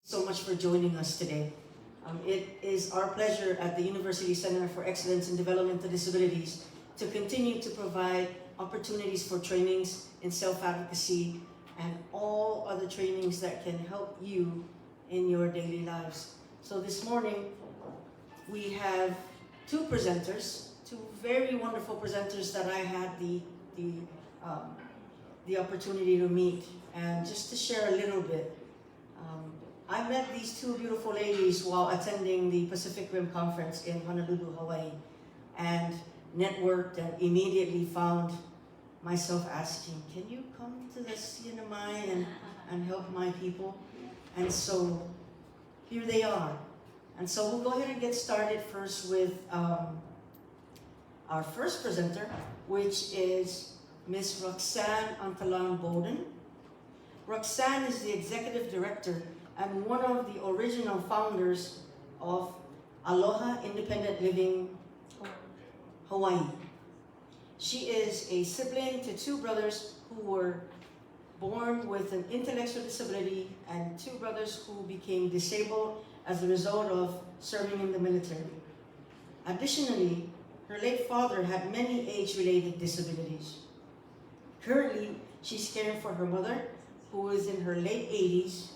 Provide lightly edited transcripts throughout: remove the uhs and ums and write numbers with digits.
So much for joining us today. It is our pleasure at the University Center for Excellence in Developmental Disabilities to continue to provide opportunities for trainings in self-advocacy and all other trainings that can help you in your daily lives. So this morning, we have two presenters, two very wonderful presenters that I had the opportunity to meet. And just to share a little bit, I met these two beautiful ladies while attending the Pacific Rim Conference in Honolulu, Hawaii, and networked and immediately found myself asking, can you come to the CNMI and help my people? And so here they are. And so we'll go ahead and get started first with our first presenter, which is Ms. Roxanne Antalan Bowden. Roxanne is the executive director and one of the original founders of Aloha Independent Living Hawaii. She is a sibling to two brothers who were born with an intellectual disability and two brothers who became disabled as a result of serving in the military. Additionally, her late father had many age-related disabilities. Currently, she's caring for her mother, who is in her late 80s,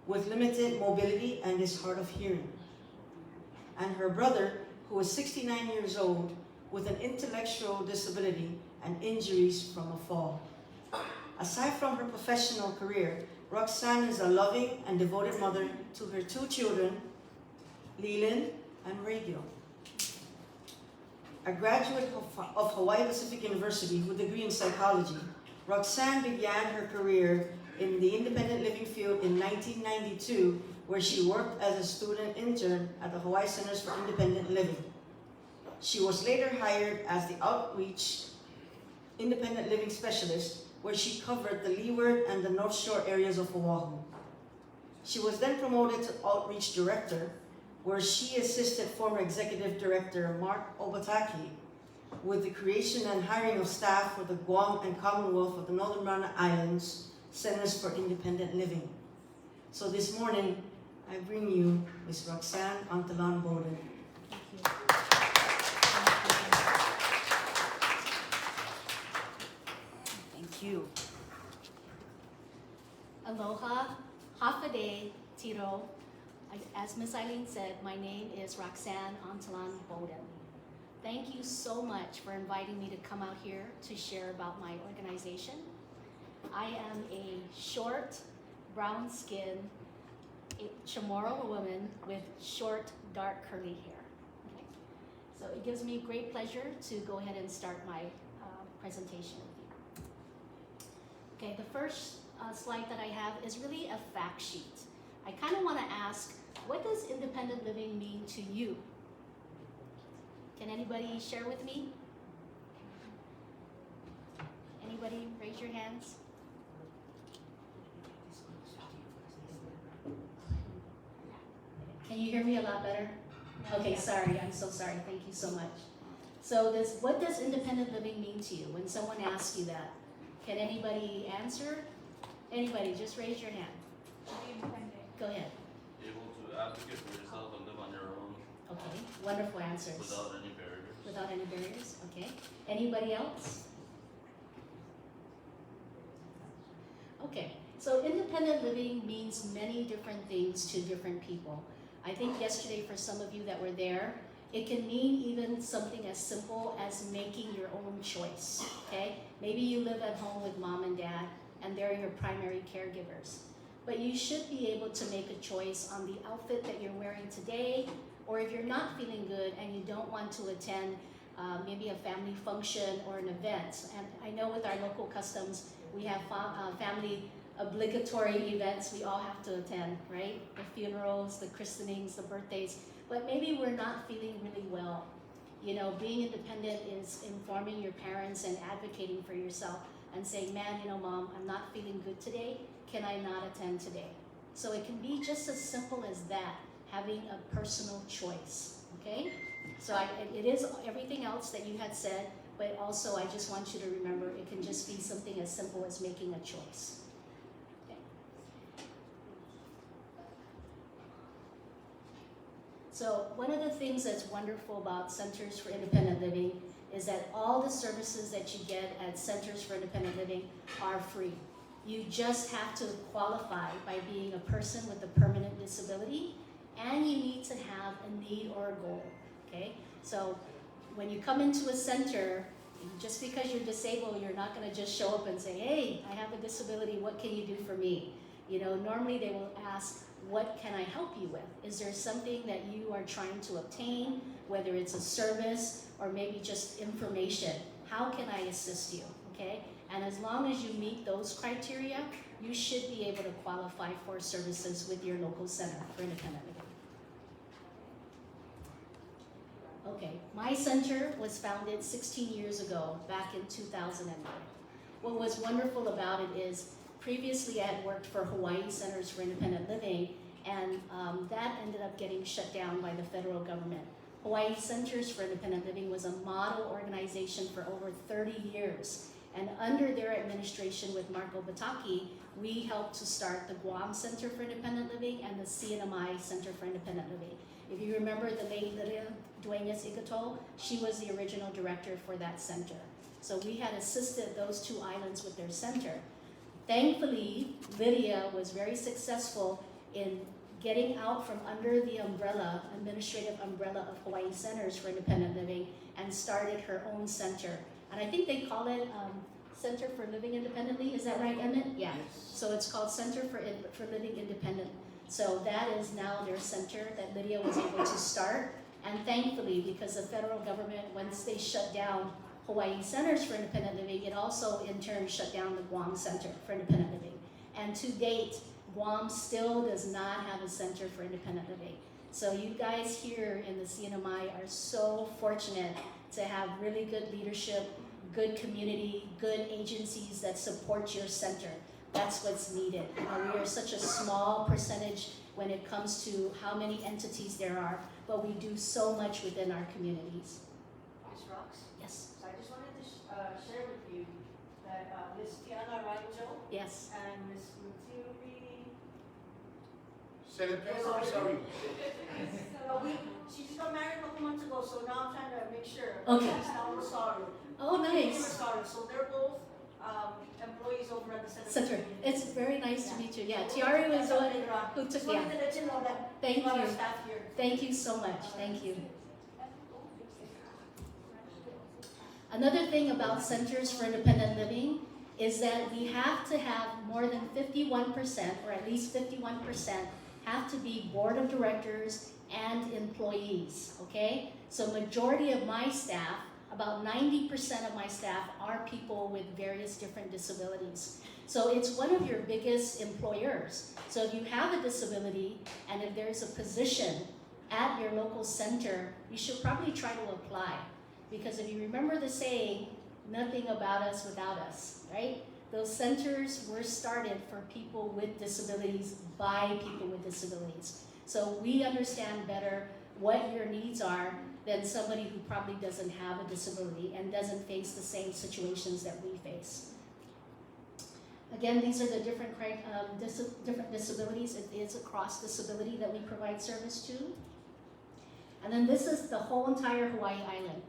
with limited mobility and is hard of hearing, and her brother, who is 69 years old, with an intellectual disability and injuries from a fall. Aside from her professional career, Roxanne is a loving and devoted mother to her two children, Leland and Radiel. A graduate of Hawaii Pacific University with a degree in psychology, Roxanne began her career in the independent living field in 1992, where she worked as a student intern at the Hawaii Centers for Independent Living. She was later hired as the Outreach Independent Living Specialist, where she covered the Leeward and the North Shore areas of Oahu. She was then promoted to Outreach Director, where she assisted former Executive Director Mark Obataki with the creation and hiring of staff for the Guam and Commonwealth of the Northern Mariana Islands Centers for Independent Living. So this morning, I bring you Ms. Roxanne Antalan Bowden. Thank you. Aloha, hafade, tiro. As Ms. Eileen said, my name is Roxanne Antalan Bowden. Thank you so much for inviting me to come out here to share about my organization. I am a short, brown-skinned Chamorro woman with short, dark, curly hair. Okay? So it gives me great pleasure to go ahead and start my presentation with you. Okay, the first slide that I have is really a fact sheet. I kind of want to ask, what does independent living mean to you? Can anybody share with me? Anybody raise your hands? Can you hear me a lot better? Okay, sorry, I'm so sorry, thank you so much. So what does independent living mean to you? When someone asks you that, can anybody answer? Anybody, just raise your hand. Go ahead. Able to advocate for yourself and live on your own. Okay, wonderful answers. Without any barriers. Without any barriers, okay. Anybody else? Okay, so independent living means many different things to different people. I think yesterday for some of you that were there, it can mean even something as simple as making your own choice, okay? Maybe you live at home with mom and dad and they're your primary caregivers. But you should be able to make a choice on the outfit that you're wearing today, or if you're not feeling good and you don't want to attend maybe a family function or an event. And I know with our local customs, we have family obligatory events we all have to attend, right? The funerals, the christenings, the birthdays, but maybe we're not feeling really well. You know, being independent is informing your parents and advocating for yourself and saying, man, you know, mom, I'm not feeling good today. Can I not attend today? So it can be just as simple as that, having a personal choice, okay? So it is everything else that you had said, but also I just want you to remember it can just be something as simple as making a choice. Okay. So one of the things that's wonderful about Centers for Independent Living is that all the services that you get at Centers for Independent Living are free. You just have to qualify by being a person with a permanent disability, and you need to have a need or a goal, okay? So when you come into a center, just because you're disabled, you're not gonna just show up and say, hey, I have a disability, what can you do for me? You know, normally they will ask, what can I help you with? Is there something that you are trying to obtain, whether it's a service or maybe just information? How can I assist you, okay? And as long as you meet those criteria, you should be able to qualify for services with your local center for independent living. Okay, my center was founded 16 years ago, back in 2009. What was wonderful about it is previously I had worked for Hawaii Centers for Independent Living, and that ended up getting shut down by the federal government. Hawaii Centers for Independent Living was a model organization for over 30 years. And under their administration with Marco Bataki, we helped to start the Guam Center for Independent Living and the CNMI Center for Independent Living. If you remember the lady Lydia Duenas Igatol, she was the original director for that center. So we had assisted those two islands with their center. Thankfully, Lydia was very successful in getting out from under the umbrella, administrative umbrella of Hawaii Centers for Independent Living, and started her own center. And I think they call it Center for Living Independently. Is that right, Emmett? Yeah. Yes. So it's called Center for Living Independent. So that is now their center that Lydia was able to start. And thankfully, because the federal government, once they shut down Hawaii Centers for Independent Living, it also in turn shut down the Guam Center for Independent Living. And to date, Guam still does not have a center for independent living. So you guys here in the CNMI are so fortunate to have really good leadership, good community, good agencies that support your center. That's what's needed. We are such a small percentage when it comes to how many entities there are, but we do so much within our communities. Ms. Rox? Yes. So I just wanted to share with you that Ms. Tiana Raijo Yes. and Ms. Matsuri. Sorry. She just got married a couple months ago, so now I'm trying to make sure. Okay. She's now Rosario. Oh, nice. Rosario. So they're both employees over at the center. Center. It's very nice to meet you. Yeah, Tiari was the one who took Just me. wanted to let you know that Thank we got our you. staff here. Thank you so much. Thank you. Another thing about Centers for Independent Living is that we have to have more than 51%, or at least 51%, have to be board of directors and employees, okay? So majority of my staff, about 90% of my staff are people with various different disabilities. So it's one of your biggest employers. So if you have a disability and if there's a position at your local center, you should probably try to apply. Because if you remember the saying, nothing about us without us, right? Those centers were started for people with disabilities by people with disabilities. So we understand better what your needs are than somebody who probably doesn't have a disability and doesn't face the same situations that we face. Again, these are the different disabilities. It is a cross disability that we provide service to. And then this is the whole entire Hawaii Island.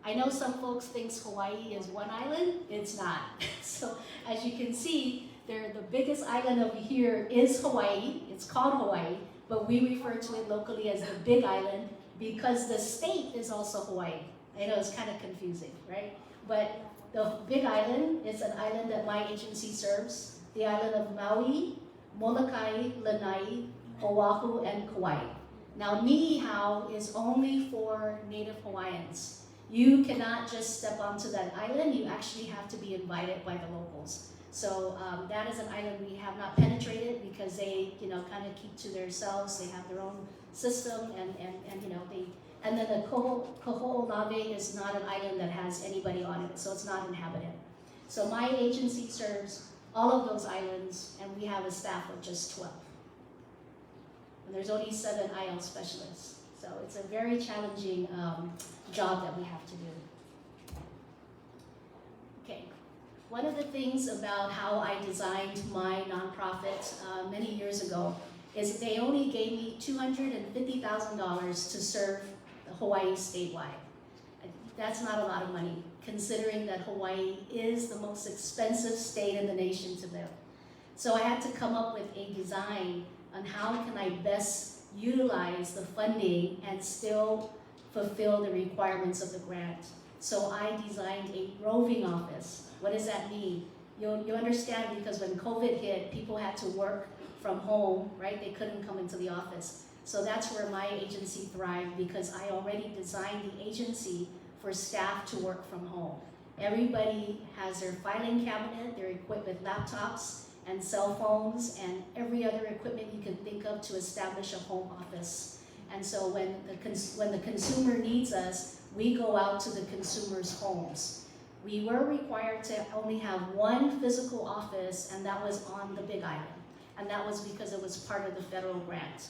I know some folks think Hawaii is one island. It's not. So as you can see, the biggest island over here is Hawaii. It's called Hawaii, but we refer to it locally as the Big Island because the state is also Hawaii. I know it's kind of confusing, right? But the Big Island is an island that my agency serves. The island of Maui, Molokai, Lanai, Oahu, and Kauai. Now, Niihau is only for Native Hawaiians. You cannot just step onto that island. You actually have to be invited by the locals. So that is an island we have not penetrated because they, kind of keep to themselves. They have their own system, and then the Koho'olawe is not an island that has anybody on it, so it's not inhabited. So my agency serves all of those islands, and we have a staff of just 12. And there's only 7 IL specialists. So it's a very challenging job that we have to do. Okay, one of the things about how I designed my nonprofit many years ago is they only gave me $250,000 to serve Hawaii statewide. That's not a lot of money, considering that Hawaii is the most expensive state in the nation to live. So I had to come up with a design on how can I best utilize the funding and still fulfill the requirements of the grant. So I designed a roving office. What does that mean? You understand, because when COVID hit, people had to work from home, right? They couldn't come into the office. So that's where my agency thrived, because I already designed the agency for staff to work from home. Everybody has their filing cabinet, they're equipped with laptops and cell phones and every other equipment you can think of to establish a home office. And so when the consumer needs us, we go out to the consumer's homes. We were required to only have one physical office, and that was on the Big Island. And that was because it was part of the federal grant.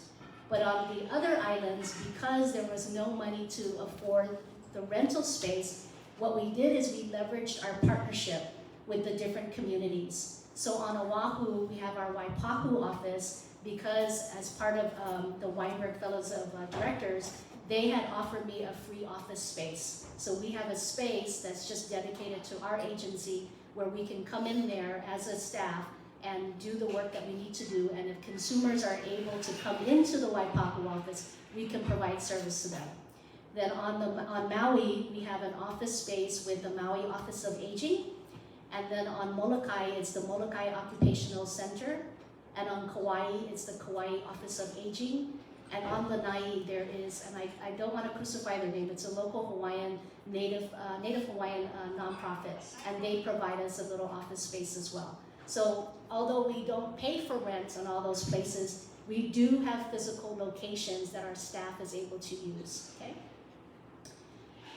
But on the other islands, because there was no money to afford the rental space, what we did is we leveraged our partnership with the different communities. So on Oahu, we have our Waipahu office, because as part of the Weinberg Fellows of Directors, they had offered me a free office space. So we have a space that's just dedicated to our agency, where we can come in there as a staff and do the work that we need to do. And if consumers are able to come into the Waipahu office, we can provide service to them. Then on Maui, we have an office space with the Maui Office of Aging. And then on Molokai, it's the Molokai Occupational Center. And on Kauai, it's the Kauai Office of Aging. And on Lanai, there is, and I don't want to crucify their name, it's a local Hawaiian, Native Hawaiian nonprofit, and they provide us a little office space as well. So although we don't pay for rent on all those places, we do have physical locations that our staff is able to use, okay?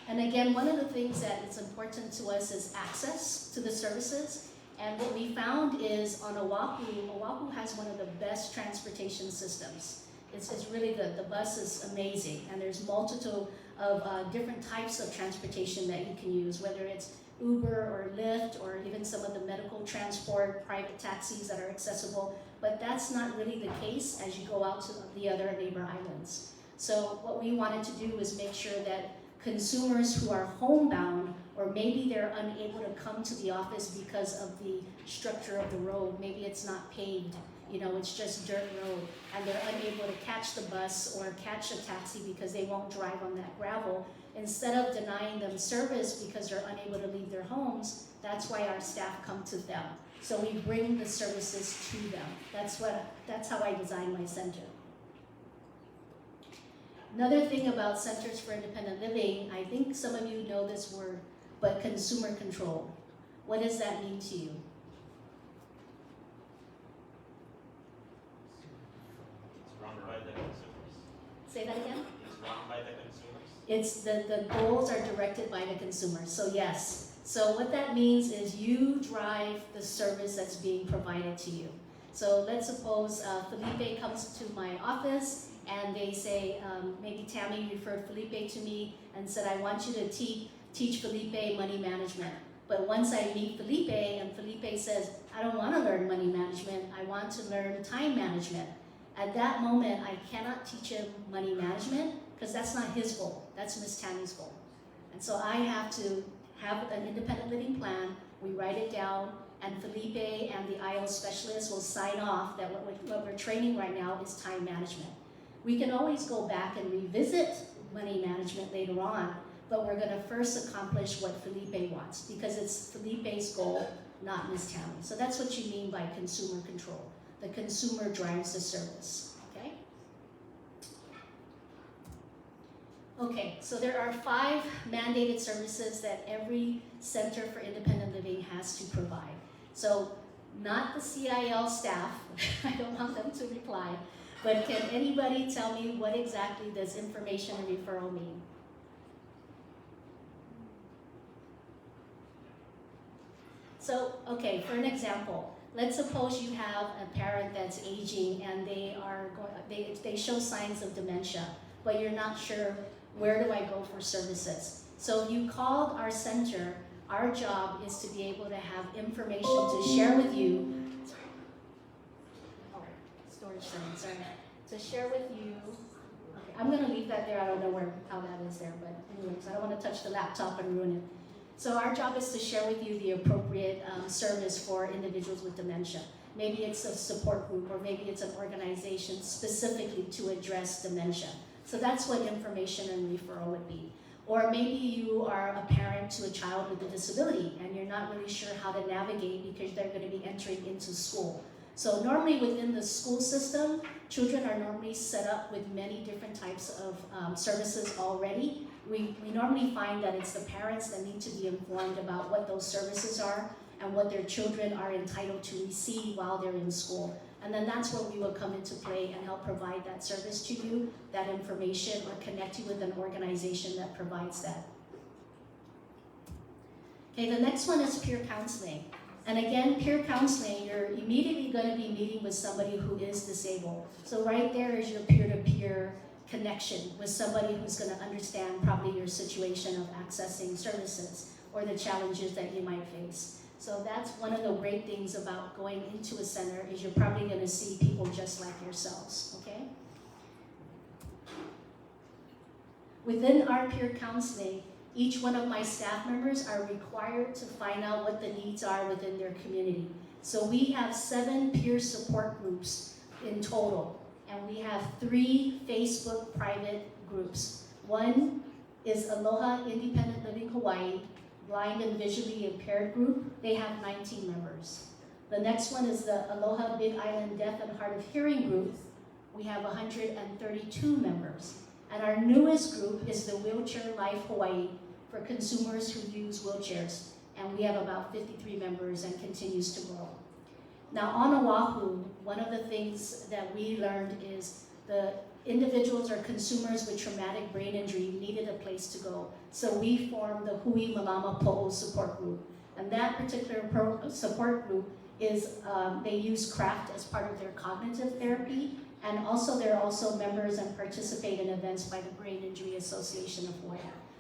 And again, one of the things that is important to us is access to the services. And what we found is on Oahu, Oahu has one of the best transportation systems. It's really good. The bus is amazing, and there's multitude of different types of transportation that you can use, whether it's Uber or Lyft, or even some of the medical transport, private taxis that are accessible. But that's not really the case as you go out to the other neighbor islands. So what we wanted to do is make sure that consumers who are homebound, or maybe they're unable to come to the office because of the structure of the road, maybe it's not paved, you know, it's just dirt road, and they're unable to catch the bus or catch a taxi because they won't drive on that gravel. Instead of denying them service because they're unable to leave their homes, that's why our staff come to them. So we bring the services to them. That's how I designed my center. Another thing about Centers for Independent Living, I think some of you know this word, but consumer control. What does that mean to you? It's run by the consumers. Say that again? It's run by the consumers. It's the goals are directed by the consumer, so yes. So what that means is you drive the service that's being provided to you. So let's suppose Felipe comes to my office and they say, maybe Tammy referred Felipe to me and said, I want you to teach Felipe money management. But once I meet Felipe and Felipe says, I don't want to learn money management, I want to learn time management. At that moment, I cannot teach him money management because that's not his goal, that's Miss Tammy's goal. And so I have to have an independent living plan, we write it down, and Felipe and the IO specialist will sign off that what we're training right now is time management. We can always go back and revisit money management later on, but we're going to first accomplish what Felipe wants because it's Felipe's goal, not Ms. Tammy. So that's what you mean by consumer control. The consumer drives the service, okay? Okay, so there are 5 mandated services that every Center for Independent Living has to provide. So not the CIL staff, I don't want them to reply, but can anybody tell me what exactly does information and referral mean? So, okay, for an example, let's suppose you have a parent that's aging and they show signs of dementia, but you're not sure where do I go for services. So if you called our center, our job is to be able to have information to share with you. Oh, story storage setting, sorry. To share with you, okay, I'm gonna leave that there, I don't know how that is there, but anyways, I don't wanna touch the laptop and ruin it. So our job is to share with you the appropriate service for individuals with dementia. Maybe it's a support group, or maybe it's an organization specifically to address dementia. So that's what information and referral would be. Or maybe you are a parent to a child with a disability and you're not really sure how to navigate because they're going to be entering into school. So normally within the school system, children are normally set up with many different types of services already. We normally find that it's the parents that need to be informed about what those services are and what their children are entitled to receive while they're in school. And then that's where we will come into play and help provide that service to you, that information, or connect you with an organization that provides that. Okay, the next one is peer counseling. And again, peer counseling, you're immediately going to be meeting with somebody who is disabled. So right there is your peer-to-peer connection with somebody who's going to understand probably your situation of accessing services or the challenges that you might face. So that's one of the great things about going into a center is you're probably going to see people just like yourselves, okay? Within our peer counseling, each one of my staff members are required to find out what the needs are within their community. So we have 7 peer support groups in total, and we have 3 Facebook private groups. One is Aloha Independent Living Hawaii, Blind and Visually Impaired Group. They have 19 members. The next one is the Aloha Big Island Deaf and Hard of Hearing Group. We have 132 members. And our newest group is the Wheelchair Life Hawaii for consumers who use wheelchairs. And we have about 53 members and continues to grow. Now on Oahu, one of the things that we learned is the individuals or consumers with traumatic brain injury needed a place to go. So we formed the Hui Malama Po'o support group. And that particular support group is, they use craft as part of their cognitive therapy. And also they're also members and participate in events by the Brain Injury Association of Hawaii.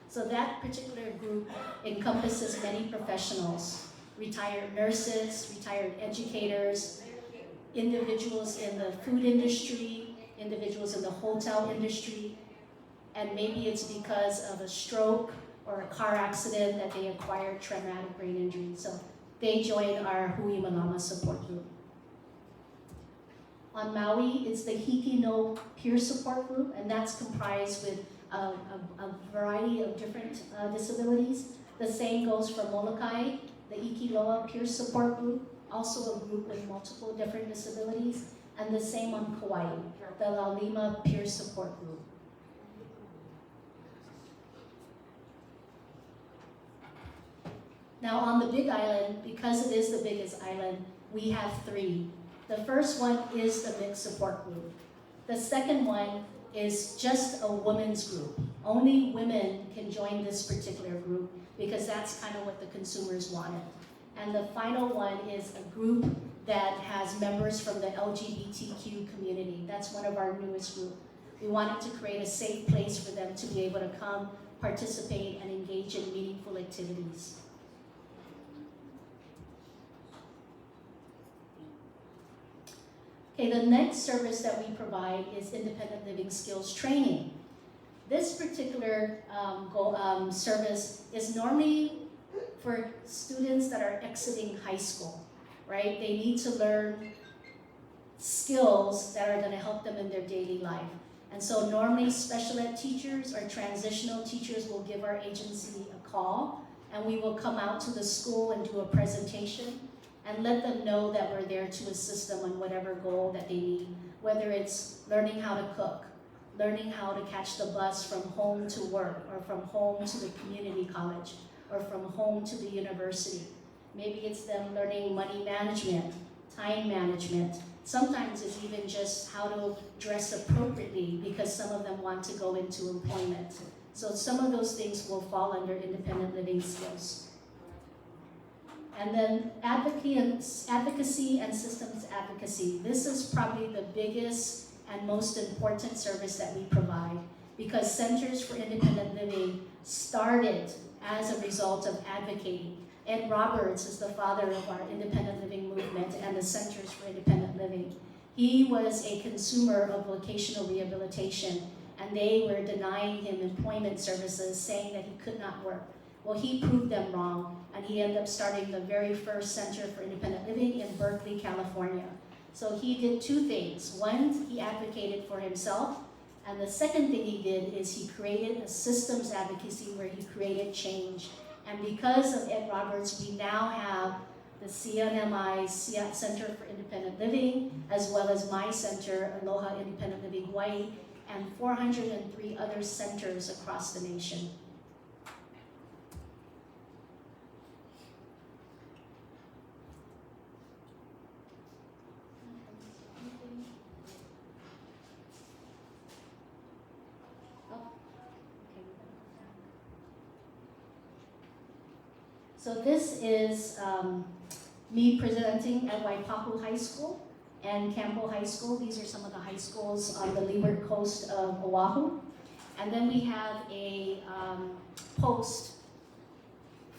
So that particular group encompasses many professionals, retired nurses, retired educators, individuals in the food industry, individuals in the hotel industry, and maybe it's because of a stroke or a car accident that they acquired traumatic brain injury. So they join our Hui Malama support group. On Maui, it's the Hiki no peer support group, and that's comprised with a variety of different disabilities. The same goes for Molokai, the Ikiloa peer support group, also a group with multiple different disabilities. And the same on Kauai, the Laulima Peer Support Group. Now on the Big Island, because it is the biggest island, we have 3. The first one is the Mixed Support Group. The second one is just a women's group. Only women can join this particular group because that's kind of what the consumers wanted. And the final one is a group that has members from the LGBTQ community. That's one of our newest groups. We wanted to create a safe place for them to be able to come, participate, and engage in meaningful activities. Okay, the next service that we provide is independent living skills training. This particular service is normally for students that are exiting high school, right? They need to learn skills that are going to help them in their daily life. And so normally special ed teachers or transitional teachers will give our agency a call, and we will come out to the school and do a presentation and let them know that we're there to assist them on whatever goal that they need, whether it's learning how to cook, learning how to catch the bus from home to work, or from home to the community college, or from home to the university. Maybe it's them learning money management, time management. Sometimes it's even just how to dress appropriately because some of them want to go into employment. So some of those things will fall under independent living skills. And then advocacy and systems advocacy. This is probably the biggest and most important service that we provide because Centers for Independent Living started as a result of advocating. Ed Roberts is the father of our independent living movement and the Centers for Independent Living. He was a consumer of vocational rehabilitation, and they were denying him employment services, saying that he could not work. Well, he proved them wrong, and he ended up starting the very first Center for Independent Living in Berkeley, California. So he did two things. One, he advocated for himself, and the second thing he did is he created a systems advocacy where he created change. And because of Ed Roberts, we now have the CNMI Center for Independent Living, as well as my center, Aloha Independent Living Hawaii, and 403 other centers across the nation. So this is me presenting at Waipahu High School and Campbell High School. These are some of the high schools on the leeward coast of Oahu. And then we have a post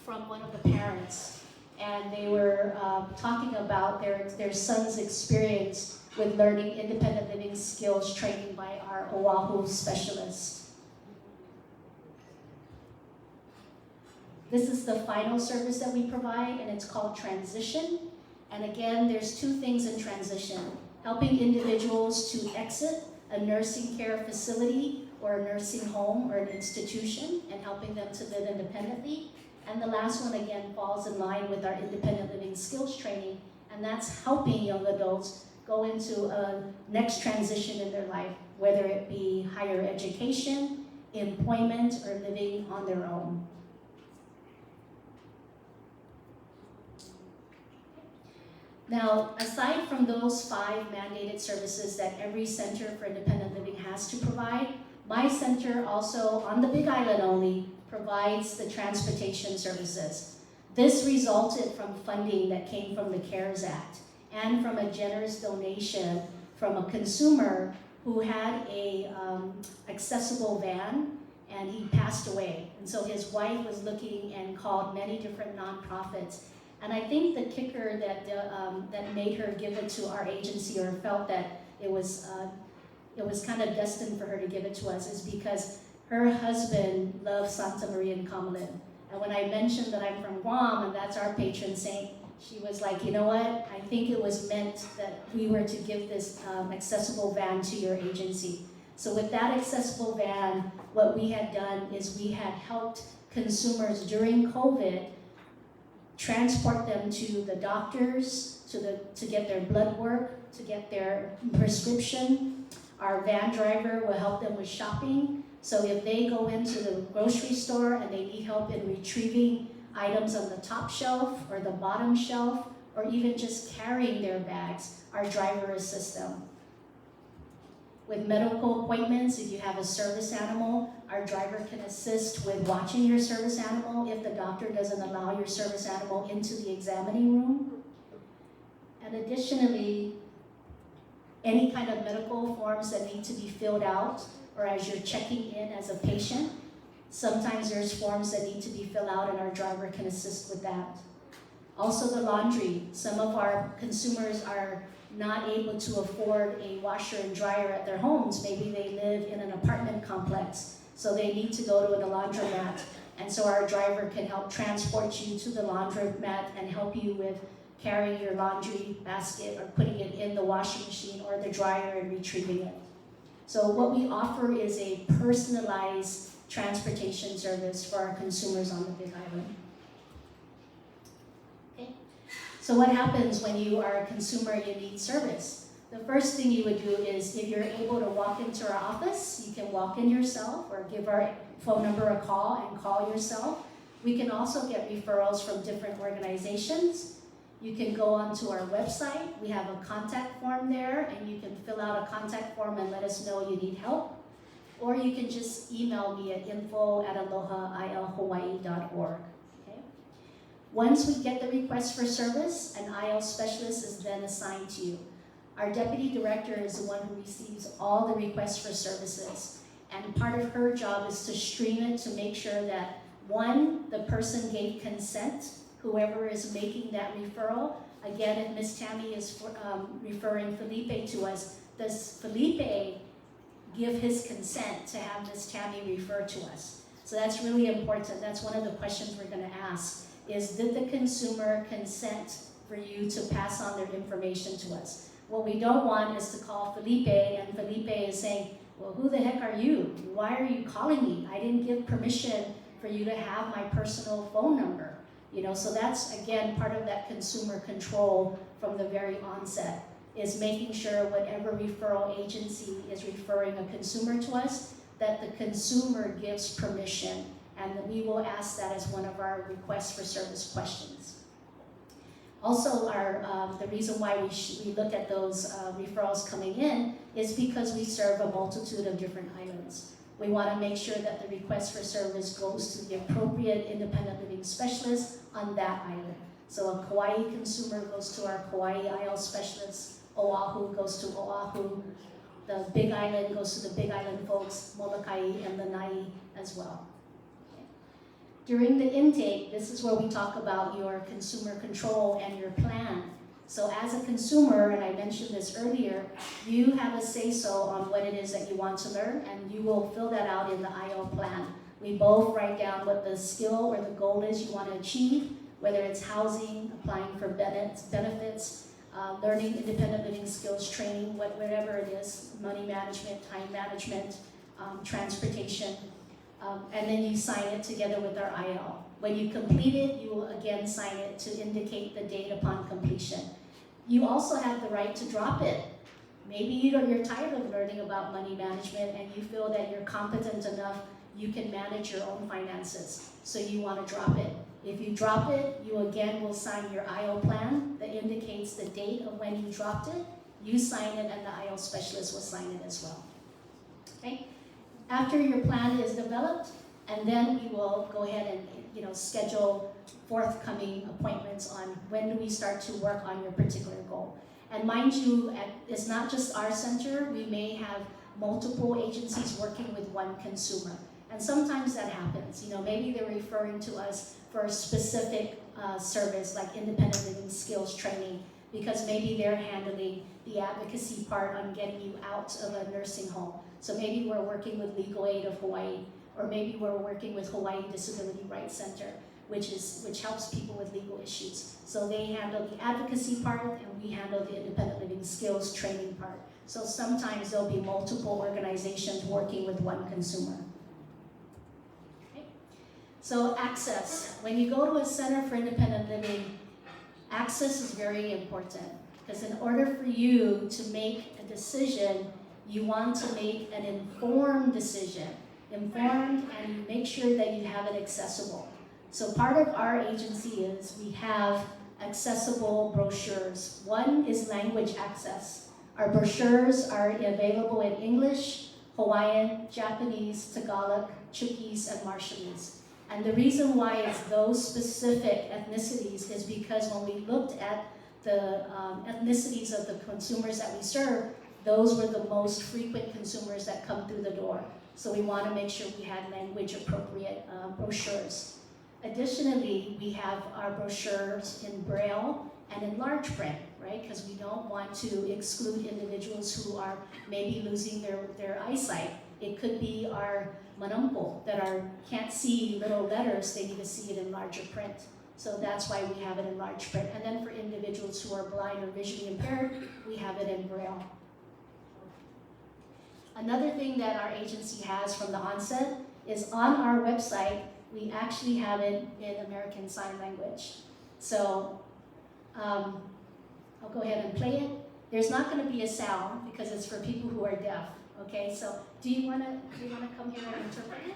from one of the parents, and they were talking about their son's experience with learning independent living skills training by our Oahu specialist. This is the final service that we provide, and it's called Transition. And again, there's two things in transition: helping individuals to exit a nursing care facility or a nursing home or an institution and helping them to live independently. And the last one, again, falls in line with our independent living skills training, and that's helping young adults go into a next transition in their life, whether it be higher education, employment, or living on their own. Now, aside from those 5 mandated services that every Center for Independent Living has to provide, my center also, on the Big Island only, provides the transportation services. This resulted from funding that came from the CARES Act and from a generous donation from a consumer who had a accessible van, and he passed away. And so his wife was looking and called many different nonprofits. And I think the kicker that made her give it to our agency, or felt that it was kind of destined for her to give it to us, is because her husband loved Santa Maria in Kamloops. And when I mentioned that I'm from Guam and that's our patron saint, she was like, you know what? I think it was meant that we were to give this accessible van to your agency. So with that accessible van, what we had done is we had helped consumers during COVID transport them to the doctors, to get their blood work, to get their prescription. Our van driver will help them with shopping. So if they go into the grocery store and they need help in retrieving items on the top shelf or the bottom shelf, or even just carrying their bags, our driver assists them. With medical appointments, if you have a service animal, our driver can assist with watching your service animal if the doctor doesn't allow your service animal into the examining room. And additionally, any kind of medical forms that need to be filled out, or as you're checking in as a patient, sometimes there's forms that need to be filled out and our driver can assist with that. Also the laundry. Some of our consumers are not able to afford a washer and dryer at their homes. Maybe they live in an apartment complex, so they need to go to the laundromat. And so our driver can help transport you to the laundromat and help you with carrying your laundry basket or putting it in the washing machine or the dryer and retrieving it. So what we offer is a personalized transportation service for our consumers on the Big Island. Okay. So what happens when you are a consumer and you need service? The first thing you would do is, if you're able to walk into our office, you can walk in yourself or give our phone number a call and call yourself. We can also get referrals from different organizations. You can go onto our website. We have a contact form there, and you can fill out a contact form and let us know you need help. Or you can just email me at info@alohailhawaii.org. Okay? Once we get the request for service, an IL specialist is then assigned to you. Our deputy director is the one who receives all the requests for services. And part of her job is to stream it to make sure that, one, the person gave consent, whoever is making that referral, Again, if Ms. Tammy is referring Felipe to us, does Felipe give his consent to have Ms. Tammy refer to us? So that's really important. That's one of the questions we're going to ask is, did the consumer consent for you to pass on their information to us? What we don't want is to call Felipe and Felipe is saying, well, who the heck are you? Why are you calling me? I didn't give permission for you to have my personal phone number. So that's, again, part of that consumer control from the very onset, is making sure whatever referral agency is referring a consumer to us, that the consumer gives permission, and that we will ask that as one of our requests for service questions. Also, the reason why we look at those referrals coming in is because we serve a multitude of different islands. We want to make sure that the request for service goes to the appropriate independent living specialist on that island. So a Kauai consumer goes to our Kauai IL specialist, Oahu goes to Oahu, the Big Island goes to the Big Island folks, Molokai and Lanai as well. During the intake, this is where we talk about your consumer control and your plan. So as a consumer, and I mentioned this earlier, you have a say-so on what it is that you want to learn, and you will fill that out in the IO plan. We both write down what the skill or the goal is you want to achieve, whether it's housing, applying for benefits, learning independent living skills training, whatever it is, money management, time management, transportation, and then you sign it together with our IL. When you complete it, you will again sign it to indicate the date upon completion. You also have the right to drop it. Maybe you're tired of learning about money management and you feel that you're competent enough, you can manage your own finances, so you want to drop it. If you drop it, you again will sign your IO plan that indicates the date of when you dropped it. You sign it and the IO specialist will sign it as well. Okay? After your plan is developed, and then we will go ahead and schedule forthcoming appointments on when do we start to work on your particular goal. And mind you, it's not just our center. We may have multiple agencies working with one consumer. And sometimes that happens. Maybe they're referring to us for a specific service like independent living skills training, because maybe they're handling the advocacy part on getting you out of a nursing home. So maybe we're working with Legal Aid of Hawaii, or maybe we're working with Hawaii Disability Rights Center, which helps people with legal issues. So they handle the advocacy part, and we handle the independent living skills training part. So sometimes there'll be multiple organizations working with one consumer. Okay. So access. When you go to a center for independent living, access is very important, because in order for you to make a decision, you want to make an informed decision. Informed, and you make sure that you have it accessible. So part of our agency is we have accessible brochures. One is language access. Our brochures are available in English, Hawaiian, Japanese, Tagalog, Chuukese, and Marshallese. And the reason why it's those specific ethnicities is because when we looked at the ethnicities of the consumers that we serve, those were the most frequent consumers that come through the door. So we want to make sure we had language appropriate brochures. Additionally, we have our brochures in Braille and in large print, right? Because we don't want to exclude individuals who are maybe losing their eyesight. It could be our manumpo that can't see little letters, they need to see it in larger print. So that's why we have it in large print. And then for individuals who are blind or visually impaired, we have it in Braille. Another thing that our agency has from the onset is on our website, we actually have it in American Sign Language. So I'll go ahead and play it. There's not going to be a sound because it's for people who are deaf. Okay, so do you want to come here and interpret it?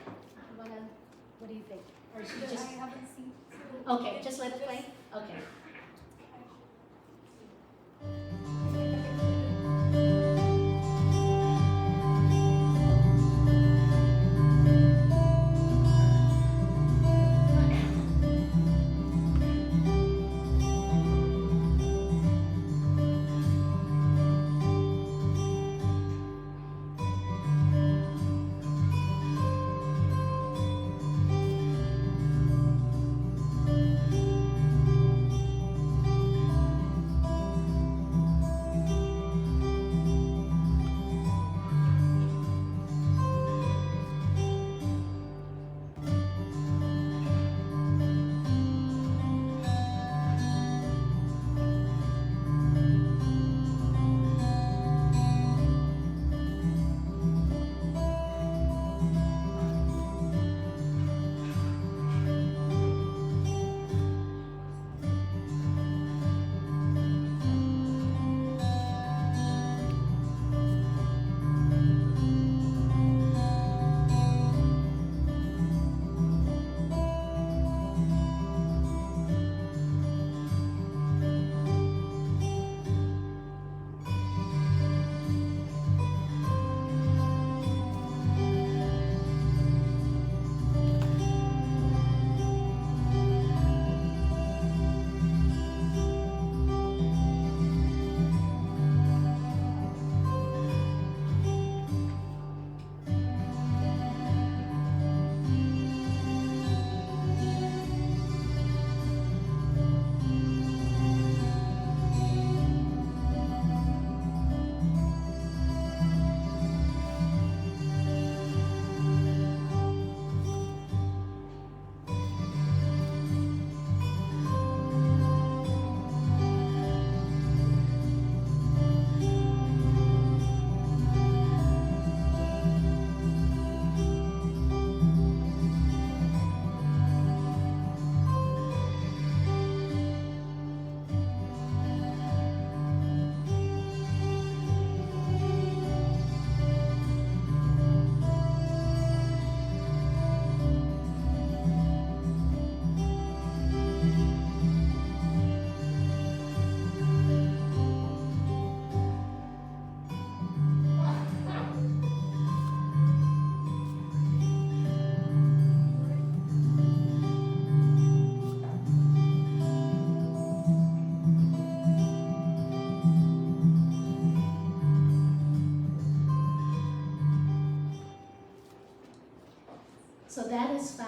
What do you think? Or should we just? I haven't seen. Okay, just let it play. Okay.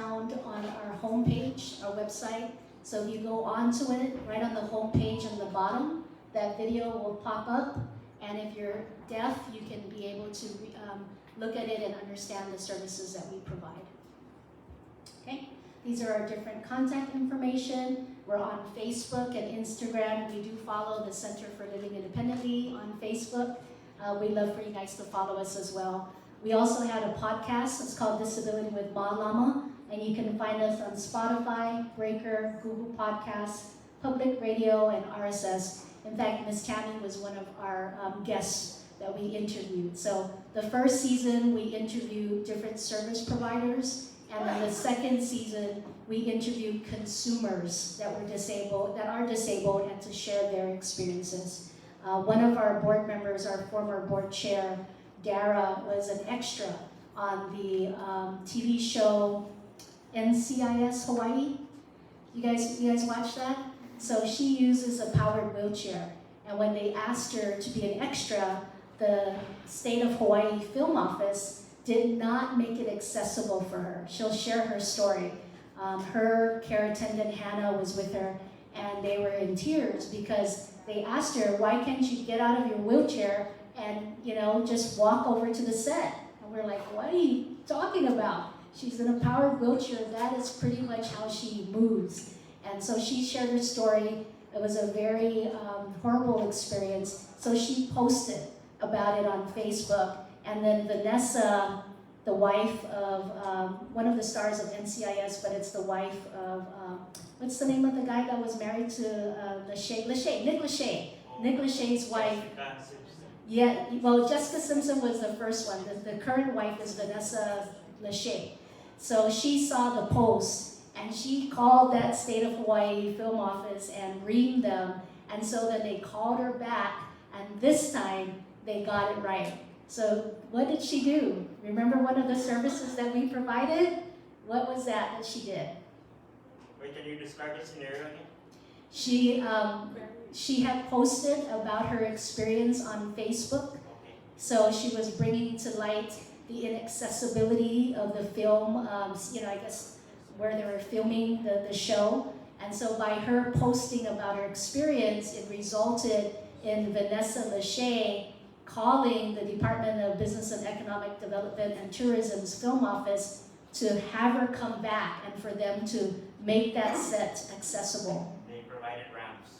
found on our homepage, our website. So if you go onto it, right on the homepage on the bottom, that video will pop up. And if you're deaf, you can be able to look at it and understand the services that we provide. Okay, these are our different contact information. We're on Facebook and Instagram. We do follow the Center for Living Independently on Facebook. We'd love for you guys to follow us as well. We also had a podcast. It's called Disability with Ma Lama, and you can find us on Spotify, Breaker, Google Podcasts, Public Radio, and RSS. In fact, Ms. Tammy was one of our guests that we interviewed. So the first season, we interviewed different service providers, and then the second season, we interviewed consumers that are disabled, and to share their experiences. One of our board members, our former board chair, Dara, was an extra on the TV show NCIS Hawaii. You guys watch that? So she uses a powered wheelchair, and when they asked her to be an extra, the State of Hawaii Film Office did not make it accessible for her. She'll share her story. Her care attendant, Hannah, was with her, and they were in tears because they asked her, why can't you get out of your wheelchair and, just walk over to the set? And we're like, what are you talking about? She's in a powered wheelchair. That is pretty much how she moves. And so she shared her story. It was a very horrible experience. So she posted about it on Facebook. And then Vanessa, the wife of one of the stars of NCIS, but it's the wife of, what's the name of the guy that was married to Nick Lachey. Nick Lachey's wife. Yeah, well, Jessica Simpson was the first one. The current wife is Vanessa Lachey. So she saw the post, and she called that State of Hawaii Film Office and reamed them. And so then they called her back, and this time they got it right. So what did she do? Remember one of the services that we provided? What was that she did? Wait, can you describe the scenario again? She had posted about her experience on Facebook. So she was bringing to light the inaccessibility of the film, I guess where they were filming the show. And so by her posting about her experience, it resulted in Vanessa Lachey calling the Department of Business and Economic Development and Tourism's film office to have her come back and for them to make that set accessible. They provided ramps.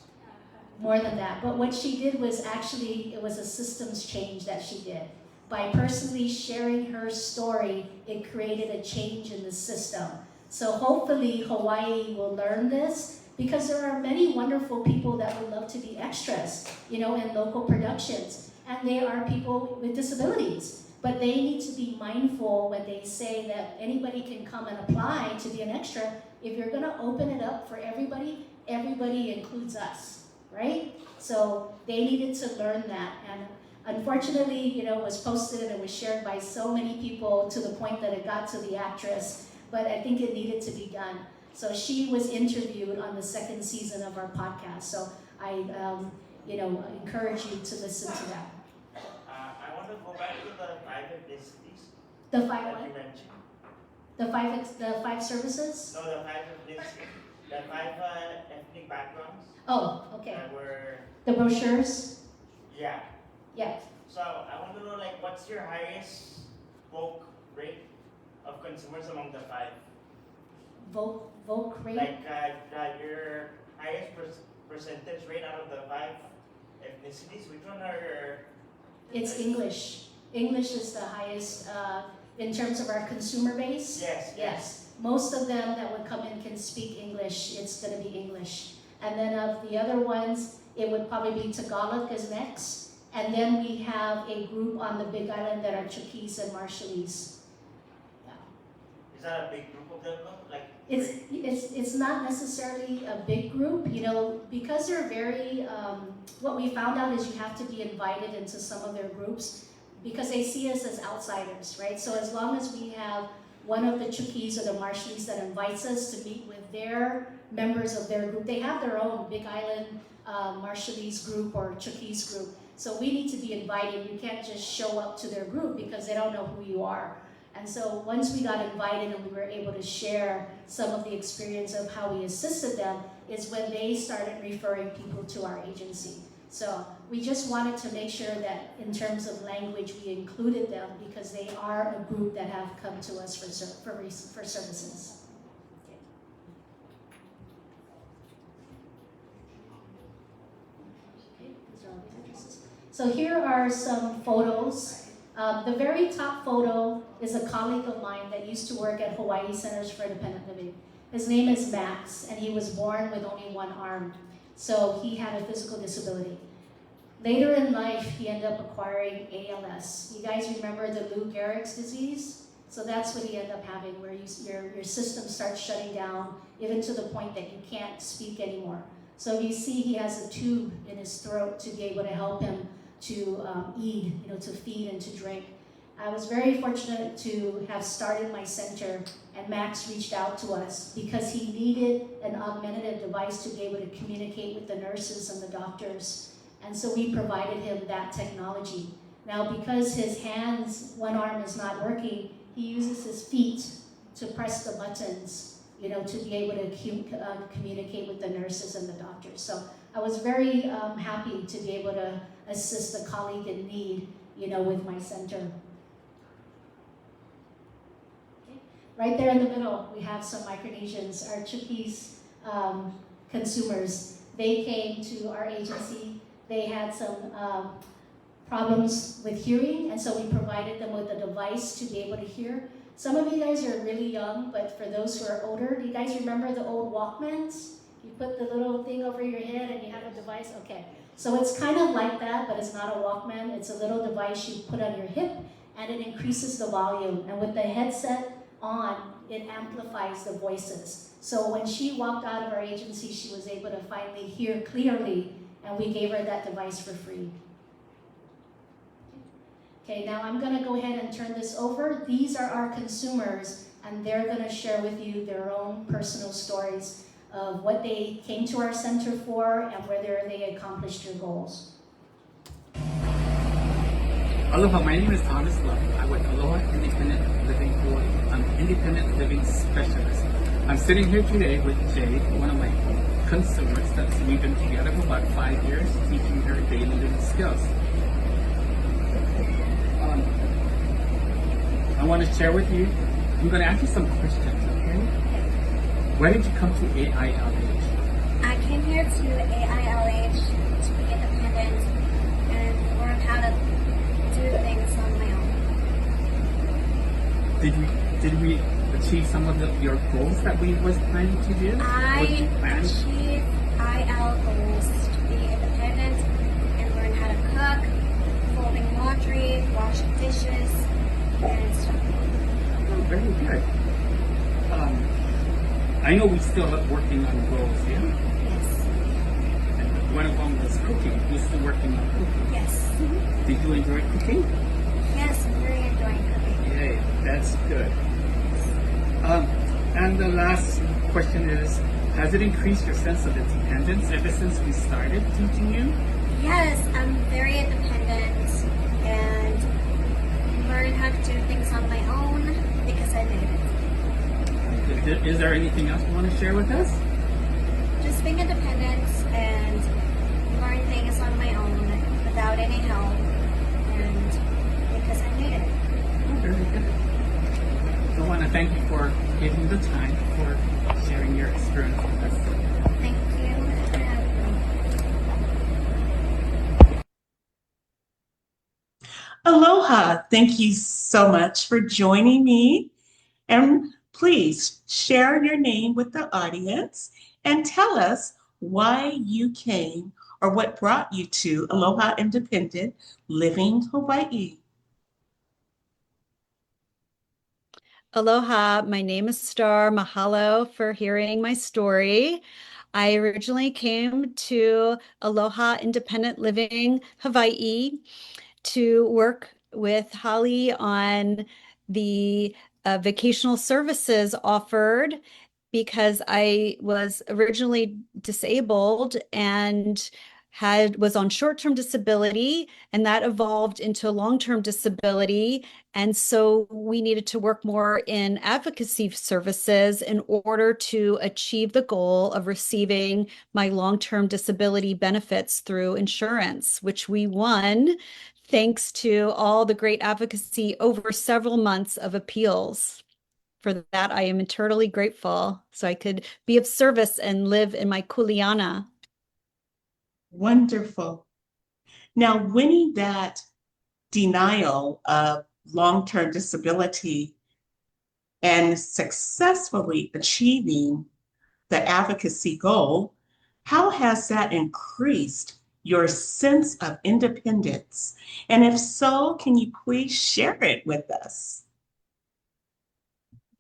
More than that. But what she did was actually, it was a systems change that she did. By personally sharing her story, it created a change in the system. So hopefully Hawaii will learn this, because there are many wonderful people that would love to be extras, in local productions. And they are people with disabilities. But they need to be mindful when they say that anybody can come and apply to be an extra. If you're gonna open it up for everybody, everybody includes us, right? So they needed to learn that. And unfortunately, it was posted and it was shared by so many people to the point that it got to the actress. But I think it needed to be done. So she was interviewed on the second season of our podcast. So I, encourage you to listen to that. I want to go back to the 5 ethnicities. The 5 that what? you mentioned. The 5 services? No, the 5 ethnicities. The 5 ethnic backgrounds. Oh, okay. That were. The brochures? Yeah. Yeah. So I want to know, what's your highest vote rate of consumers among the 5? Vote rate? Your highest percentage rate out of the 5 ethnicities. Which one are your? It's English. English is the highest in terms of our consumer base. Yes. Most of them that would come in can speak English. It's going to be English. And then of the other ones, it would probably be Tagalog is next. And then we have a group on the Big Island that are Chuukese and Marshallese. Yeah. Is that a big group of them? It's not necessarily a big group, because they're very, what we found out is you have to be invited into some of their groups because they see us as outsiders, right? So as long as we have one of the Chuukese or the Marshallese that invites us to meet with their members of their group, they have their own Big Island Marshallese group or Chuukese group. So we need to be invited. You can't just show up to their group because they don't know who you are. And so once we got invited and we were able to share some of the experience of how we assisted them is when they started referring people to our agency. So we just wanted to make sure that in terms of language, we included them because they are a group that have come to us for services. Okay, these are all the addresses. So here are some photos. The very top photo is a colleague of mine that used to work at Hawaii Centers for Independent Living. His name is Max, and he was born with only one arm. So he had a physical disability. Later in life, he ended up acquiring ALS. You guys remember the Lou Gehrig's disease? So that's what he ended up having, where your system starts shutting down, even to the point that you can't speak anymore. So you see he has a tube in his throat to be able to help him to eat, to feed and to drink. I was very fortunate to have started my center, and Max reached out to us because he needed an augmentative device to be able to communicate with the nurses and the doctors. And so we provided him that technology. Now, because his hands, one arm is not working, he uses his feet to press the buttons, to be able to communicate with the nurses and the doctors. So I was very happy to be able to assist a colleague in need, with my center. Okay. Right there in the middle, we have some Micronesians, our Chuukese consumers. They came to our agency. They had some problems with hearing, and so we provided them with a device to be able to hear. Some of you guys are really young, but for those who are older, do you guys remember the old Walkmans? You put the little thing over your head and you have a device? Okay. So it's kind of like that, but it's not a Walkman. It's a little device you put on your hip, and it increases the volume. And with the headset on, it amplifies the voices. So when she walked out of our agency, she was able to finally hear clearly, and we gave her that device for free. Okay, now I'm going to go ahead and turn this over. These are our consumers, and they're going to share with you their own personal stories of what they came to our center for and whether they accomplished their goals. Aloha, my name is Thomas Love. I work at Aloha Independent Living for an independent living specialist. I'm sitting here today with Jade, one of my consumers that's we've been together for about 5 years, teaching her daily living skills. I want to share with you, I'm going to ask you some questions, okay? Why did you come to AILH? I came here to AILH to be independent and learn how to do things on my own. Did we achieve some of your goals that we was planning to do? I achieved IL goals to be independent and learn how to cook, folding laundry, washing dishes, and stuff. Oh, very good. I know we still are working on goals, yeah? Yes. And one of them was cooking. We're still working on cooking. Yes. Did you enjoy cooking? Yes, I'm really enjoying cooking. Yay, that's good. And the last question is, has it increased your sense of independence ever since we started teaching you? Yes, I'm very independent and learning how to do things on my own because I made it. Is there anything else you want to share with us? Just being independent and learning things on my own without any help, and because I made it. Oh, very good. I want to thank you for giving the time for sharing your experience with us. Thank you for having me. Aloha. Thank you so much for joining me. And please share your name with the audience and tell us why you came or what brought you to Aloha Independent Living Hawaii. Aloha, my name is Star. Mahalo for hearing my story. I originally came to Aloha Independent Living Hawaii to work with Holly on the vocational services offered because I was originally disabled and was on short-term disability, and that evolved into long-term disability. And so we needed to work more in advocacy services in order to achieve the goal of receiving my long-term disability benefits through insurance, which we won thanks to all the great advocacy over several months of appeals. For that, I am eternally grateful. So I could be of service and live in my kuleana. Wonderful. Now, winning that denial of long-term disability and successfully achieving the advocacy goal, how has that increased your sense of independence? And if so, can you please share it with us?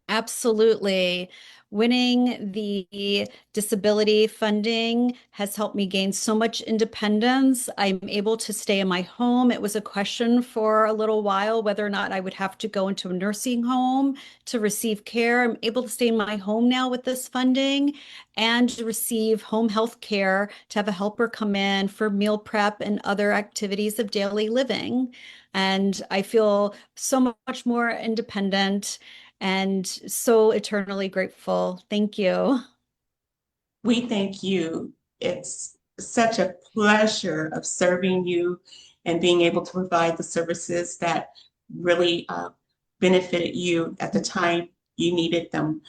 Absolutely. Winning the disability funding has helped me gain so much independence. I'm able to stay in my home. It was a question for a little while whether or not I would have to go into a nursing home to receive care. I'm able to stay in my home now with this funding and receive home health care to have a helper come in for meal prep and other activities of daily living. And I feel so much more independent and so eternally grateful. Thank you. We thank you. It's such a pleasure of serving you and being able to provide the services that really benefited you at the time you needed them.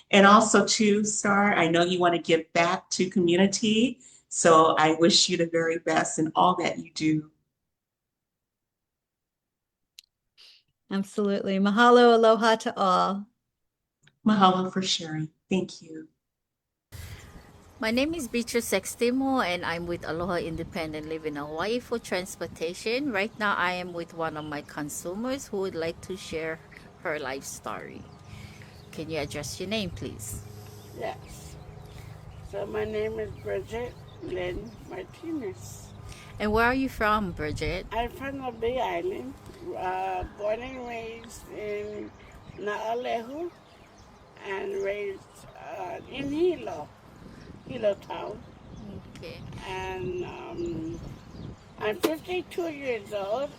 And also too, Star, I know you want to give back to community. So I wish you the very best in all that you do. Absolutely. Mahalo, aloha to all. Mahalo for sharing. Thank you. My name is Beatrice Sextimo and I'm with Aloha Independent Living Hawaii for transportation. Right now I am with one of my consumers who would like to share her life story. Can you address your name, please? Yes. So my name is Bridget Lynn Martinez. And where are you from, Bridget? I'm from the Big Island, born and raised in Naalehu and raised in Hilo Town. Okay. And I'm 52 years old.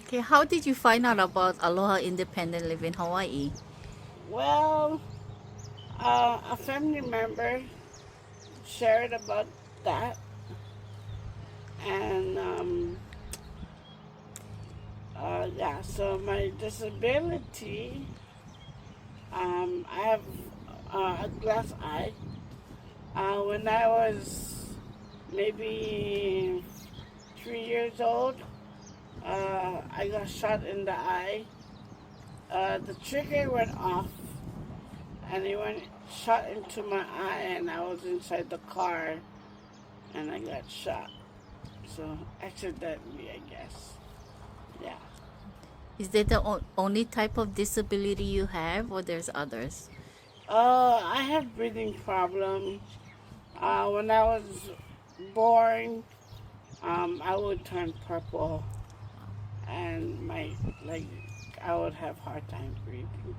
Okay. How did you find out about Aloha Independent Living Hawaii? Well, a family member shared about that. And yeah, so my disability, I have a glass eye. When I was maybe 3 years old, I got shot in the eye. The trigger went off and it went shot into my eye, and I was inside the car and I got shot. So accidentally, I guess. Yeah. Is that the only type of disability you have, or there's others? I have breathing problems. When I was born, I would turn purple, and I would have hard time breathing.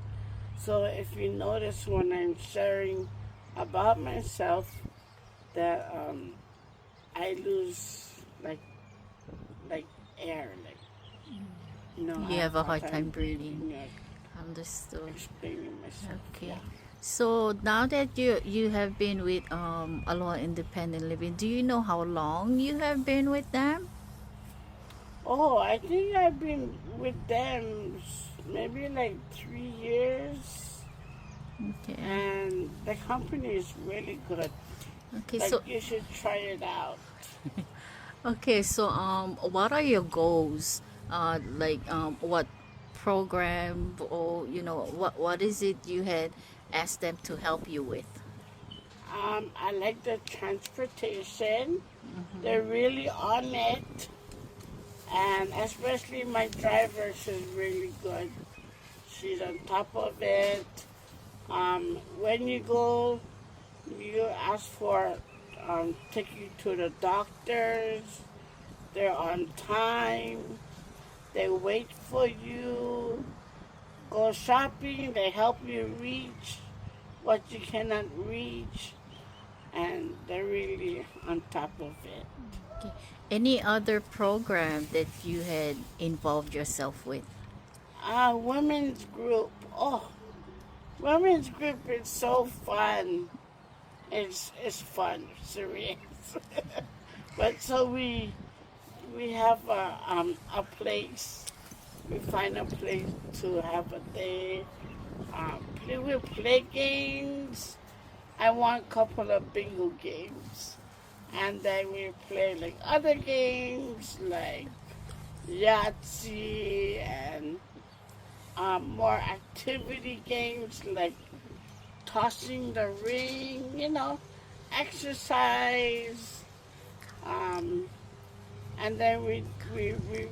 So if you notice when I'm sharing about myself, that I lose like air, You I have a hard time breathing. like, Understood. explaining myself. Okay. Yeah. So now that you have been with Aloha Independent Living, do you know how long you have been with them? Oh, I think I've been with them maybe like 3 years, Okay. and the company is really good. Okay. Like, So you should try it out. okay. So what are your goals? What program, or what is it you had asked them to help you with? I like the transportation. They're really on it, and especially my driver, she's really good. She's on top of it. When you go, you ask for take you to the doctors. They're on time. They wait for you. Go shopping. They help you reach what you cannot reach, and they're really on top of it. Okay. Any other program that you had involved yourself with? Women's group. Oh, women's group is so fun. It's fun, serious. But so we have a place. We find a place to have a day. We play games. I want a couple of bingo games, and then we play like other games like Yahtzee and more activity games like tossing the ring, exercise. And then we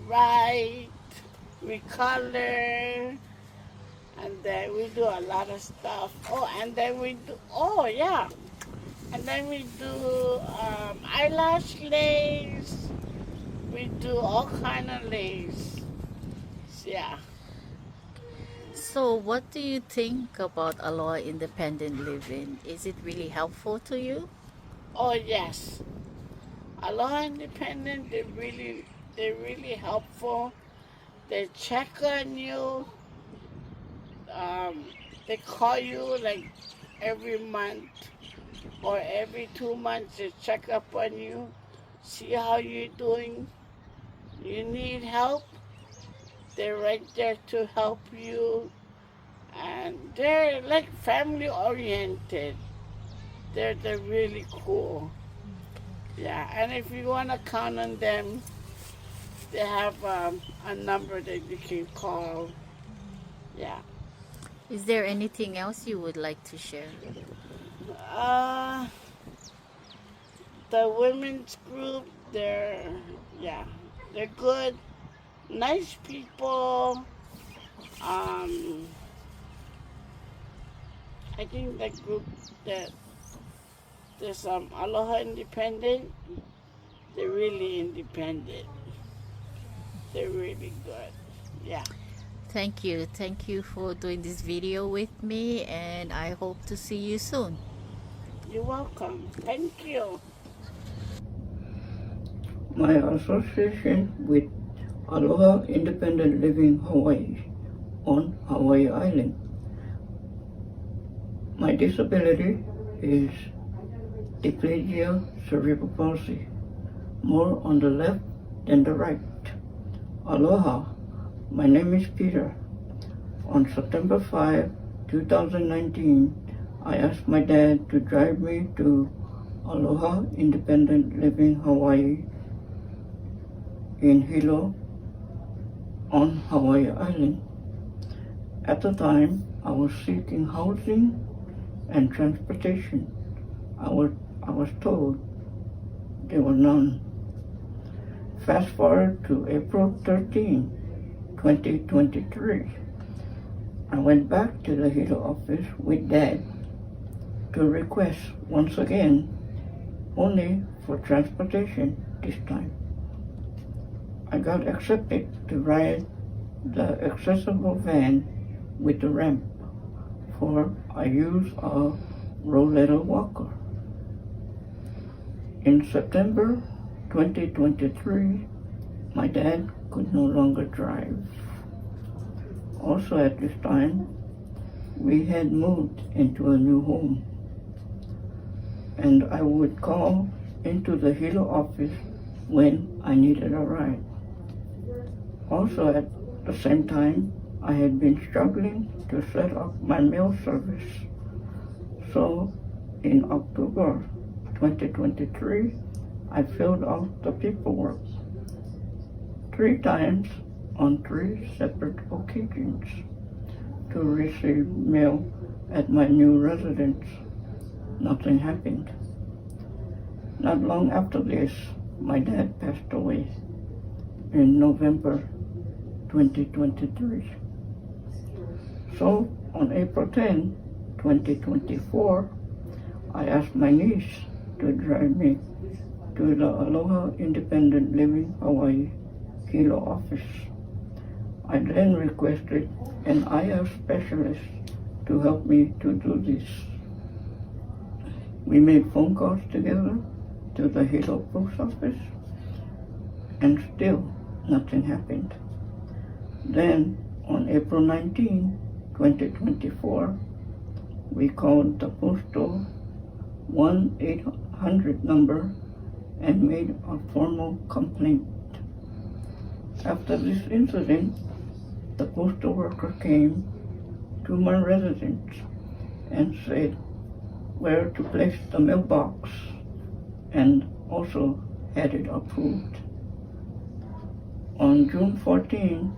write, we color, and then we do a lot of stuff. And then we do eyelash lace. We do all kind of lace. Yeah. So, what do you think about Aloha Independent Living? Is it really helpful to you? Oh yes. Aloha Independent, they're really helpful. They check on you. They call you like every month or every 2 months. They check up on you, see how you're doing. You need help, they're right there to help you. And they're like family oriented. They're really cool. Yeah, and if you want to count on them, they have a number that you can call. Yeah. Is there anything else you would like to share? The women's group, they're good, nice people. I think that group that there's Aloha Independent, they're really independent. They're really good. Yeah. Thank you. Thank you for doing this video with me, and I hope to see you soon. You're welcome. Thank you. My association with Aloha Independent Living Hawaii on Hawaii Island. My disability is diplegia cerebral palsy, more on the left than the right. Aloha, my name is Peter. On September 5, 2019, I asked my dad to drive me to Aloha Independent Living Hawaii in Hilo on Hawaii Island. At the time, I was seeking housing and transportation. I was told there were none. Fast forward to April 13, 2023. I went back to the Hilo office with Dad to request once again, only for transportation this time. I got accepted to ride the accessible van with the ramp, for I use a rollator walker. In September 2023, my dad could no longer drive. Also at this time, we had moved into a new home, and I would call into the Hilo office when I needed a ride. Also at the same time, I had been struggling to set up my mail service. So in October 2023, I filled out the paperwork 3 times on 3 separate occasions to receive mail at my new residence. Nothing happened. Not long after this, my dad passed away in November 2023. So on April 10, 2024, I asked my niece to drive me to the Aloha Independent Living Hawaii Hilo office. I then requested an IF specialist to help me to do this. We made phone calls together to the Hilo post office and still nothing happened. Then, on April 19, 2024, we called the postal 1-800 number and made a formal complaint. After this incident, the postal worker came to my residence and said where to place the mailbox and also had it approved. On June 14,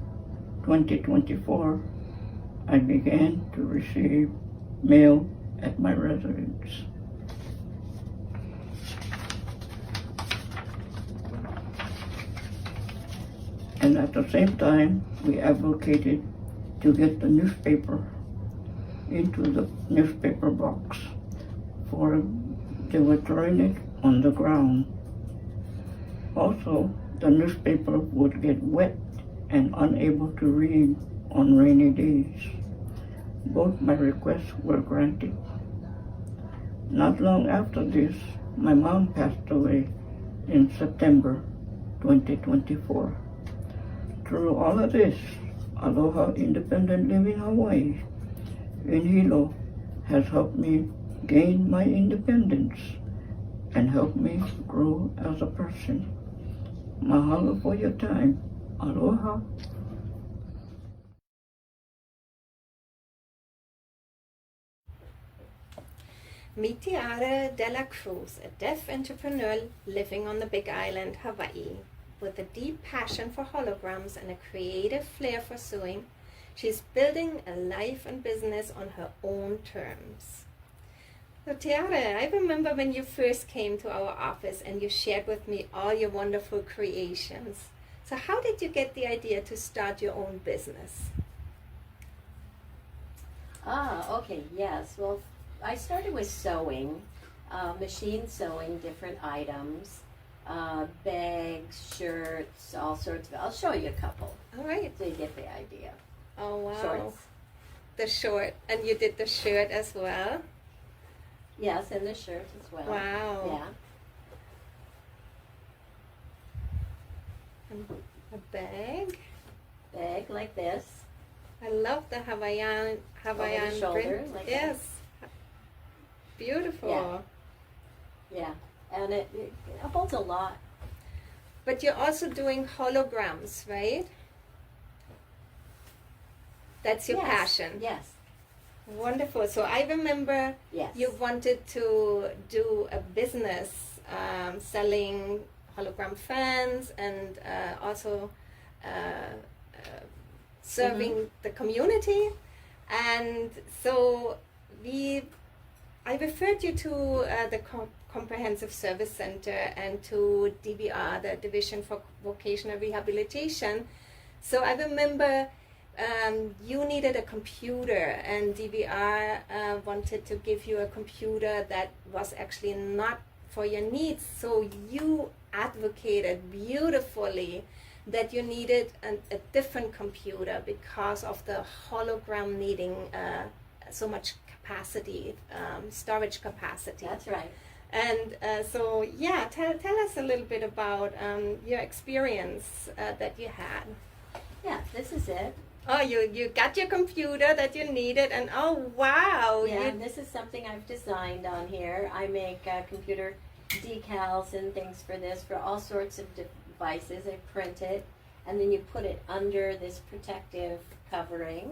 2024, I began to receive mail at my residence. And at the same time, we advocated to get the newspaper into the newspaper box, for they were throwing it on the ground. Also, the newspaper would get wet and unable to read on rainy days. Both my requests were granted. Not long after this, my mom passed away in September 2024. Through all of this, Aloha Independent Living Hawaii in Hilo has helped me gain my independence and helped me grow as a person. Mahalo for your time. Aloha. Meet Tiara De La Cruz, a deaf entrepreneur living on the Big Island, Hawaii. With a deep passion for holograms and a creative flair for sewing, she's building a life and business on her own terms. So Tiara, I remember when you first came to our office and you shared with me all your wonderful creations. So how did you get the idea to start your own business? Okay, yes. Well, I started with sewing, machine sewing different items, bags, shirts, all sorts of. I'll show you a couple. All right. So you get the idea. Oh, wow. Shorts. The short, and you did the shirt as well? Yes, and the shirt as well. Wow. Yeah. And a bag. Bag like this. I love the Hawaiian Over the shoulder, print. like yes. Beautiful. Yeah. Yeah. And it holds a lot. But you're also doing holograms, right? That's your Yes. passion. Yes. Wonderful. So I remember Yes. you wanted to do a business selling hologram fans and also serving the community. And so I referred you to the Comprehensive Service Center and to DVR, the Division for Vocational Rehabilitation. So I remember you needed a computer, and DVR wanted to give you a computer that was actually not for your needs. So you advocated beautifully that you needed a different computer because of the hologram needing so much capacity, storage capacity. That's right. And so, yeah, tell us a little bit about your experience that you had. Yeah, this is it. Oh, you got your computer that you needed, and oh, wow. Yeah, and this is something I've designed on here. I make computer decals and things for this, for all sorts of devices. I print it, and then you put it under this protective covering.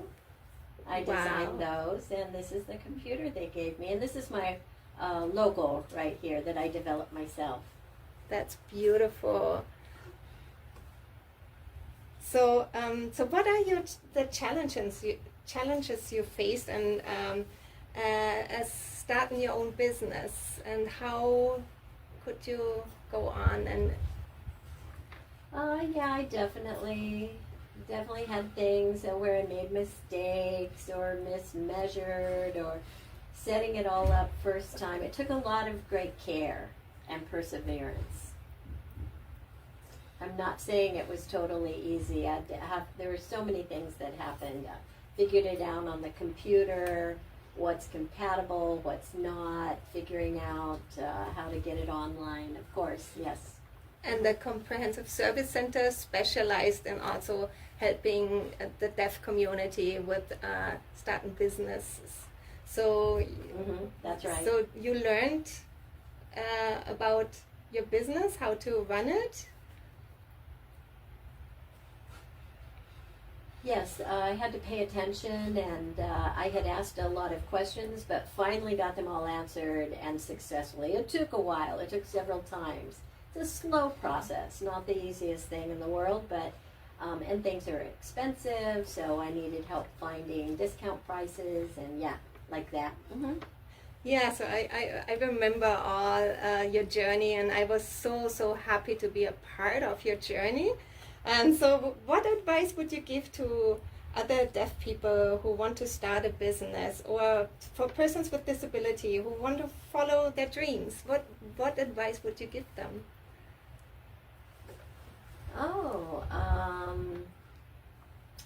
I designed those, and this is the computer they gave me. And this is my logo right here that I developed myself. That's beautiful. So, so what are the challenges you faced and as starting your own business, and how could you go on and? Yeah, I definitely had things where I made mistakes or mismeasured or setting it all up first time. It took a lot of great care and perseverance. I'm not saying it was totally easy. There were so many things that happened. Figured it out on the computer, what's compatible, what's not, figuring out how to get it online. Of course, yes. And the Comprehensive Service Center specialized in also helping the deaf community with starting businesses. So, that's right. So you learned about your business, how to run it. Yes, I had to pay attention, and I had asked a lot of questions, but finally got them all answered and successfully. It took a while, it took several times. It's a slow process, not the easiest thing in the world, but and things are expensive, so I needed help finding discount prices, and yeah, like that. Yeah, so I remember all your journey, and I was so happy to be a part of your journey. And so what advice would you give to other deaf people who want to start a business, or for persons with disability who want to follow their dreams? What advice would you give them? Oh,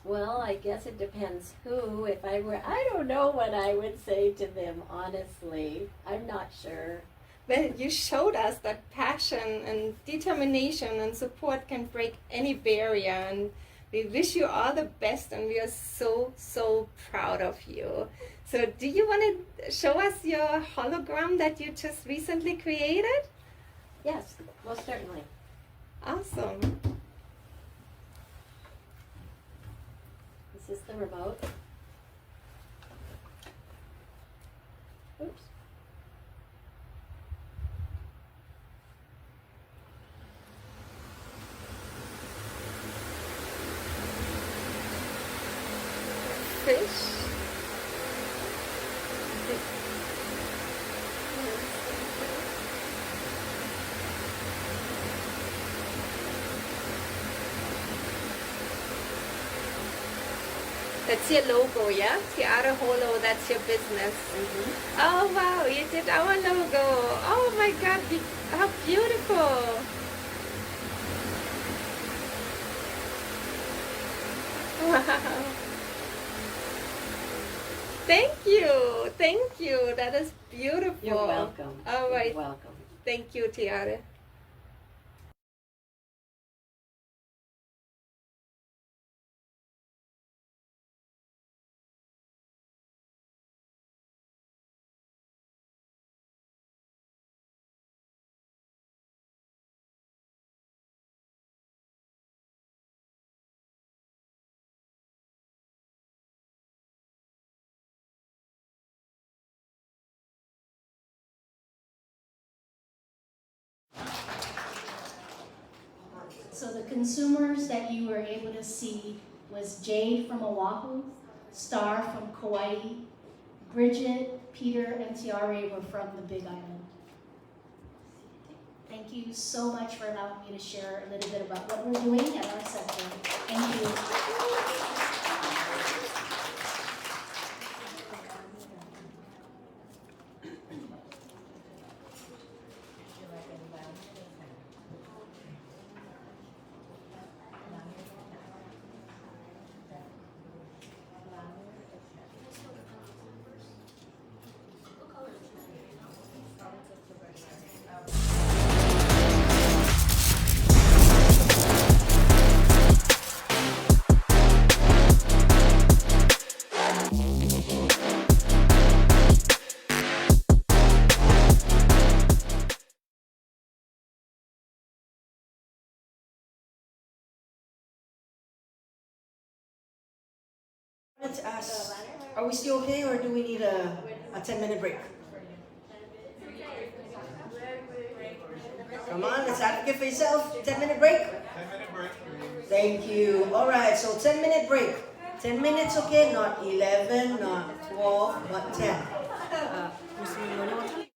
well, I guess it depends who. If I were, I don't know what I would say to them, honestly. I'm not sure. Well, you showed us that passion and determination and support can break any barrier, and we wish you all the best, and we are so proud of you. So do you want to show us your hologram that you just recently created? Yes, most certainly. Awesome. Is this the remote? Oops. Fish. That's your logo, yeah? Tiara Holo, that's your business. Oh wow, you did our logo. Oh my god, how beautiful. Wow. Thank you. That is beautiful. You're welcome. All right. You're welcome. Thank you, Tiara. So the consumers that you were able to see was Jade from Oahu, Star from Kauai, Bridget, Peter, and Tiare were from the Big Island. Thank you so much for allowing me to share a little bit about what we're doing at our center. Thank you. I wanted to ask, are we still okay, or do we need a 10-minute break? Come on, let's advocate for yourself. 10-minute break? 10-minute break, please. Thank you. All right, so 10-minute break. 10 minutes, okay? Not 11, not 12, but 10. Mr. Leone, what time?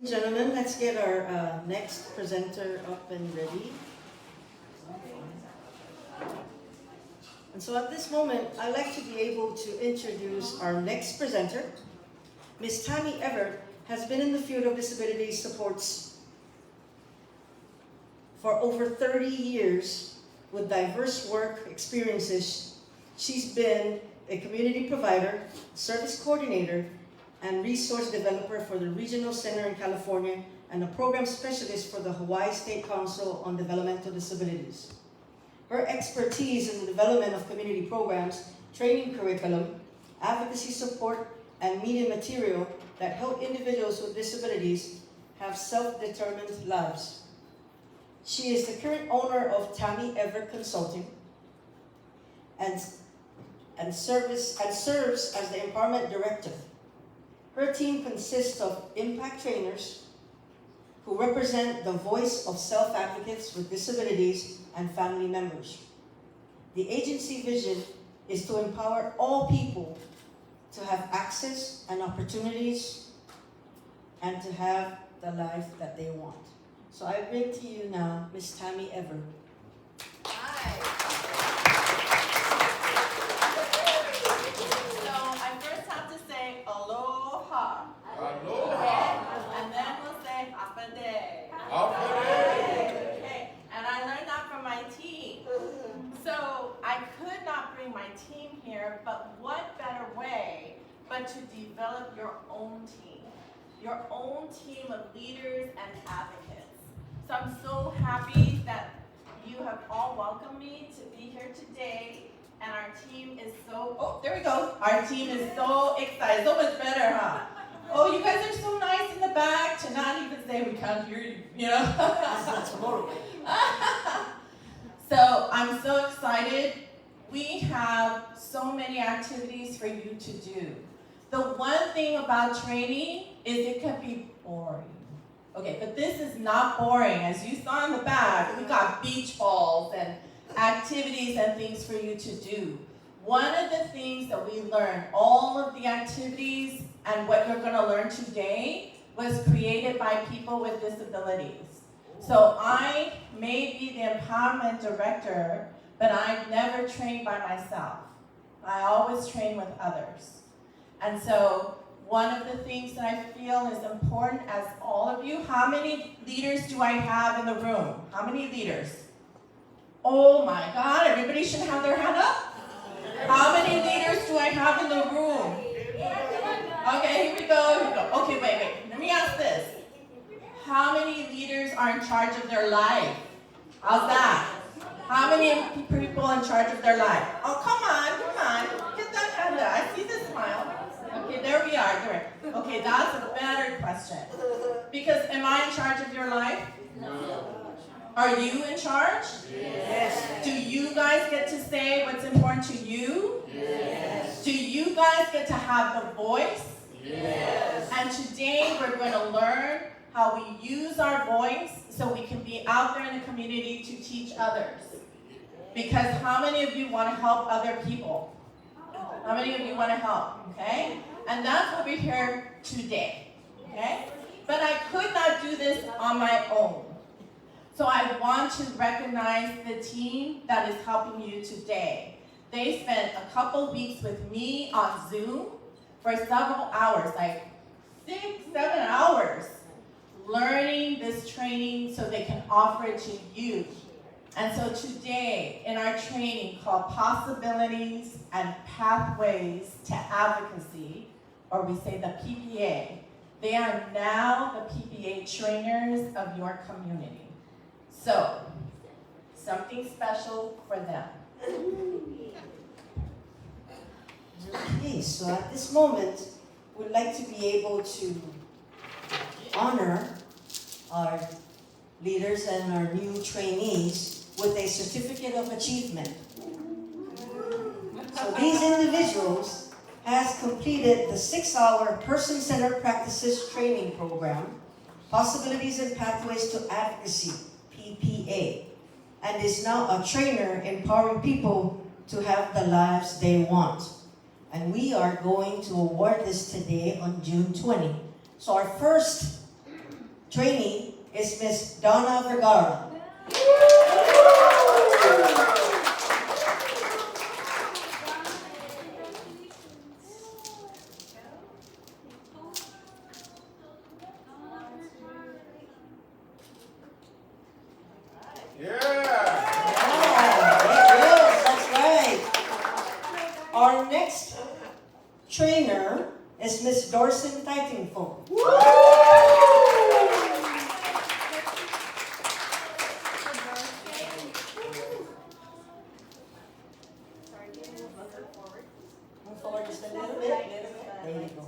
Gentlemen, let's get our next presenter up and ready. And so at this moment, I'd like to be able to introduce our next presenter. Ms. Tammy Everett has been in the field of disability supports for over 30 years with diverse work experiences. She's been a community provider, service coordinator, and resource developer for the Regional Center in California and a program specialist for the Hawaii State Council on Developmental Disabilities. Her expertise in the development of community programs, training curriculum, advocacy support, and media material that help individuals with disabilities have self-determined lives. She is the current owner of Tammy Everett Consulting and serves as the Empowerment Director. Her team consists of impact trainers who represent the voice of self-advocates with disabilities and family members. The agency vision is to empower all people to have access and opportunities and to have the life that they want. So I bring to you now Ms. Tammy Everett. Hi. So I first have to say aloha. Aloha. And then we'll say hapade. Hapade. Okay. And I learned that from my team. So I could not bring my team here, but what better way but to develop your own team of leaders and advocates. So I'm so happy that you have all welcomed me to be here today, and our team is so, oh, there we go. Our team is so excited, so much better, huh? Oh, you guys are so nice in the back to not even say we can't hear you, you know? That's horrible. So I'm so excited. We have so many activities for you to do. The one thing about training is it can be boring. Okay, but this is not boring. As you saw in the back, we got beach balls and activities and things for you to do. One of the things that we learned, all of the activities and what you're going to learn today was created by people with disabilities. So I may be the empowerment director, but I never train by myself. I always train with others. And so one of the things that I feel is important as all of you, how many leaders do I have in the room? How many leaders? Oh my God, everybody should have their hand up. How many leaders do I have in the room? Okay, here we go. Okay, wait. Let me ask this. How many leaders are in charge of their life? How's that? How many people in charge of their life? Oh, come on. Get that hand up. I see the smile. Okay, there we are. There. Okay, that's a better question. Because am I in charge of your life? No. Are you in charge? Yes. Do you guys get to say what's important to you? Yes. Do you guys get to have the voice? Yes. And today we're going to learn how we use our voice so we can be out there in the community to teach others. Because how many of you want to help other people? How many of you want to help? Okay? And that's what we're here today. Okay? But I could not do this on my own. So I want to recognize the team that is helping you today. They spent a couple weeks with me on Zoom for several hours, like 6-7 hours, learning this training so they can offer it to you. And so today, in our training called Possibilities and Pathways to Advocacy, or we say the PPA, they are now the PPA trainers of your community. So, something special for them. Okay, so at this moment, we'd like to be able to honor our leaders and our new trainees with a certificate of achievement. So these individuals has completed the 6-hour person-centered practices training program, Possibilities and Pathways to Advocacy, PPA, and is now a trainer empowering people to have the lives they want. And we are going to award this today on June 20. So our first trainee is Miss Donna Vergara. Yes, that's right. Our next trainer is Miss Dorson Titingfong. Move forward just a little bit. There you go.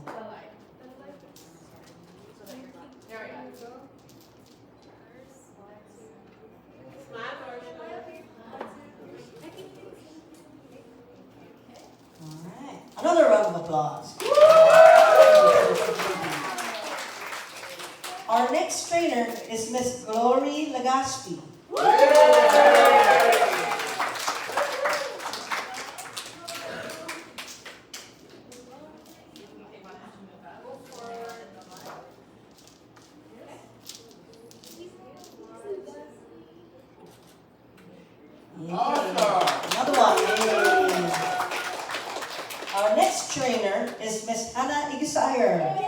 Alright, another round of applause. Our next trainer is Miss Glory Legaspi. Another one. Yay. Our next trainer is Miss Hannah Igisayer.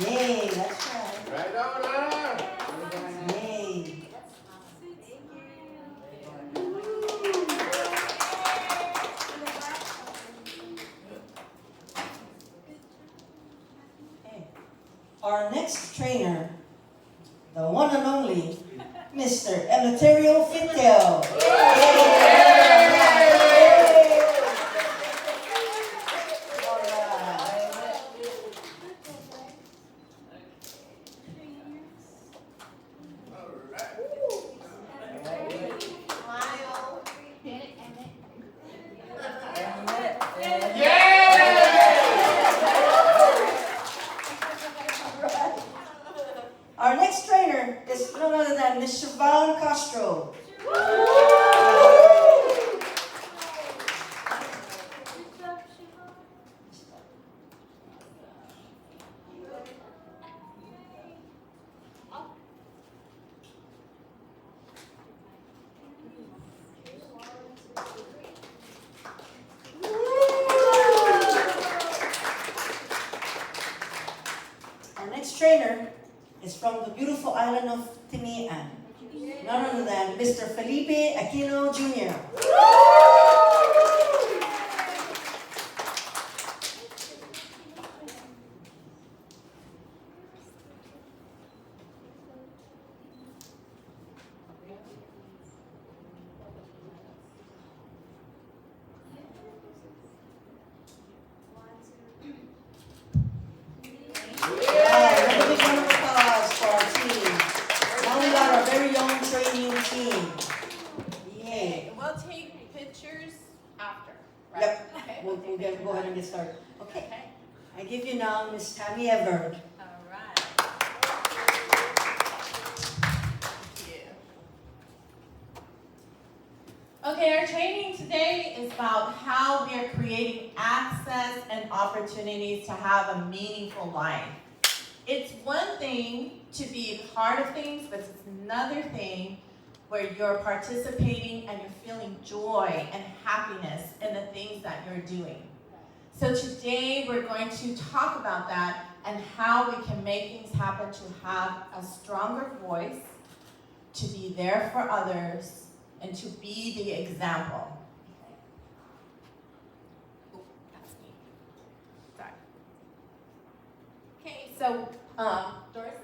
Yay, that's right. Right on, Anna. Yay. Okay. Our next trainer, the one and only, Mr. Eleuterio Fitel. Our next trainer is none other than Ms. Siobhan Castro. Our next trainer is from the beautiful island of Tinian. None other than Mr. Felipe Aquino Jr. Another big round of applause for our team. Now we got our very own training team. Yay. And we'll take pictures after, right? Yep. Okay. We'll go ahead and get started. Okay. I give you now Miss Tammy Everett. All right. Thank you. Okay, our training today is about how we are creating access and opportunities to have a meaningful life. It's one thing to be a part of things, but it's another thing where you're participating and you're feeling joy and happiness in the things that you're doing. So today we're going to talk about that and how we can make things happen to have a stronger voice, to be there for others, and to be the example. Oh, that's me. Sorry. Okay, so, Doris?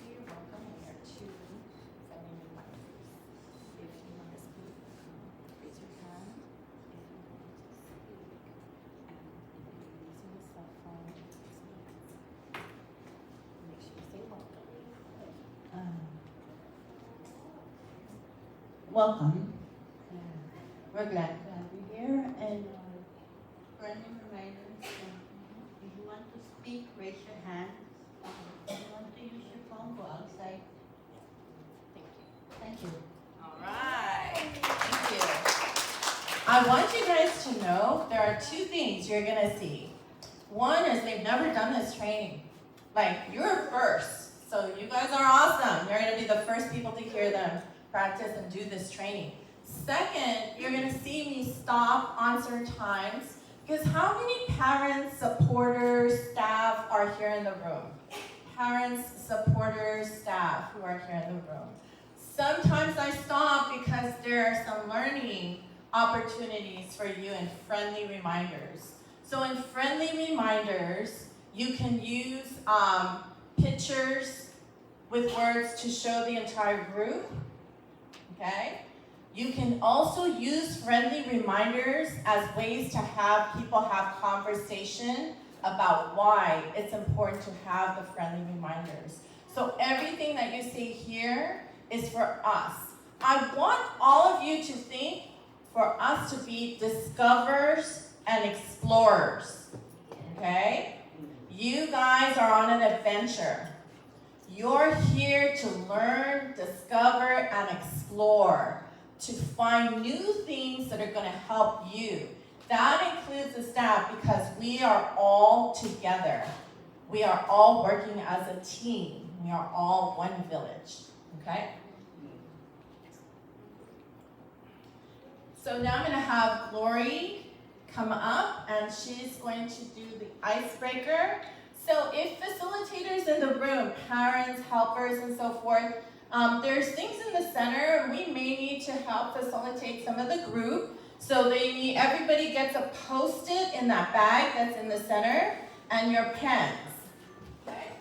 You're welcome here too. Sending you my if you want to speak, raise your hand. If you want to speak, and if you're using a cell phone, make sure you say welcome. welcome. We're glad to have you here. And friendly reminders, if you want to speak, raise your hand. If you want to use your phone, go outside. thank you. All right. Thank you. I want you guys to know there are two things you're going to see. One is they've never done this training. Like, you're first. So you guys are awesome. You're going to be the first people to hear them practice and do this training. Second, you're going to see me stop on certain times, because how many parents, supporters, staff are here in the room? Parents, supporters, staff who are here in the room. Sometimes I stop because there are some learning opportunities for you in friendly reminders. So in friendly reminders, you can use pictures with words to show the entire group, okay? You can also use friendly reminders as ways to have people have conversation about why it's important to have the friendly reminders. So everything that you see here is for us. I want all of you to think for us to be discoverers and explorers, okay? You guys are on an adventure. You're here to learn, discover, and explore, to find new things that are going to help you. That includes the staff, because we are all together. We are all working as a team. We are all one village, okay? So now I'm going to have Lori come up, and she's going to do the icebreaker. So if facilitators in the room, parents, helpers, and so forth, there's things in the center, and we may need to help facilitate some of the group. So everybody gets a Post-it in that bag that's in the center, and your pens. Okay?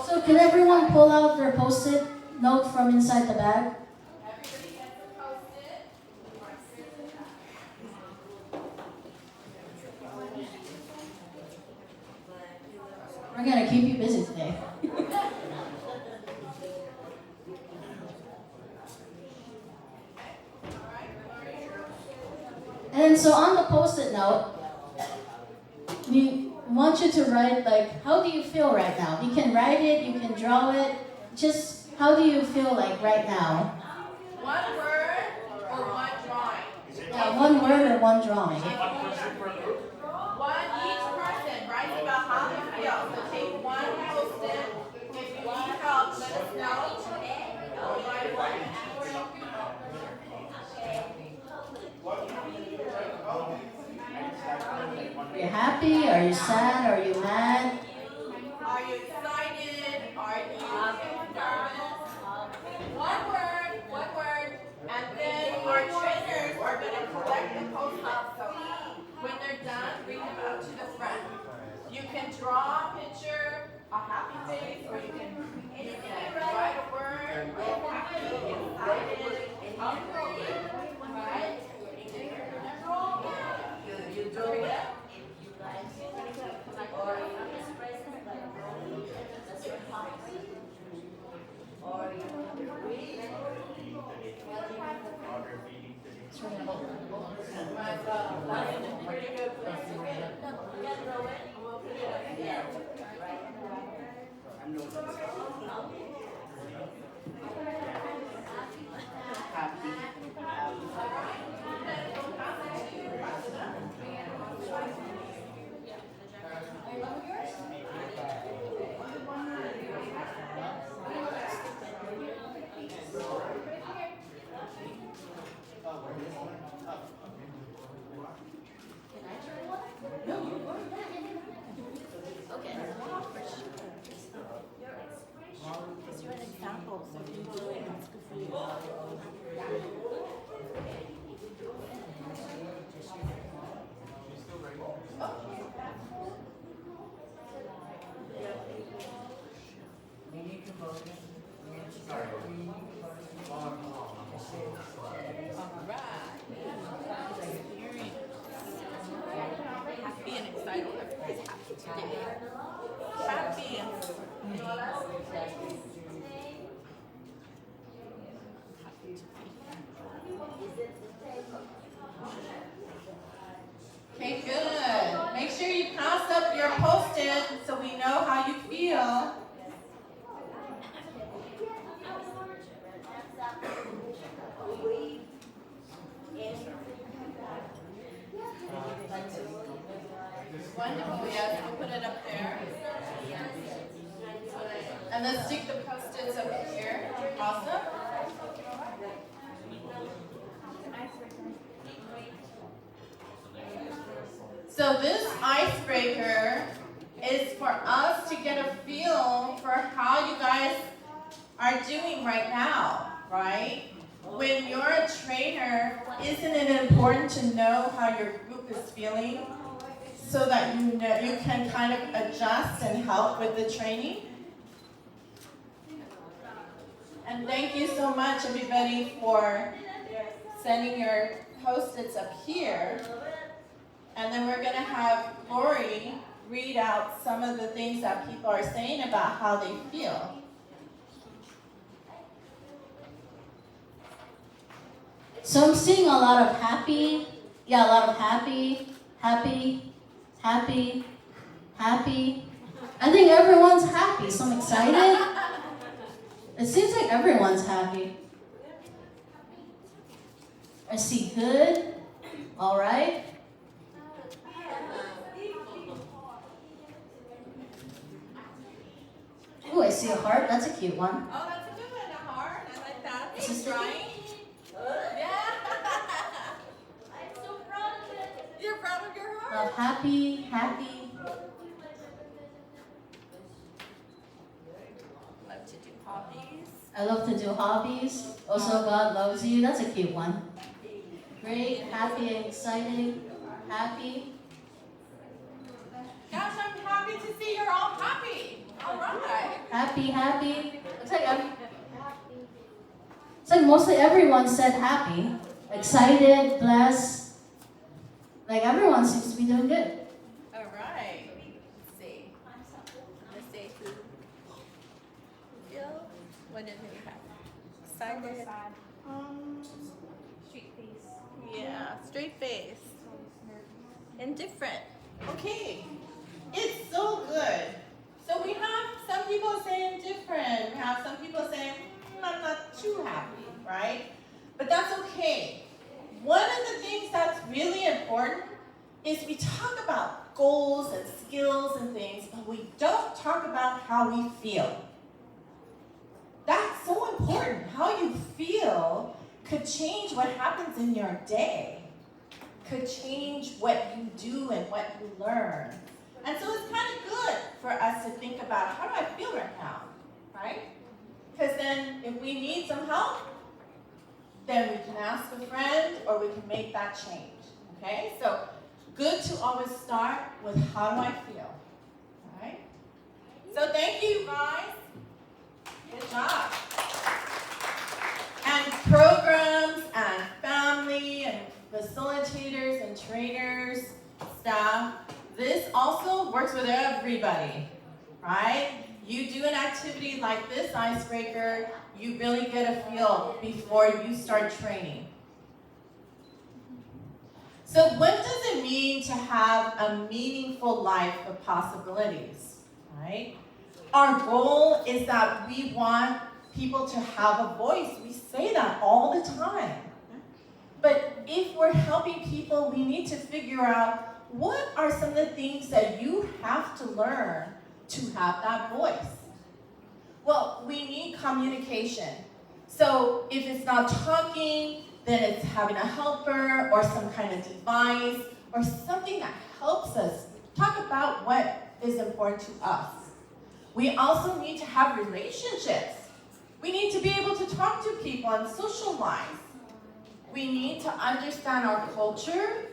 So can everyone pull out their Post-it note from inside the bag? Everybody gets a Post-it. We're gonna keep you busy today. And so on the Post-it note, we want you to write, like, how do you feel right now? You can write it, you can draw it. Just how do you feel like right now? One word or one drawing? Yeah, one word or one drawing. One each person writes about how they feel. So take one Post-it. If you need help, let us know. Are you happy? Are you sad? Are you mad? Are you excited? Are you nervous? One word, and then our trainers are going to collect the Post-its. So when they're done, bring them out to the front. You can draw a picture, a happy face, or you can write a word, happy, excited, hungry, right? You do it. Okay. You're an example, so you do it. So this icebreaker is for us to get a feel for how you guys are doing right now, right? When you're a trainer, isn't it important to know how your group is feeling so that you know you can kind of adjust and help with the training? And thank you so much, everybody, for sending your Post-its up here. And then we're going to have Lori read out some of the things that people are saying about how they feel. So I'm seeing a lot of happy, a lot of happy, happy, happy, happy. I think everyone's happy, so I'm excited. It seems like everyone's happy. I see good, all right. Ooh, I see a heart, that's a cute one. Oh, that's a good one, a heart. I like that. Is this drawing? Yeah. I'm so proud of it. You're proud of your heart? Love happy, happy. Love to do hobbies. I love to do hobbies. Also, God loves you. That's a cute one. Great, happy, and exciting. Happy. Gosh, I'm happy to see you're all happy. All right. Happy, happy. It's like mostly everyone said happy. Excited, blessed. Like everyone seems to be doing good. All right. Let's see. Let's see. Feel? What did we have? Excited. Straight face. Yeah, straight face. Indifferent. Okay. It's so good. So we have some people saying different. We have some people saying, I'm not too happy, right? But that's okay. One of the things that's really important is we talk about goals and skills and things, but we don't talk about how we feel. That's so important. How you feel could change what happens in your day, could change what you do and what you learn. And so it's kind of good for us to think about, how do I feel right now, right? Because then if we need some help, then we can ask a friend or we can make that change, okay? So good to always start with, how do I feel, all right? So thank you, guys. Good job. And programs and family and facilitators and trainers, staff, this also works with everybody, right? You do an activity like this icebreaker, you really get a feel before you start training. So what does it mean to have a meaningful life of possibilities, right? Our goal is that we want people to have a voice. We say that all the time. But if we're helping people, we need to figure out, what are some of the things that you have to learn to have that voice? Well, we need communication. So if it's not talking, then it's having a helper or some kind of device or something that helps us talk about what is important to us. We also need to have relationships. We need to be able to talk to people and socialize. We need to understand our culture,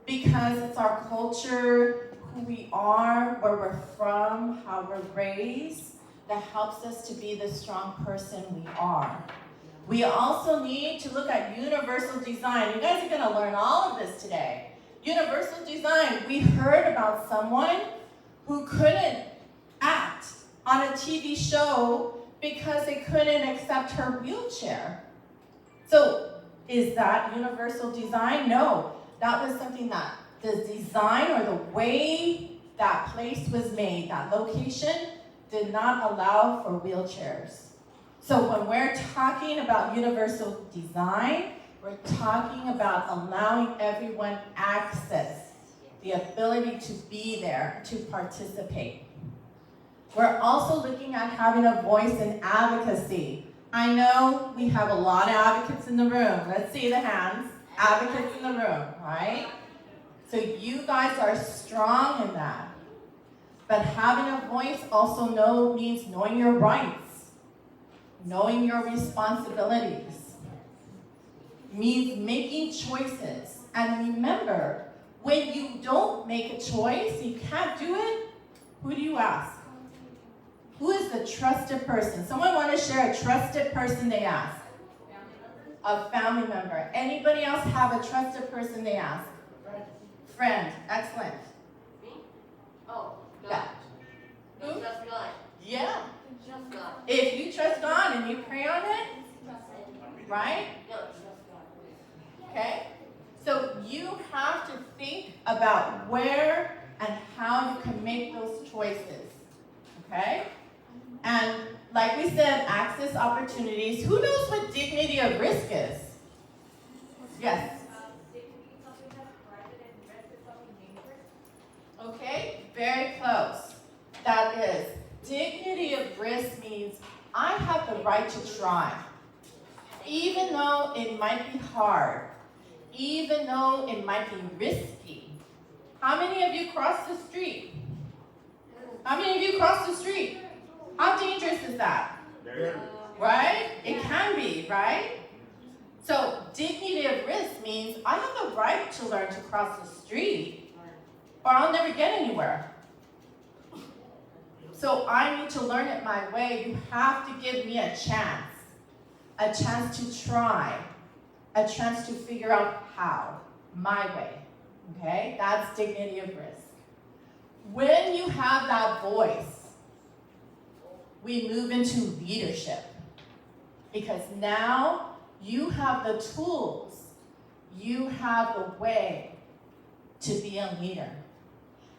because it's our culture, who we are, where we're from, how we're raised, that helps us to be the strong person we are. We also need to look at universal design. You guys are going to learn all of this today. Universal design. We heard about someone who couldn't act on a TV show because they couldn't accept her wheelchair. So is that universal design? No. That was something that the design or the way that place was made, that location, did not allow for wheelchairs. So when we're talking about universal design, we're talking about allowing everyone access, the ability to be there, to participate. We're also looking at having a voice in advocacy. I know we have a lot of advocates in the room. Let's see the hands. Advocates in the room, right? So you guys are strong in that. But having a voice also means knowing your rights, knowing your responsibilities, means making choices. And remember, when you don't make a choice, you can't do it, who do you ask? Who is the trusted person? Someone want to share a trusted person they ask? A family member. Anybody else have a trusted person they ask? Friend. Excellent. Me? Oh, God. Yeah. Who? Trust God. Yeah. Trust God. If you trust God and you pray on it, right? No, trust God. Okay? So you have to think about where and how you can make those choices. Okay? And like we said, access opportunities. Who knows what dignity of risk is? Yes. Okay, very close. That is, dignity of risk means I have the right to try. Even though it might be hard, even though it might be risky. How many of you cross the street? How many of you cross the street? How dangerous is that? Right? It can be, right? So dignity of risk means I have the right to learn to cross the street, or I'll never get anywhere. So I need to learn it my way. You have to give me a chance to try, a chance to figure out how, my way. Okay? That's dignity of risk. When you have that voice, we move into leadership. Because now you have the tools, you have the way to be a leader.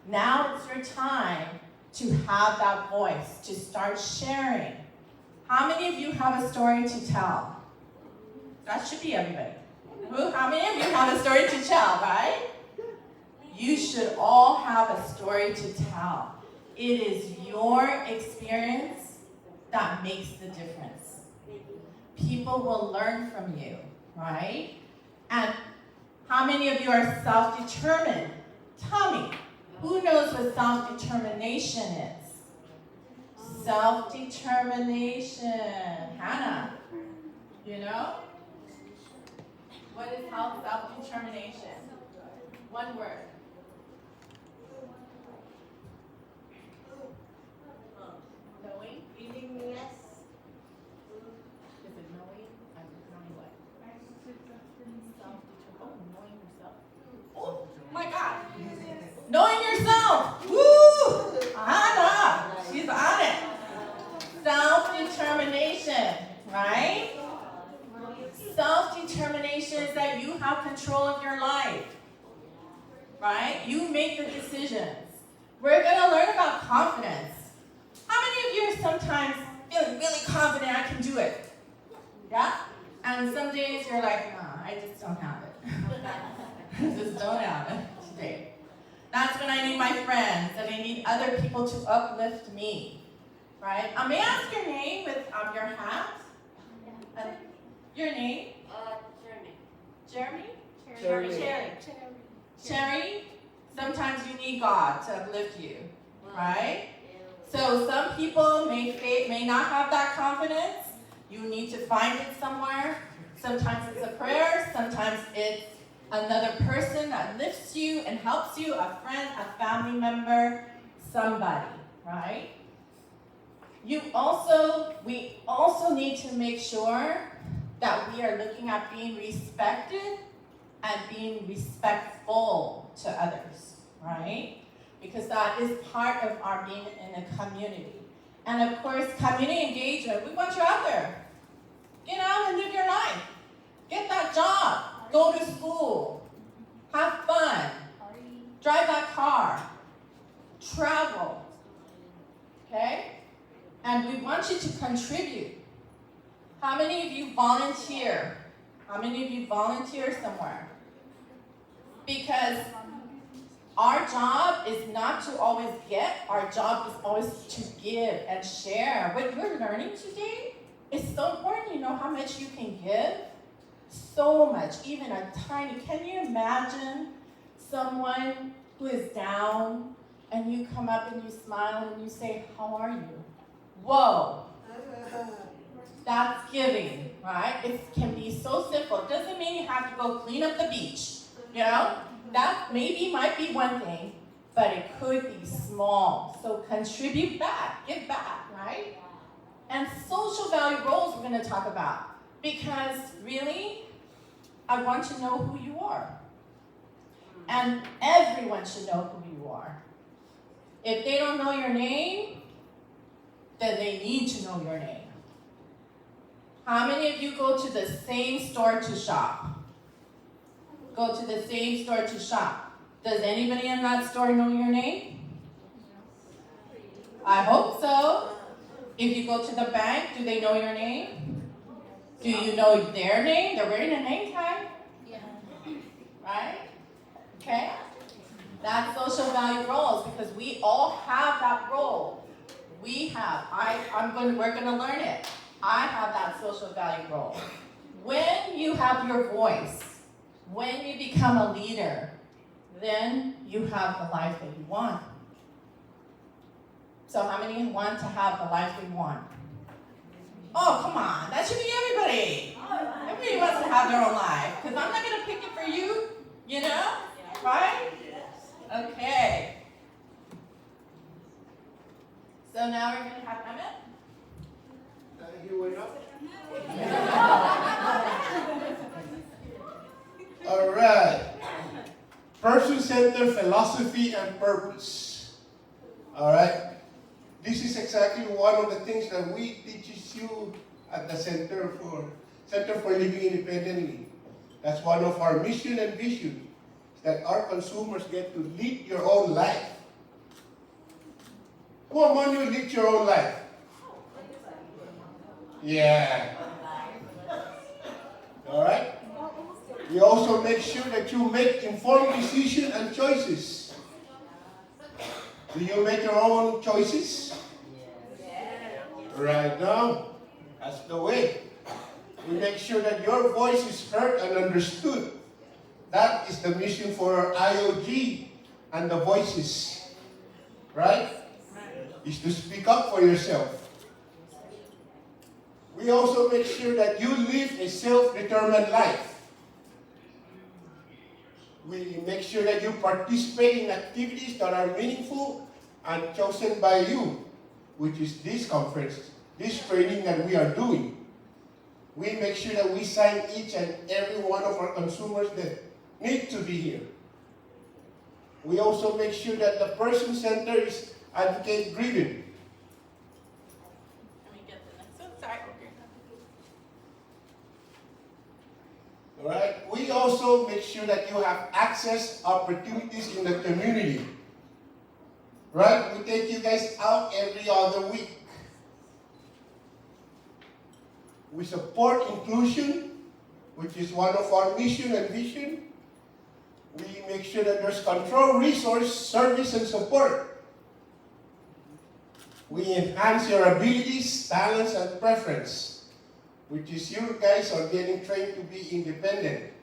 Now it's your time to have that voice, to start sharing. How many of you have a story to tell? That should be everybody. How many of you have a story to tell, right? You should all have a story to tell. It is your experience that makes the difference. People will learn from you, right? And how many of you are self-determined? Tell me, who knows what self-determination is? Self-determination. Hannah, you know? What is self-determination? One word. Knowing? Willingness. Is it knowing? Knowing what? Knowing yourself. Oh my God. Knowing yourself. Woo! Anna, she's on it. Self-determination, right? Self-determination is that you have control of your life, right? You make the decisions. We're going to learn about confidence. How many of you are sometimes feeling really confident I can do it? Yeah? And some days you're like, nah, I just don't have it. I just don't have it today. That's when I need my friends and I need other people to uplift me, right? May I ask your name with your hat? Your name? Jeremy. Jeremy? Cherry. Sometimes you need God to uplift you, right? So some people may not have that confidence. You need to find it somewhere. Sometimes it's a prayer. Sometimes it's another person that lifts you and helps you, a friend, a family member, somebody, right? We also need to make sure that we are looking at being respected and being respectful to others, right? Because that is part of our being in a community. And of course, community engagement, we want you out there. Get out and live your life. Get that job. Go to school. Have fun. Drive that car. Travel. Okay? And we want you to contribute. How many of you volunteer? How many of you volunteer somewhere? Because our job is not to always get, our job is always to give and share. What you're learning today is so important. You know how much you can give? So much, even a tiny. Can you imagine someone who is down and you come up and you smile and you say, how are you? Whoa. That's giving, right? It can be so simple. It doesn't mean you have to go clean up the beach, you know? That maybe might be one thing, but it could be small. So contribute back, give back, right? And social value roles we're gonna talk about. Because really, I want to know who you are. And everyone should know who you are. If they don't know your name, then they need to know your name. How many of you go to the same store to shop? Go to the same store to shop. Does anybody in that store know your name? I hope so. If you go to the bank, do they know your name? Do you know their name? They're wearing a name tag. Right? Okay? That's social value roles because we all have that role. We have. We're gonna learn it. I have that social value role. When you have your voice, when you become a leader, then you have the life that you want. So how many want to have the life they want? Oh, come on, that should be everybody. Everybody wants to have their own life, because I'm not gonna pick it for you, you know, right? Okay. So now we're gonna have Emmett. You wait up. All right. Person-centered philosophy and purpose. All right. This is exactly one of the things that we teach you at the Center for Living Independently. That's one of our mission and vision, that our consumers get to lead your own life. Come on, Manu, lead your own life. Yeah. All right. We also make sure that you make informed decisions and choices. Do you make your own choices? Right now, that's the way. We make sure that your voice is heard and understood. That is the mission for our IOG and the voices. Right? Is to speak up for yourself. We also make sure that you live a self-determined life. We make sure that you participate in activities that are meaningful and chosen by you, which is this conference, this training that we are doing. We make sure that we sign each and every one of our consumers that need to be here. We also make sure that the person center is advocate-driven. All right. We also make sure that you have access opportunities in the community. Right? We take you guys out every other week. We support inclusion, which is one of our mission and vision. We make sure that there's control, resource, service, and support. We enhance your abilities, talents, and preference, which is you guys are getting trained to be independent.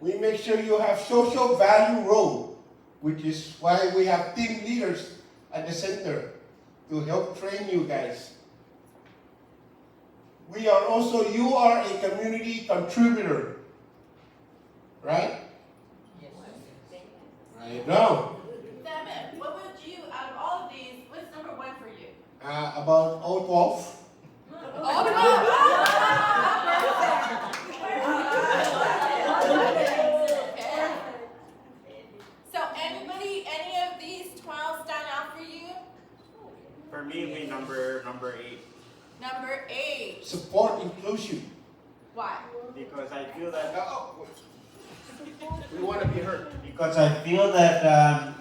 We make sure you have social value role, which is why we have team leaders at the center to help train you guys. You are a community contributor, right? Yes. Right now. Seven. What would you, out of all of these, what's number one for you? About 012. So any of these 12 stand out for you? For me, it'd be number 8. Number 8. Support inclusion. Why? Because I feel that we want to be heard. Because I feel that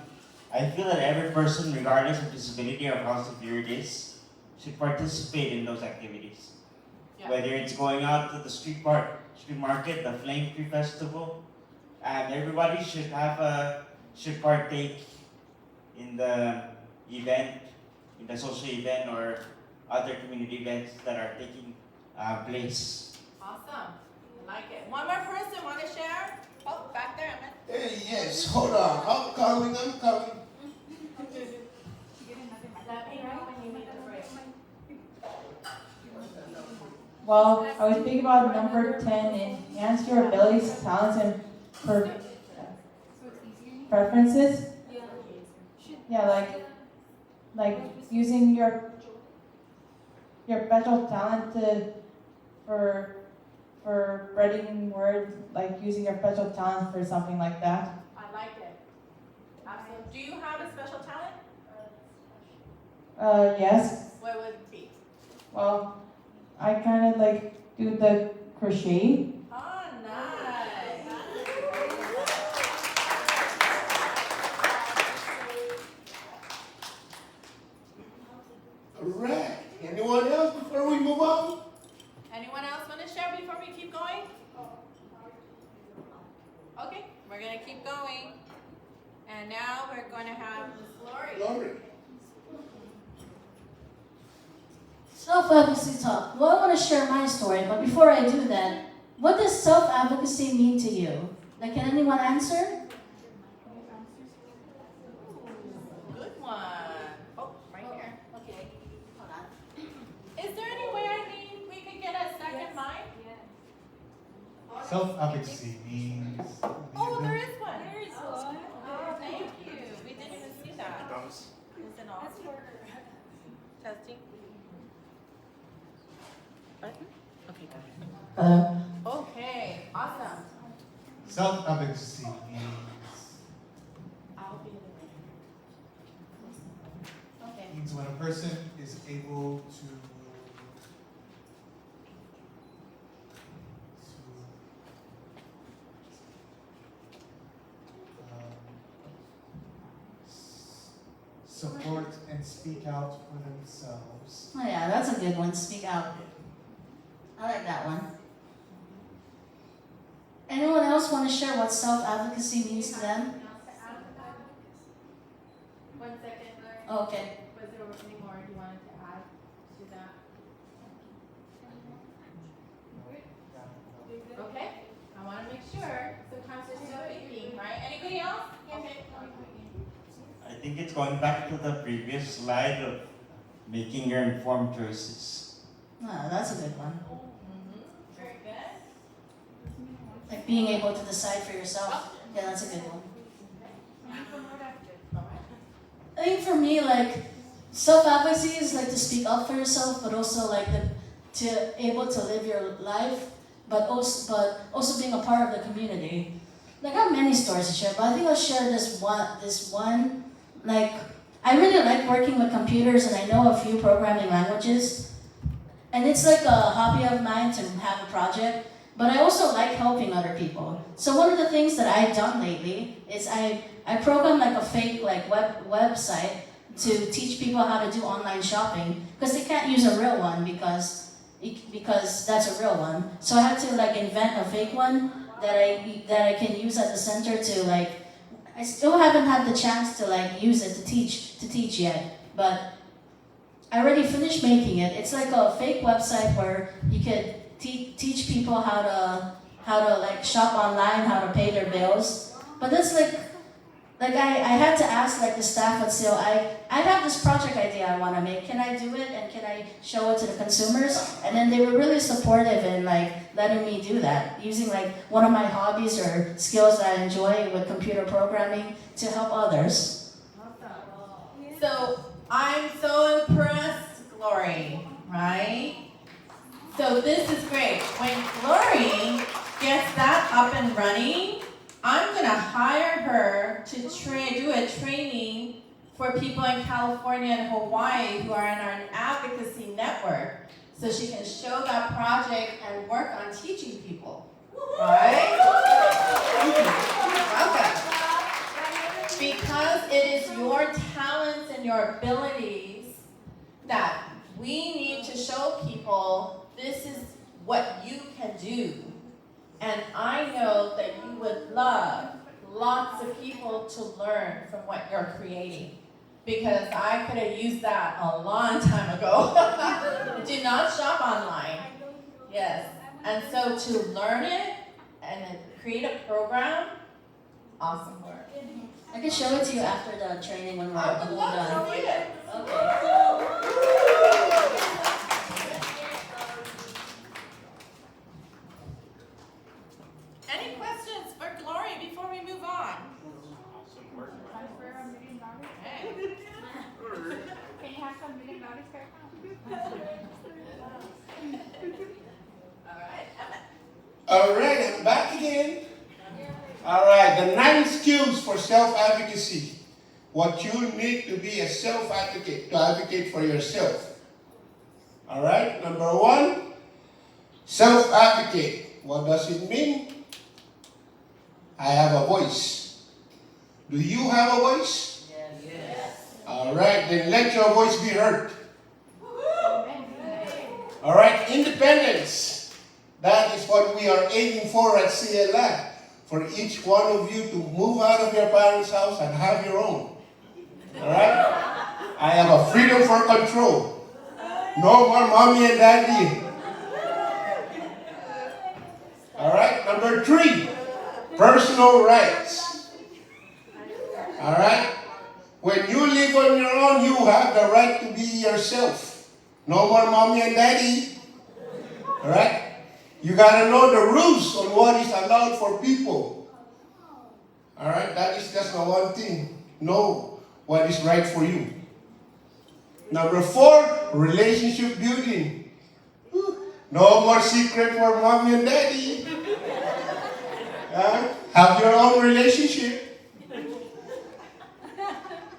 every person, regardless of disability or how severe it is, should participate in those activities. Yeah. Whether it's going out to the street market, the Flame Tree Festival, and everybody should partake in the event, in the social event or other community events that are taking place. Awesome. I like it. One more person want to share? Oh, back Hey, yes, hold on. I'm coming, I'm coming. Well, I was thinking about number 10, enhance your abilities, talents, and preferences. Yeah, like using your special talent for spreading words, like using your special talent for something like that. I like it. Absolutely. Do you have a special talent? Yes. What would it be? Well, I kind of like do the crochet. Oh, nice. All right. Anyone else before we move on? Anyone else want to share before we keep going? Okay, we're going to keep going. And now we're going to have Miss Lori. Lori. Self-advocacy talk. Well, I want to share my story, but before I do that, what does self-advocacy mean to you? Like, can anyone answer? Good one. Oh, right here. Okay, hold on. Is there any way we could get a second mic? Self-advocacy means... Oh, there is one. There is one. Oh, thank you. We didn't even see that. Is it on? Testing. Okay, go ahead. Okay, awesome. Self-advocacy means I'll be the okay. means when a person is able to support and speak out for themselves. Oh yeah, that's a good one. Speak out. I like that one. Anyone else want to share what self-advocacy means to them? 1 second. Oh, okay. Was there any more you wanted to add to that? Okay. I want to make sure. Sometimes there's still thinking, right? Anybody else? Okay. I think it's going back to the previous slide of making your informed choices. Ah, that's a good one. Very good. Like being able to decide for yourself. Yeah, that's a good one. I think for me, like, self-advocacy is like to speak up for yourself, but also like to able to live your life, but also being a part of the community. Like, I have many stories to share, but I think I'll share this one. Like, I really like working with computers, and I know a few programming languages. And it's like a hobby of mine to have a project, but I also like helping other people. So one of the things that I've done lately is I programmed like a fake website to teach people how to do online shopping, because they can't use a real one because that's a real one. So I had to like invent a fake one that I can use at the center to like. I still haven't had the chance to like use it to teach yet, but I already finished making it. It's like a fake website where you could teach people how to like shop online, how to pay their bills. But that's like I had to ask like the staff at SEAL, I have this project idea I want to make. Can I do it and can I show it to the consumers? And then they were really supportive in like letting me do that, using like one of my hobbies or skills that I enjoy with computer programming to help others. Awesome. So I'm so impressed, Glory, right? So this is great. When Glory gets that up and running, I'm going to hire her to do a training for people in California and Hawaii who are in our advocacy network, so she can show that project and work on teaching people. Right? Welcome. Because it is your talents and your abilities that we need to show people this is what you can do. And I know that you would love lots of people to learn from what you're creating, because I could have used that a long time ago. Do not shop online. Yes. And so to learn it and create a program Awesome work. I can show it to you after the training when we're I all would love to done. see it. Any questions for Glory before we move on? Hey. All right, I'm back again. All right, the 9 skills for self-advocacy. What you need to be a self-advocate, to advocate for yourself. All right, number 1, self-advocate. What does it mean? I have a voice. Do you have a voice? Yes. All right, then let your voice be heard. All right, independence. That is what we are aiming for at CLA. For each one of you to move out of your parents' house and have your own. All right? I have a freedom for control. No more mommy and daddy. All right, number 3, personal rights. All right? When you live on your own, you have the right to be yourself. No more mommy and daddy. All right? You got to know the rules on what is allowed for people. All right? That is just the one thing. Know what is right for you. Number 4, relationship building. No more secret for mommy and daddy. Have your own relationship.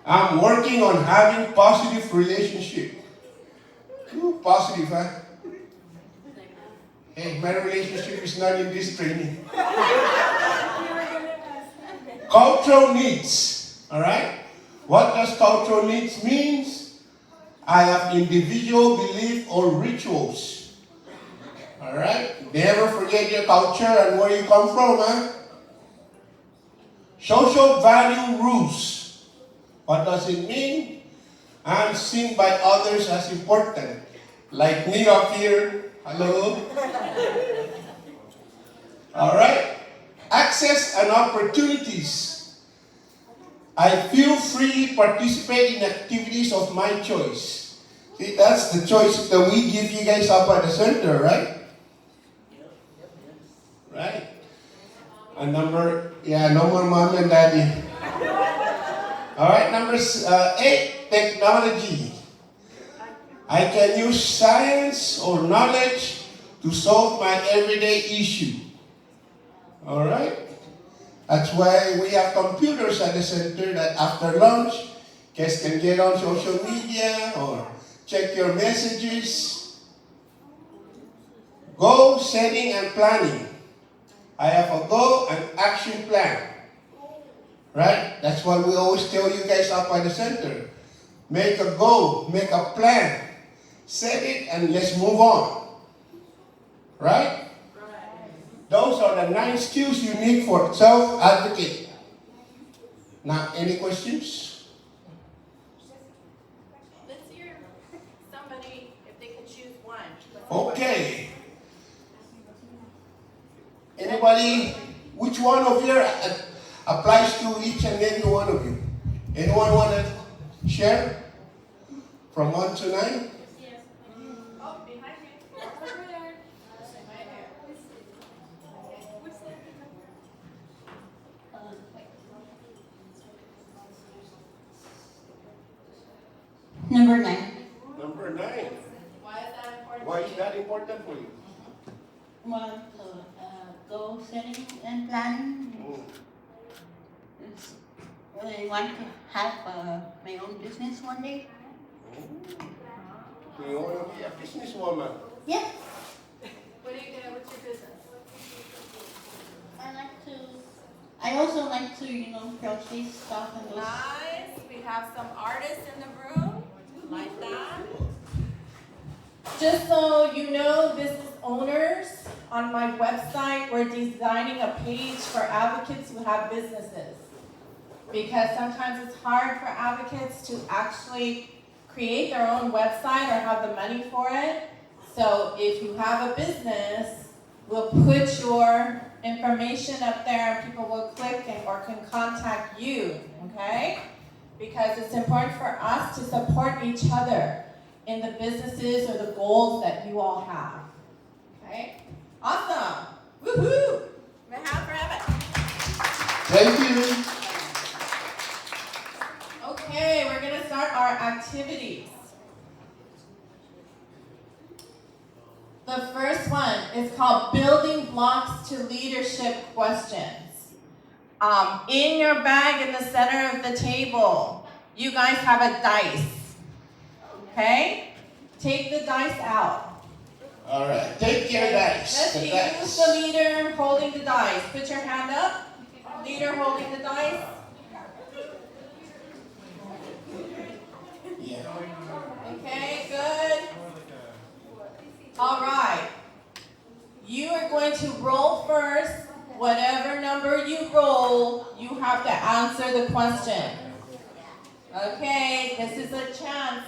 I'm working on having positive relationship. Positive, huh? Hey, my relationship is not in this training. Cultural needs, all right? What does cultural needs means? I have individual belief or rituals. All right? Never forget your culture and where you come from, huh? Social value rules. What does it mean? I'm seen by others as important. Like me up here. Hello? All right? Access and opportunities. I feel free to participate in activities of my choice. See, that's the choice that we give you guys up at the center, right? Right? And no more mom and daddy. All right, number 8, technology. I can use science or knowledge to solve my everyday issue. All right? That's why we have computers at the center that after lunch, guys can get on social media or check your messages. Goal setting and planning. I have a goal and action plan. Right? That's what we always tell you guys up at the center. Make a goal, make a plan, set it, and let's move on. Right? Those are the 9 skills you need for self-advocate. Now, any questions? Let's hear somebody if they can choose one. Okay. Anybody, which one of you applies to each and every one of you? Anyone want to share? From 1 to 9? Oh, behind me. Over there. Right there. Number 9. Number 9. Why is that important? Why is that important for you? Well, goal setting and planning. I want to have my own business one day. Do you want to be a businesswoman? Yeah. What's your business? I also like to, crochet stuff and those. Nice. We have some artists in the room. Like that. Just so you know, business owners, on my website, we're designing a page for advocates who have businesses. Because sometimes it's hard for advocates to actually create their own website or have the money for it. So if you have a business, We'll put your information up there and people will click or can contact you, okay? Because it's important for us to support each other in the businesses or the goals that you all have, okay? Awesome, woohoo! Thank you. Okay, we're gonna start our activities. The first one is called Building Blocks to Leadership Questions. In your bag in the center of the table, you guys have a dice, okay? Take the dice out. All right, take your dice. Let's see, who's the leader holding the dice? Put your hand up. Leader holding the dice. Yeah. Okay, good. All right. You are going to roll first. Whatever number you roll, you have to answer the question. Okay, this is a chance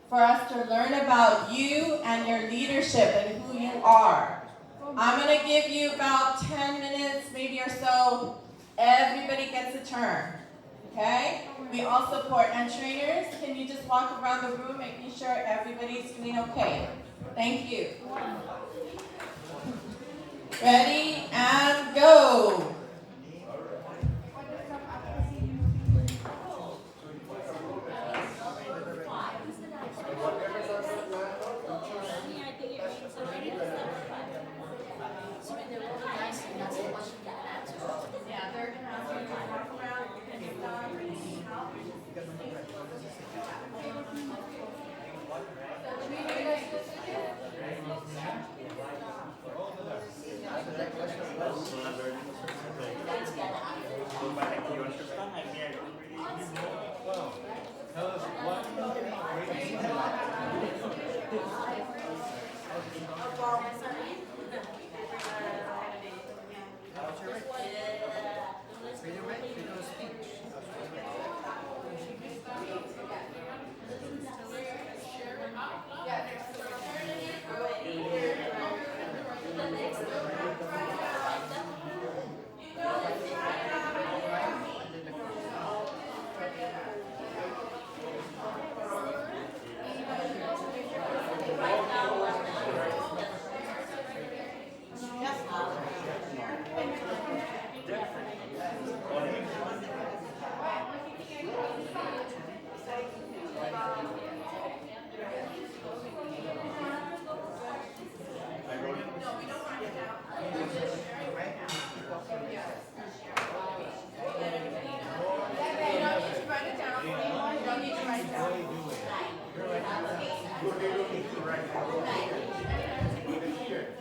for us to learn about you and your leadership and who you are. I'm going to give you about 10 minutes, maybe or so. Everybody gets a turn. Okay? We all support. And trainers, can you just walk around the room making sure everybody's doing okay? Thank you. Ready and go.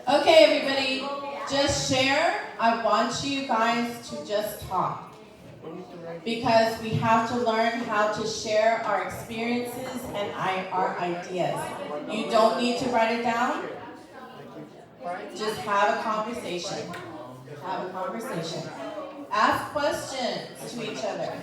Okay, everybody, just share. I want you guys to just talk. Because we have to learn how to share our experiences and our ideas. You don't need to write it down. Just have a conversation. Have a conversation. Ask questions to each other.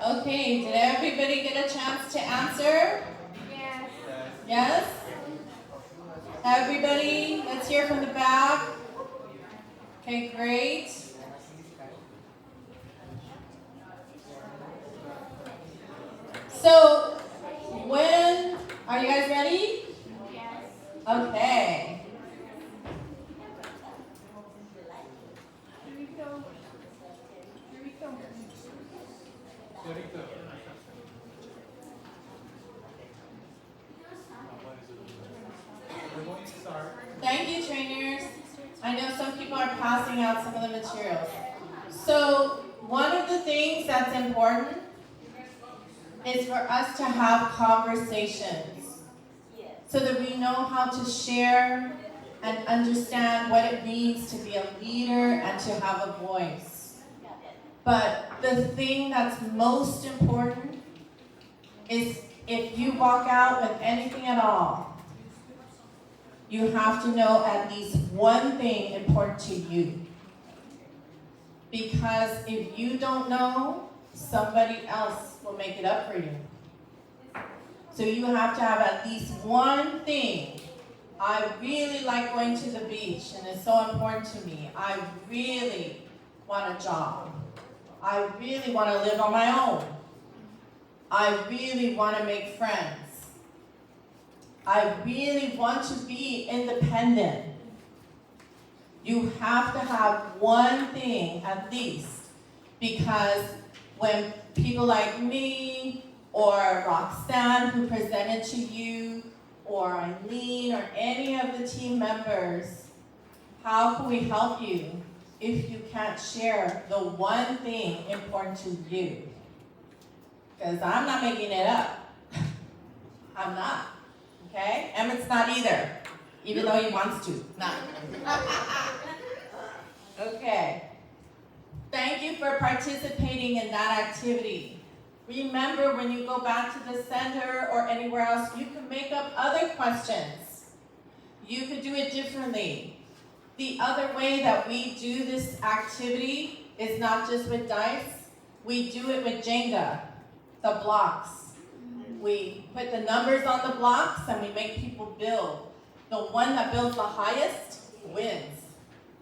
Okay, did everybody get a chance to answer? Yes. Yes? Everybody, let's hear from the back. Okay, great. So, are you guys ready? Yes. Okay. Here we go. Here we go. Thank you, trainers. I know some people are passing out some of the materials. So, one of the things that's important is for us to have conversations so that we know how to share and understand what it means to be a leader and to have a voice. But the thing that's most important is if you walk out with anything at all, you have to know at least one thing important to you. Because if you don't know, somebody else will make it up for you. So you have to have at least one thing. I really like going to the beach, and it's so important to me. I really want a job. I really want to live on my own. I really want to make friends. I really want to be independent. You have to have one thing at least, because when people like me or Roxanne who presented to you, or Eileen or any of the team members, how can we help you if you can't share the one thing important to you? Because I'm not making it up. I'm not. Okay? Emmett's not either, even though he wants to. Not. Okay. Thank you for participating in that activity. Remember, when you go back to the center or anywhere else, you can make up other questions. You could do it differently. The other way that we do this activity is not just with dice. We do it with Jenga, the blocks. We put the numbers on the blocks and we make people build. The one that builds the highest wins.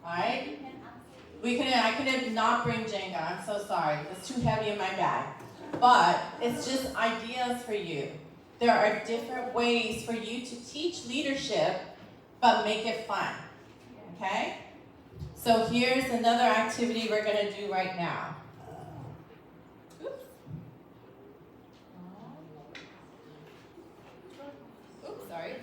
Alright? I couldn't not bring Jenga. I'm so sorry. It's too heavy in my bag. But it's just ideas for you. There are different ways for you to teach leadership, but make it fun. Okay? So here's another activity we're going to do right now. Oops, sorry.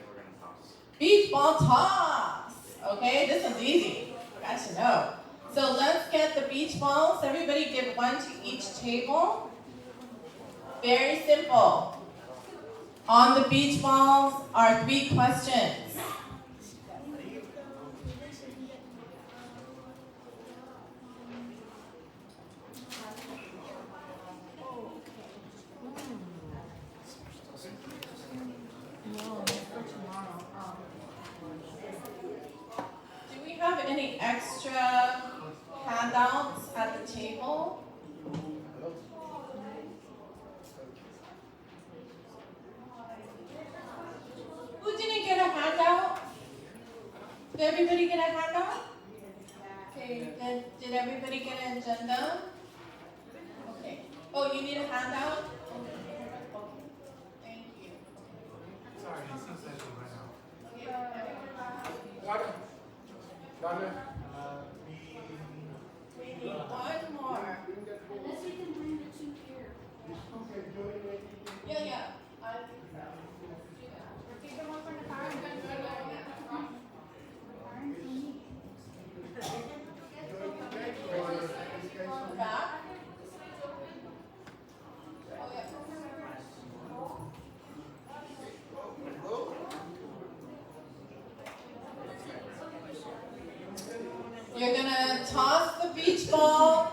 Beach ball toss. Okay, this one's easy. You guys should know. So let's get the beach balls. Everybody give one to each table. Very simple. On the beach balls are 3 questions. Do we have any extra handouts at the table? Who didn't get a handout? Did everybody get a handout? Okay, then did everybody get an agenda? Okay. Oh, you need a handout? Okay. Thank you. Sorry, it seems like we ran out. We need one more. Unless you can bring the 2 here. Yeah. Take the one from the car and then go to the car. beach ball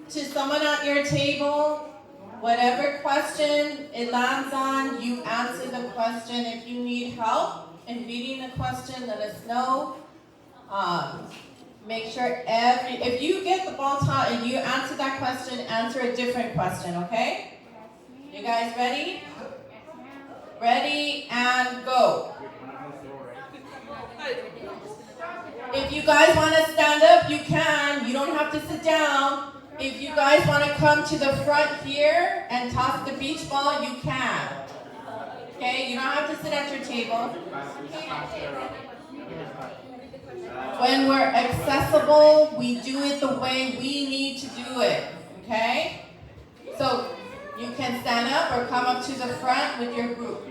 to someone at your table. Whatever question it lands on, you answer the question. If you need help in reading the question, let us know. Make sure if you get the ball taught and you answer that question, answer a different question, okay? You guys ready? Ready and go. If you guys want to stand up, you can. You don't have to sit down. If you guys want to come to the front here and toss the beach ball, you can. Okay, you don't have to sit at your table. When we're accessible, we do it the way we need to do it. Okay? So you can stand up or come up to the front with your group.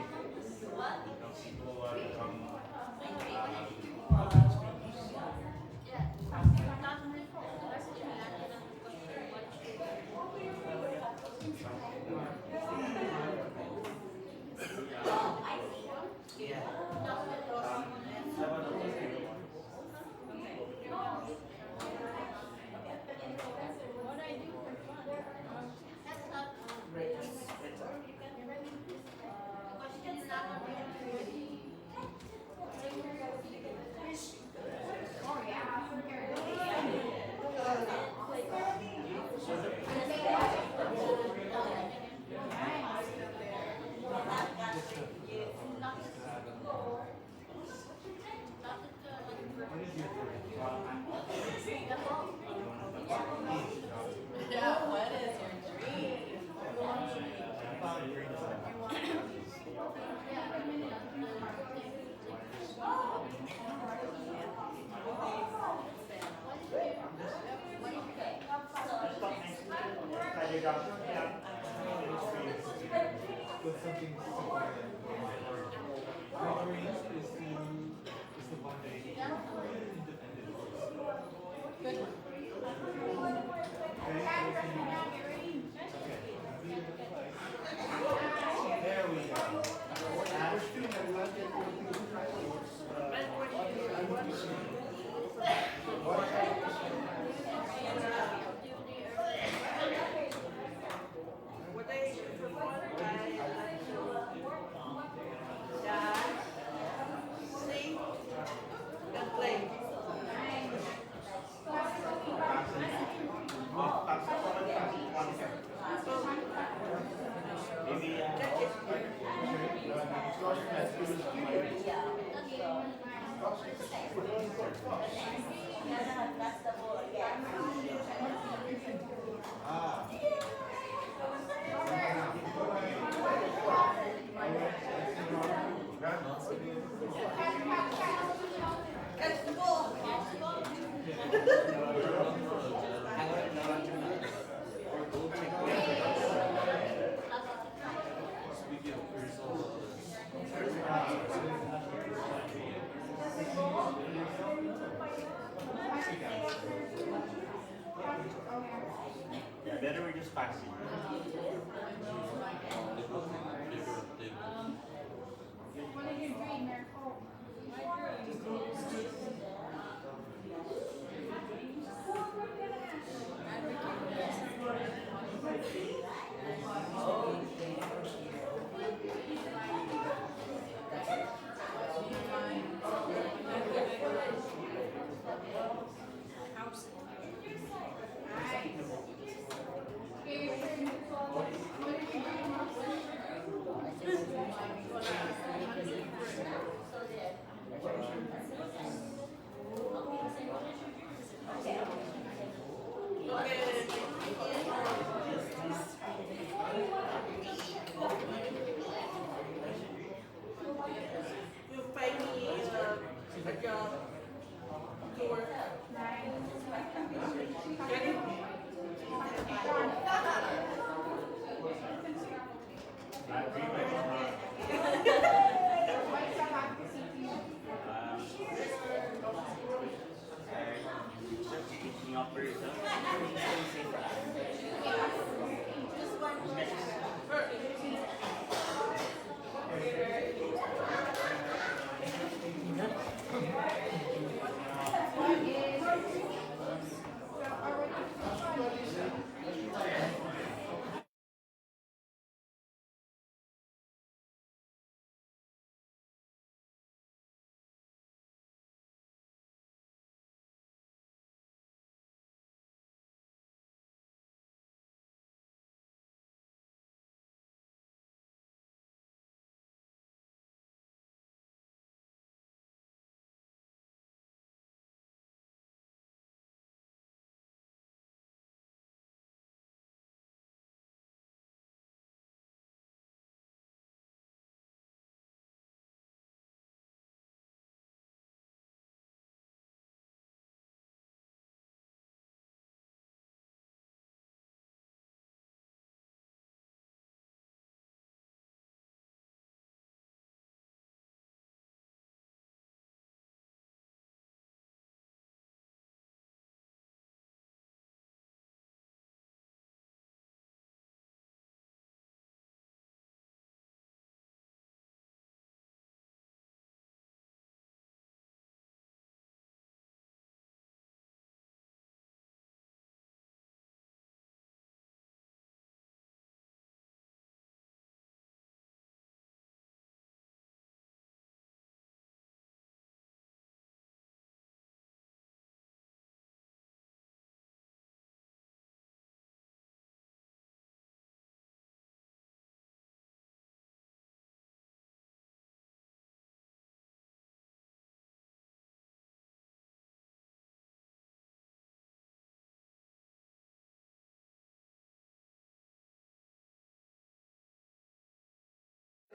Better we just pass it.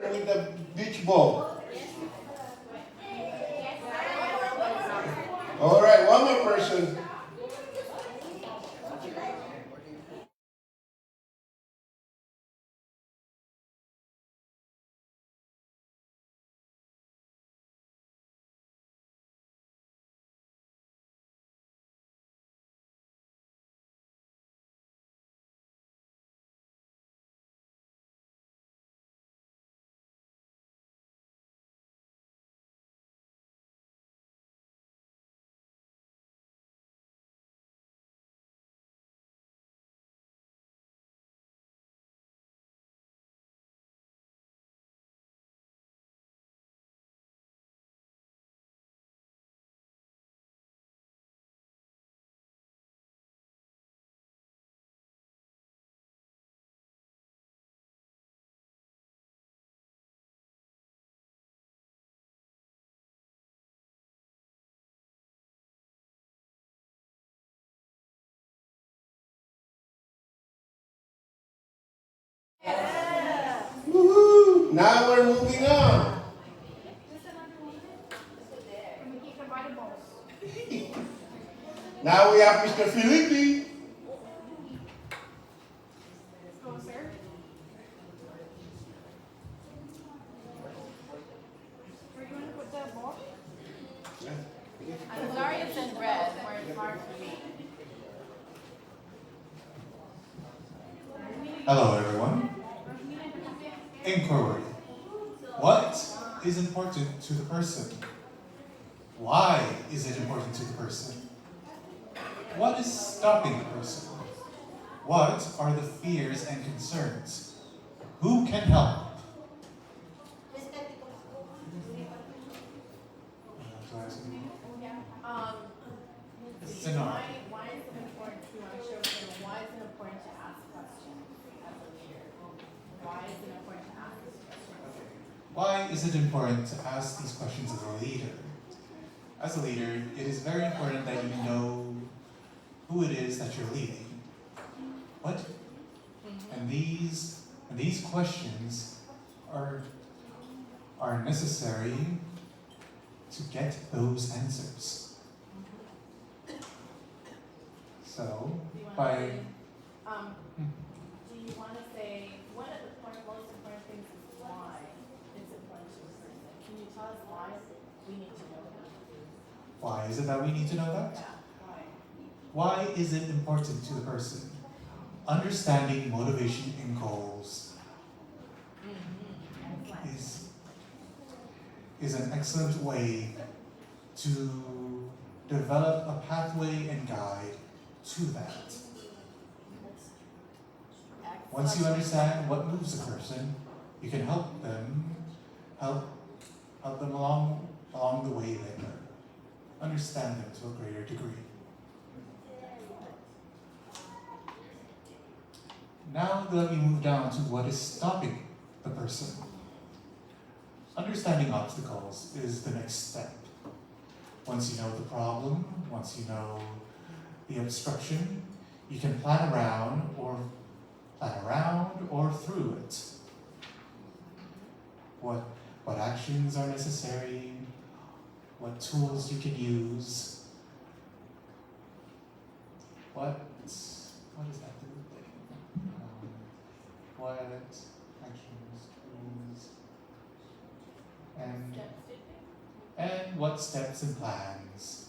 With the beach ball. All right, one more person. Woohoo! Now we're moving on. Now we have Mr. Felipe. I'm sorry it's in red where it's hard for me. Hello, everyone. Inquiry. What is important to the person? Why is it important to the person? What is stopping the person? What are the fears and concerns? Who can help? Scenario. Why is it important to why is it important to ask questions as a leader? Why is it important to ask this question? Why is it important to ask these questions as a leader? As a leader, it is very important that you know who it is that you're leading. What? And these questions are necessary to get those answers. So, by do you want to say one of the most important things is why it's important to a person? Can you tell us why we need to know that? why is it that we need to know that? Yeah, Why is it important to the person? Understanding motivation and goals is an excellent way to develop a pathway and guide to that. Once you understand what moves a person, you can help them along the way they learn. Understand them to a greater degree. Now let me move down to what is stopping the person. Understanding obstacles is the next step. Once you know the problem, once you know the obstruction, you can plan around or through it. What actions are necessary, what tools you can use, what is that thing? What actions, tools, and what steps and plans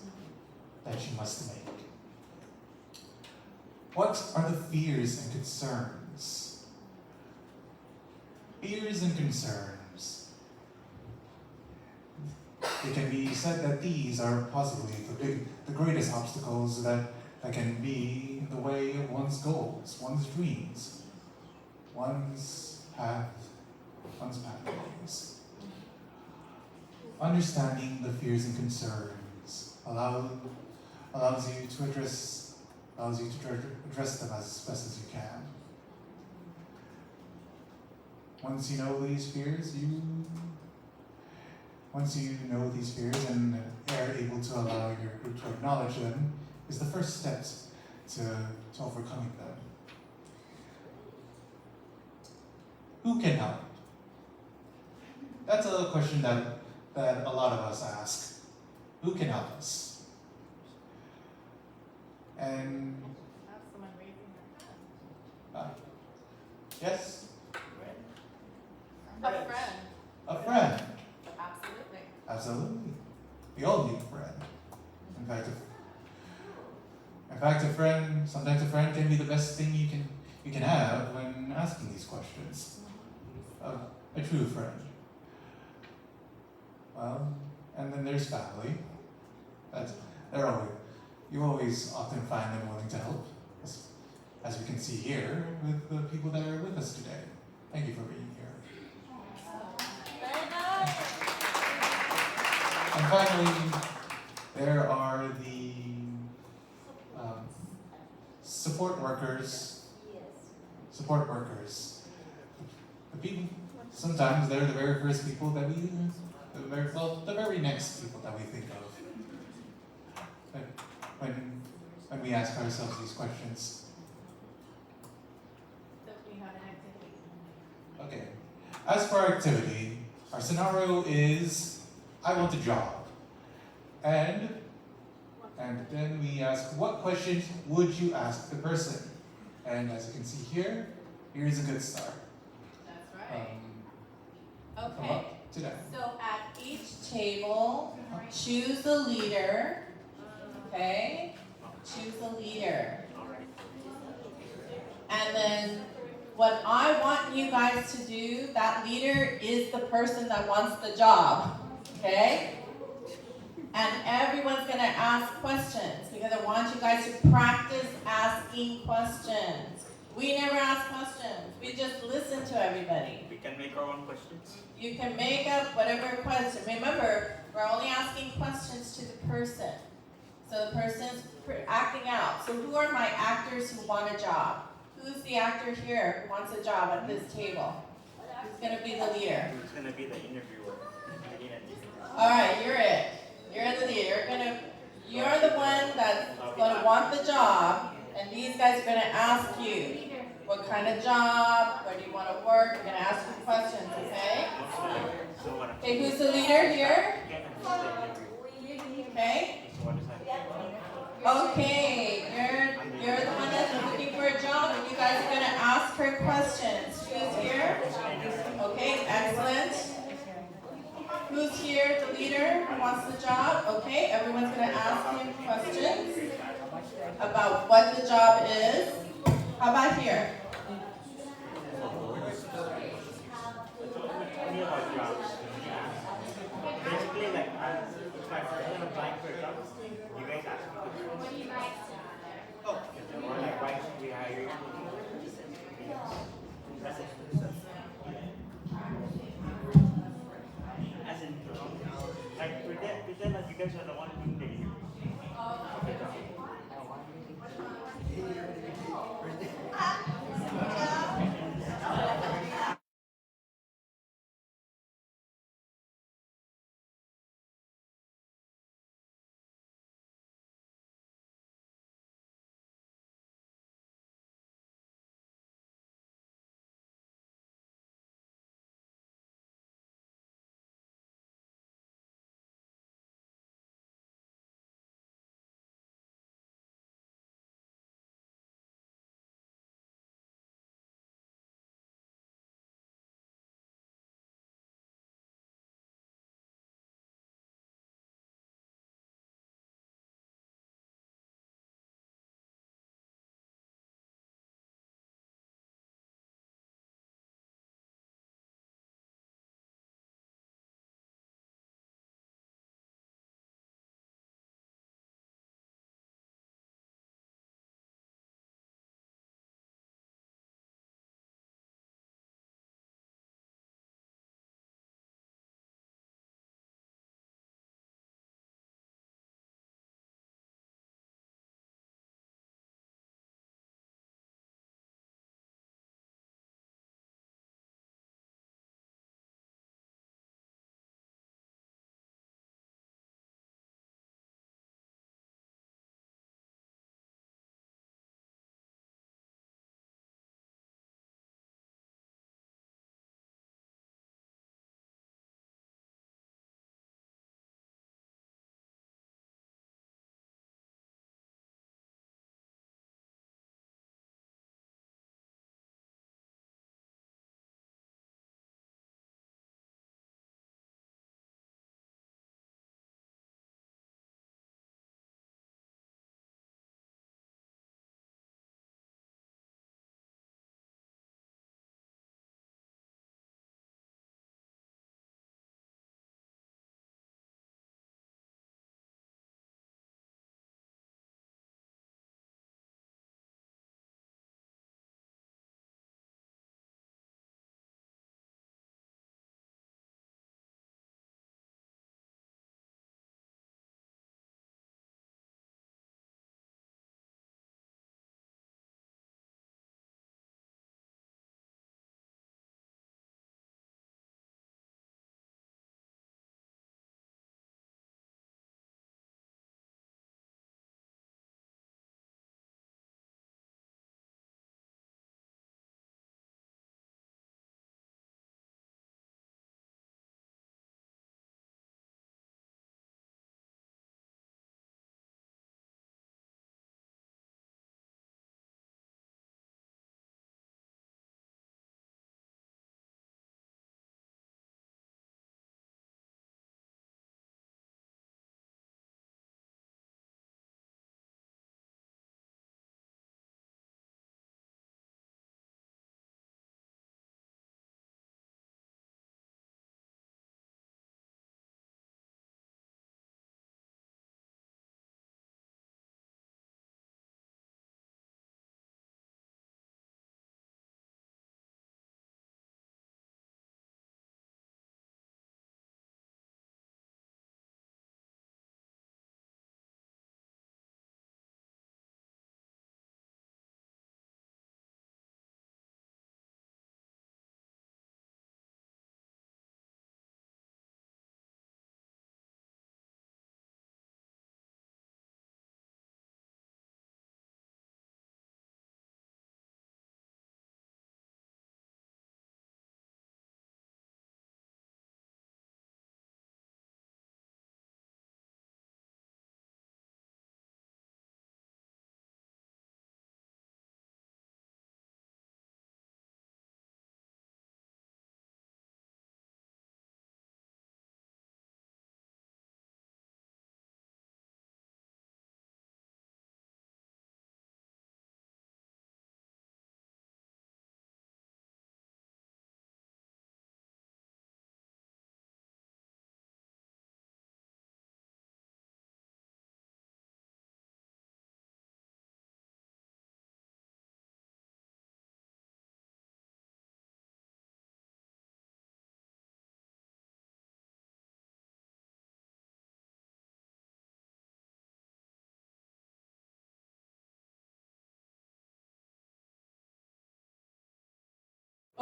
that you must make. What are the fears and concerns? Fears and concerns. It can be said that these are possibly the greatest obstacles that can be in the way of one's goals, one's dreams, one's pathways. Understanding the fears and concerns allows you to address them as best as you can. Once you know these fears, and are able to allow your group to acknowledge them, is the first steps to overcoming them. Who can help? That's a question that a lot of us ask. Who can help us? And yes? A friend. A friend. Absolutely. Absolutely. We all need a friend. In fact, sometimes a friend can be the best thing you can have when asking these questions. A true friend. Well, and then there's family. You always often find them willing to help, as we can see here with the people that are with us today. Thank you for being here. Very nice. And finally, there are the support workers. Support workers. The people, sometimes they're the very first people that the very next people that we think of. When we ask ourselves these questions. We have an activity. Okay. As for our activity, our scenario is, I want a job. And then we ask, what questions would you ask the person? And as you can see here, here's a good start. That's right. Come Okay. up to that. So at each table, choose a leader. Okay? Choose a leader. And then what I want you guys to do, that leader is the person that wants the job. Okay? And everyone's going to ask questions because I want you guys to practice asking questions. We never ask questions. We just listen to everybody. We can make our own questions. You can make up whatever question. Remember, we're only asking questions to the person. So the person's acting out. So who are my actors who want a job? Who's the actor here who wants a job at this table? Who's going to be the leader? Who's going to be the interviewer? All right, you're it. You're the leader. You're the one that's going to want the job, and these guys are going to ask you, what kind of job? Where do you want to work? We're going to ask you questions, okay? Okay, who's the leader here? Okay. Okay, you're the one that's looking for a job, and you guys are going to ask her questions. Who's here? Okay, excellent. Who's here, the leader who wants the job? Okay, everyone's going to ask him questions about what the job is. How about here? Basically, like, if my friend is applying for a job, you guys ask me questions. What do you like? Oh, or like, why should we hire you? That's it. As in, like, pretend that you guys are the one doing the interview.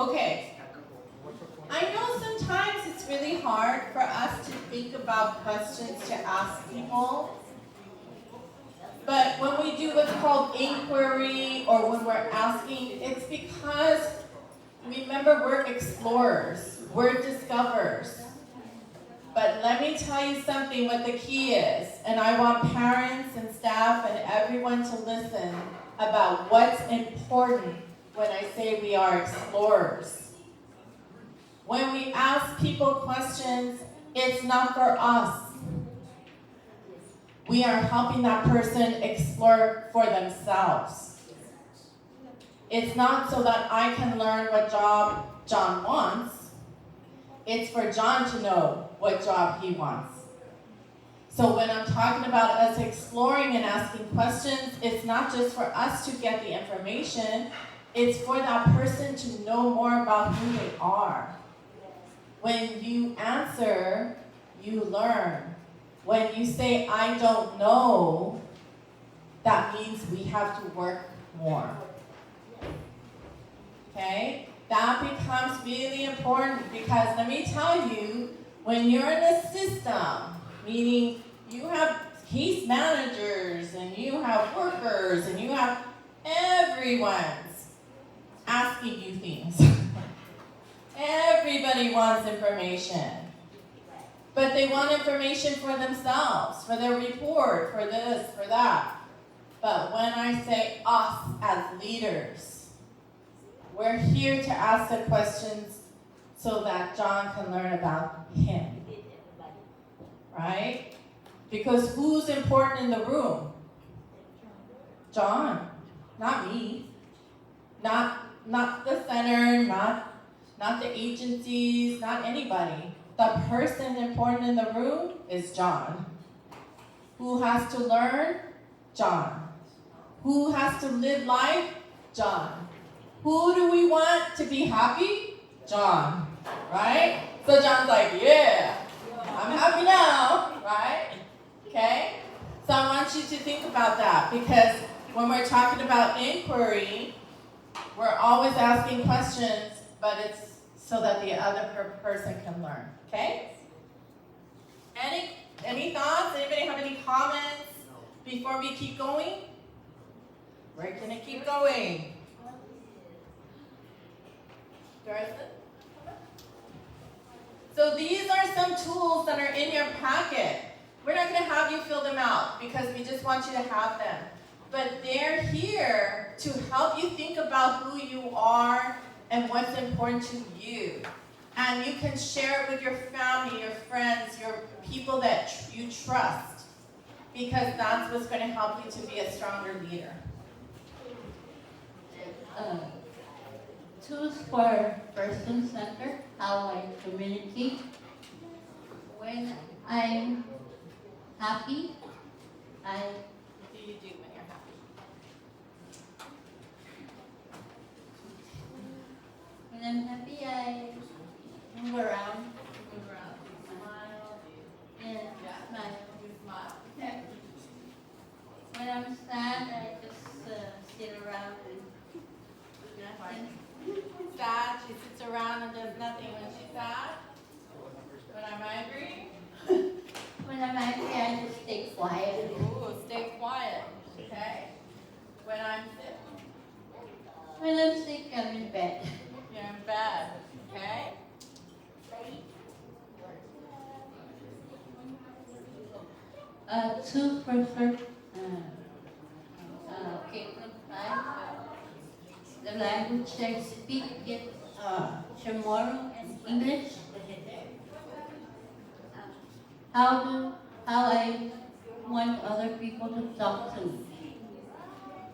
Okay. I know sometimes it's really hard for us to think about questions to ask people. But when we do what's called inquiry or when we're asking, it's because, remember, we're explorers, we're discoverers. But let me tell you something, what the key is, and I want parents and staff and everyone to listen about what's important when I say we are explorers. When we ask people questions, it's not for us. We are helping that person explore for themselves. It's not so that I can learn what job John wants. It's for John to know what job he wants. So when I'm talking about us exploring and asking questions, it's not just for us to get the information, it's for that person to know more about who they are. When you answer, you learn. When you say, I don't know, that means we have to work more. Okay? That becomes really important because let me tell you, when you're in a system, meaning you have case managers and you have workers and you have everyone's asking you things. Everybody wants information. But they want information for themselves, for their report, for this, for that. But when I say us as leaders, we're here to ask the questions so that John can learn about him. Right? Because who's important in the room? John, not me. Not the center, not the agencies, not anybody. The person important in the room is John. Who has to learn? John. Who has to live life? John. Who do we want to be happy? John. Right? So John's like, yeah, I'm happy now. Right? Okay? So I want you to think about that because when we're talking about inquiry, we're always asking questions, but it's so that the other person can learn. Okay? Any thoughts? Anybody have any comments before we keep going? We're gonna keep going. So these are some tools that are in your packet. We're not gonna have you fill them out because we just want you to have them. But they're here to help you think about who you are and what's important to you. And you can share it with your family, your friends, your people that you trust, because that's what's going to help you to be a stronger leader. Tools for person-centered, how I communicate. When I'm happy, What do you do when you're happy? when I'm happy, I move around, smile, and smile. Okay. When I'm sad, I just sit around and do nothing. Sad, she sits around and does nothing when she's sad. When I'm angry, When I'm angry, I just stay quiet. ooh, stay quiet. Okay. When I'm sick, When I'm sick, I'm in bed. you're in bed. Okay. Two for certain. Okay, the language I speak is Chamorro and English. How I want other people to talk to me.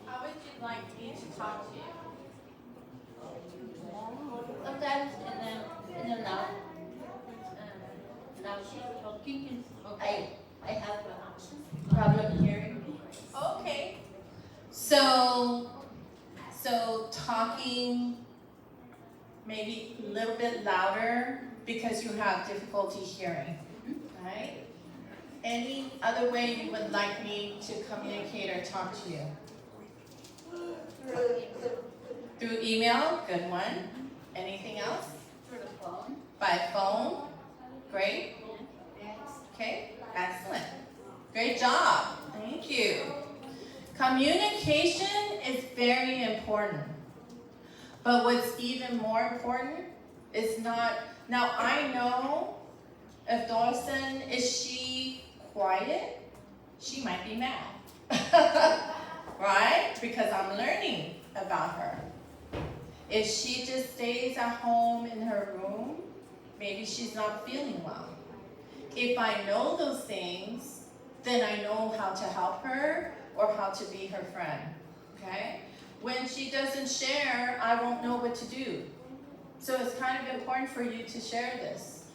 How would you like me to talk to you? Sometimes in a loud talking, I have a problem hearing. Okay. So talking maybe a little bit louder because you have difficulty hearing, right? Any other way you would like me to communicate or talk to you? Through email, good one. Anything else? Through the phone. By phone? Great. Yes. Okay, excellent. Great job. Thank you. Communication is very important. But what's even more important is not, now I know if Dawson, is she quiet? She might be mad. Right? Because I'm learning about her. If she just stays at home in her room, maybe she's not feeling well. If I know those things, then I know how to help her or how to be her friend, okay? When she doesn't share, I won't know what to do. So it's kind of important for you to share this,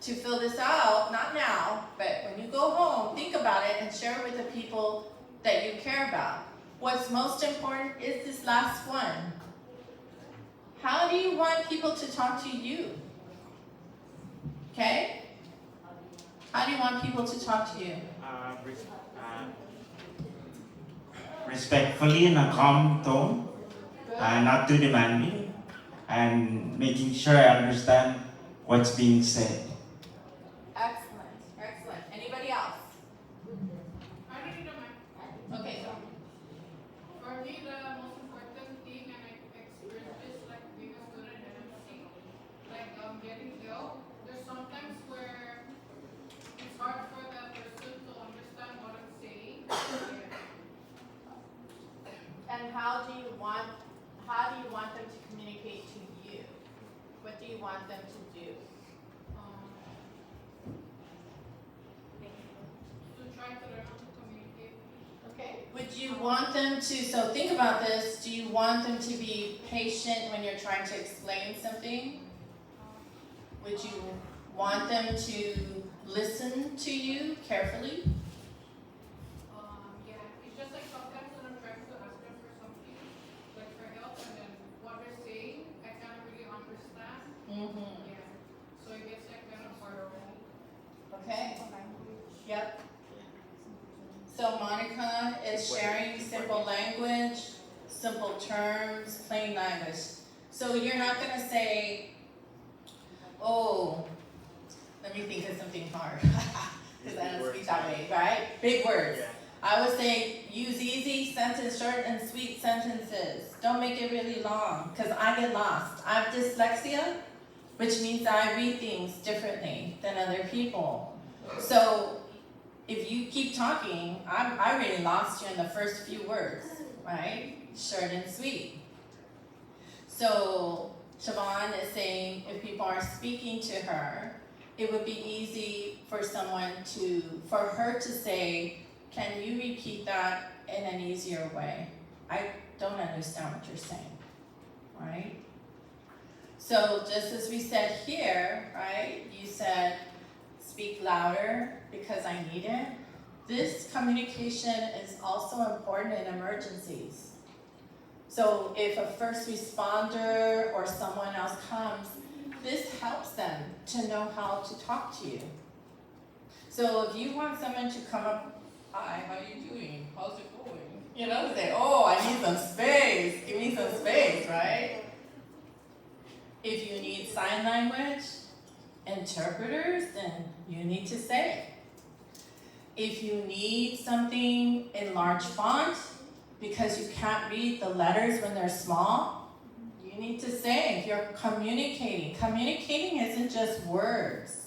to fill this out, not now, but when you go home, think about it and share it with the people that you care about. What's most important is this last one. How do you want people to talk to you? Okay? How do you want people to talk to you? Respectfully in a calm tone, not too demanding, and making sure I understand what's being said. Excellent, excellent. Anybody else? Okay, go. For me, the most important thing, and I experienced this like being a student in MC, like getting ill. There's sometimes where it's hard for the person to understand what I'm saying. And how do you want them to communicate to you? What do you want them to do? To try to learn how to communicate. Okay. Would you want them to, so think about this, do you want them to be patient when you're trying to explain something? Would you want them to listen to you carefully? Yeah, it's just like sometimes when I'm trying to ask them for something, like for help, and then what they're saying, I can't really understand. Mm-hmm. Yeah, so it gets like kind of harder. Okay. Yep. So Monica is sharing simple language, simple terms, plain language. So you're not going to say, oh, let me think of something hard, because I don't speak that way, right? Big words. I would say use easy, sentence, short and sweet sentences. Don't make it really long, because I get lost. I have dyslexia, which means I read things differently than other people. So if you keep talking, I really lost you in the first few words, right? Short and sweet. So Siobhan is saying if people are speaking to her, it would be easy for her to say, can you repeat that in an easier way? I don't understand what you're saying, right? So just as we said here, right, you said, speak louder because I need it. This communication is also important in emergencies. So if a first responder or someone else comes, this helps them to know how to talk to you. So if you want someone to come up, hi, how are you doing? How's it going? You know, say, oh, I need some space. Give me some space, right? If you need sign language, interpreters, then you need to say it. If you need something in large font because you can't read the letters when they're small, you need to say. If you're communicating, communicating isn't just words.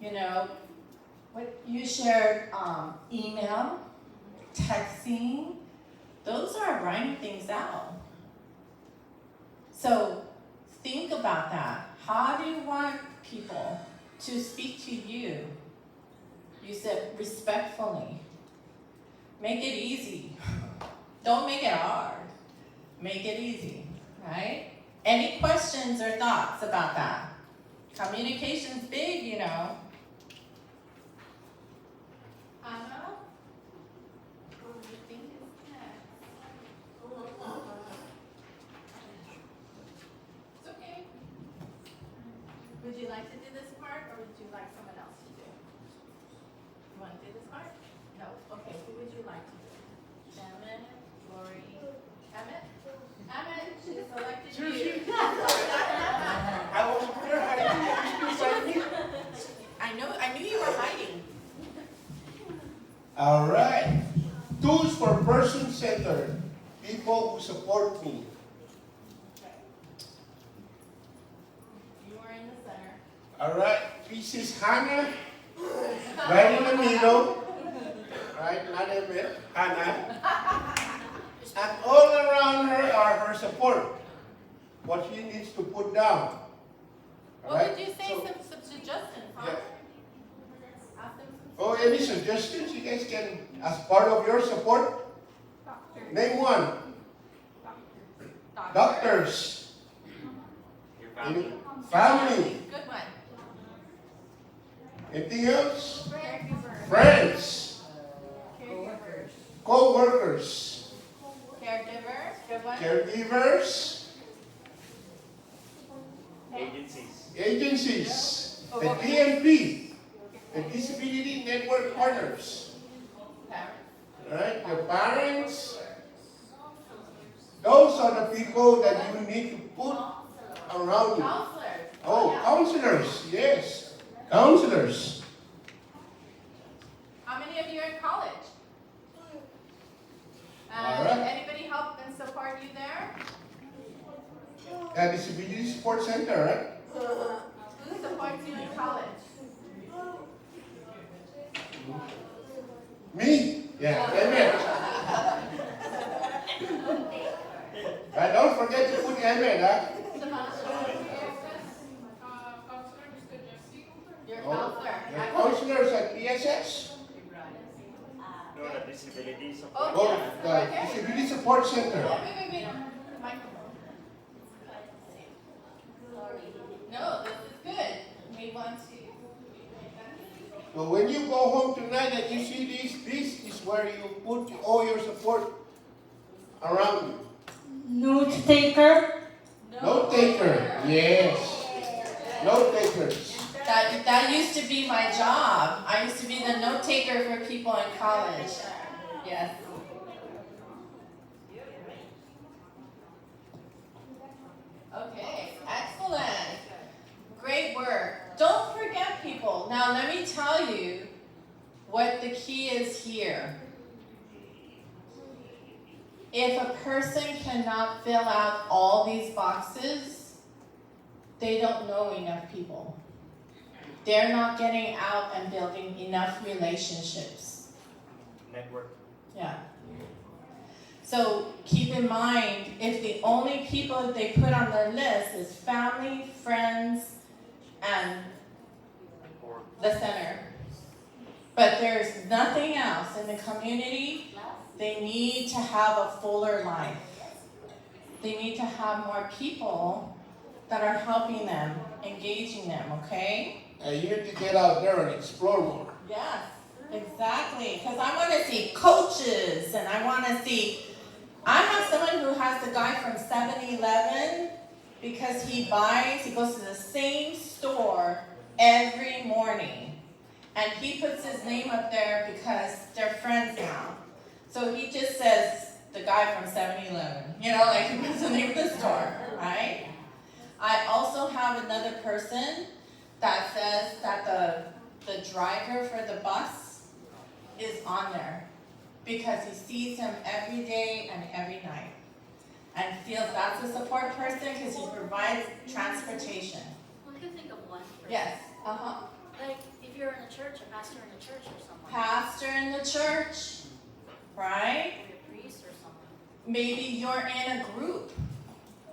You know, what you shared, email, texting, those are writing things out. So think about that. How do you want people to speak to you? You said respectfully. Make it easy. Don't make it hard. Make it easy, right? Any questions or thoughts about that? Communication's big, you know. Anna? What do you think is next? It's okay. Would you like to do this part, or would you like someone else to do? You want to do this part? No? Okay, who would you like to do? Emmett, Lori, Emmett? Emmett, she selected you. All right. Tools for person-centered. People who support me. You are in the center. All right. Mrs. Hannah, right in the middle. Right, not in the middle. Hannah. And all around her are her support. What she needs to put down. All What right? would you say So, some suggestions, huh? yeah. Ask them some Oh, any suggestions you guys can, as part of your support? Name one. Doctors. Your family. Family. Good one. Anything else? Caregivers. Friends. Caregivers. Co-workers. Caregivers. Good one. Caregivers. Agencies. Agencies. The DNP. The Disability Network Partners. Right? Your parents. Those are the people that you need to put around you. Counselors. Oh, counselors. Yes. Counselors. How many of you are in college? All right. Anybody help and support you there? Disability Support Center, right? Who supports you in college? Me? Yeah, amen. Don't forget to put amen, huh? Your Oh, counselor. the counselors at PSS? No, the disability support. Oh, the Disability Support Center. Wait. Microphone. No, this is good. We want to. So when you go home tonight and you see this is where you put all your support around you. Note taker. Note taker, yes. Note takers. That used to be my job. I used to be the note taker for people in college. Yes. Okay, excellent. Great work. Don't forget people. Now let me tell you what the key is here. If a person cannot fill out all these boxes, they don't know enough people. They're not getting out and building enough relationships. Network. Yeah. So keep in mind, if the only people they put on their list is family, friends, and the center, but there's nothing else in the community, they need to have a fuller life. They need to have more people that are helping them, engaging them, okay? And you need to get out there and explore more. Yes, exactly. Because I want to see coaches, and I want to see. I have someone who has the guy from 7-Eleven because he goes to the same store every morning. And he puts his name up there because they're friends now. So he just says, the guy from 7-Eleven. You know, like he puts the name of the store, right? I also have another person that says that the driver for the bus is on there because he sees him every day and every night and feels that's a support person because he provides transportation. Well, I can think of one person. Yes, uh-huh. Like if you're in a church, a pastor in a church or something. Pastor in the church, right? Or a priest or something. Maybe you're in a group,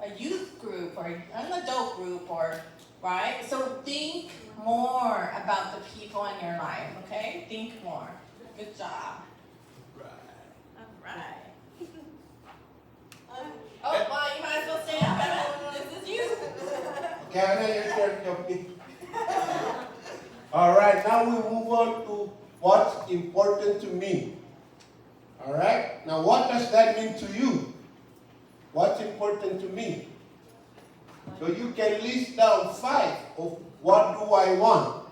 a youth group or an adult group or, right? So think more about the people in your life, okay? Think more. Good job. All right. Oh, well, you might as well stand up, Emma. This is you. Okay, Anna, your turn, Jockey. All right, now we move on to what's important to me. All right, now what does that mean to you? What's important to me? So you can list down 5 of what do I want,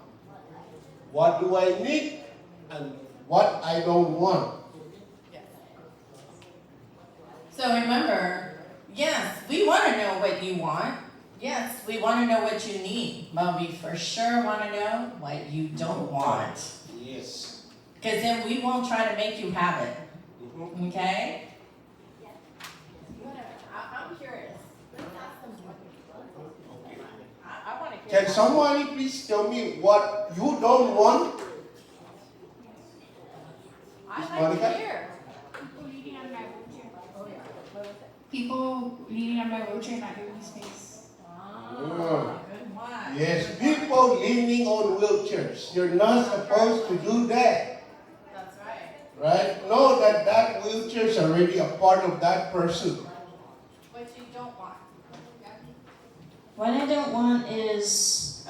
what do I need, and what I don't want. So remember, yes, we want to know what you want. Yes, we want to know what you need, but we for sure want to know what you don't want. Yes. Because then we won't try to make you have it. Okay? I'm curious. I want to hear. Can somebody please tell me what you don't want? I like Monica? to hear. People leaning on my wheelchair, not giving me space. Oh. Good one. Yes, people leaning on wheelchairs. You're not supposed to do that. That's right. Right? Know that that wheelchair is already a part of that person. What you don't want. What I don't want is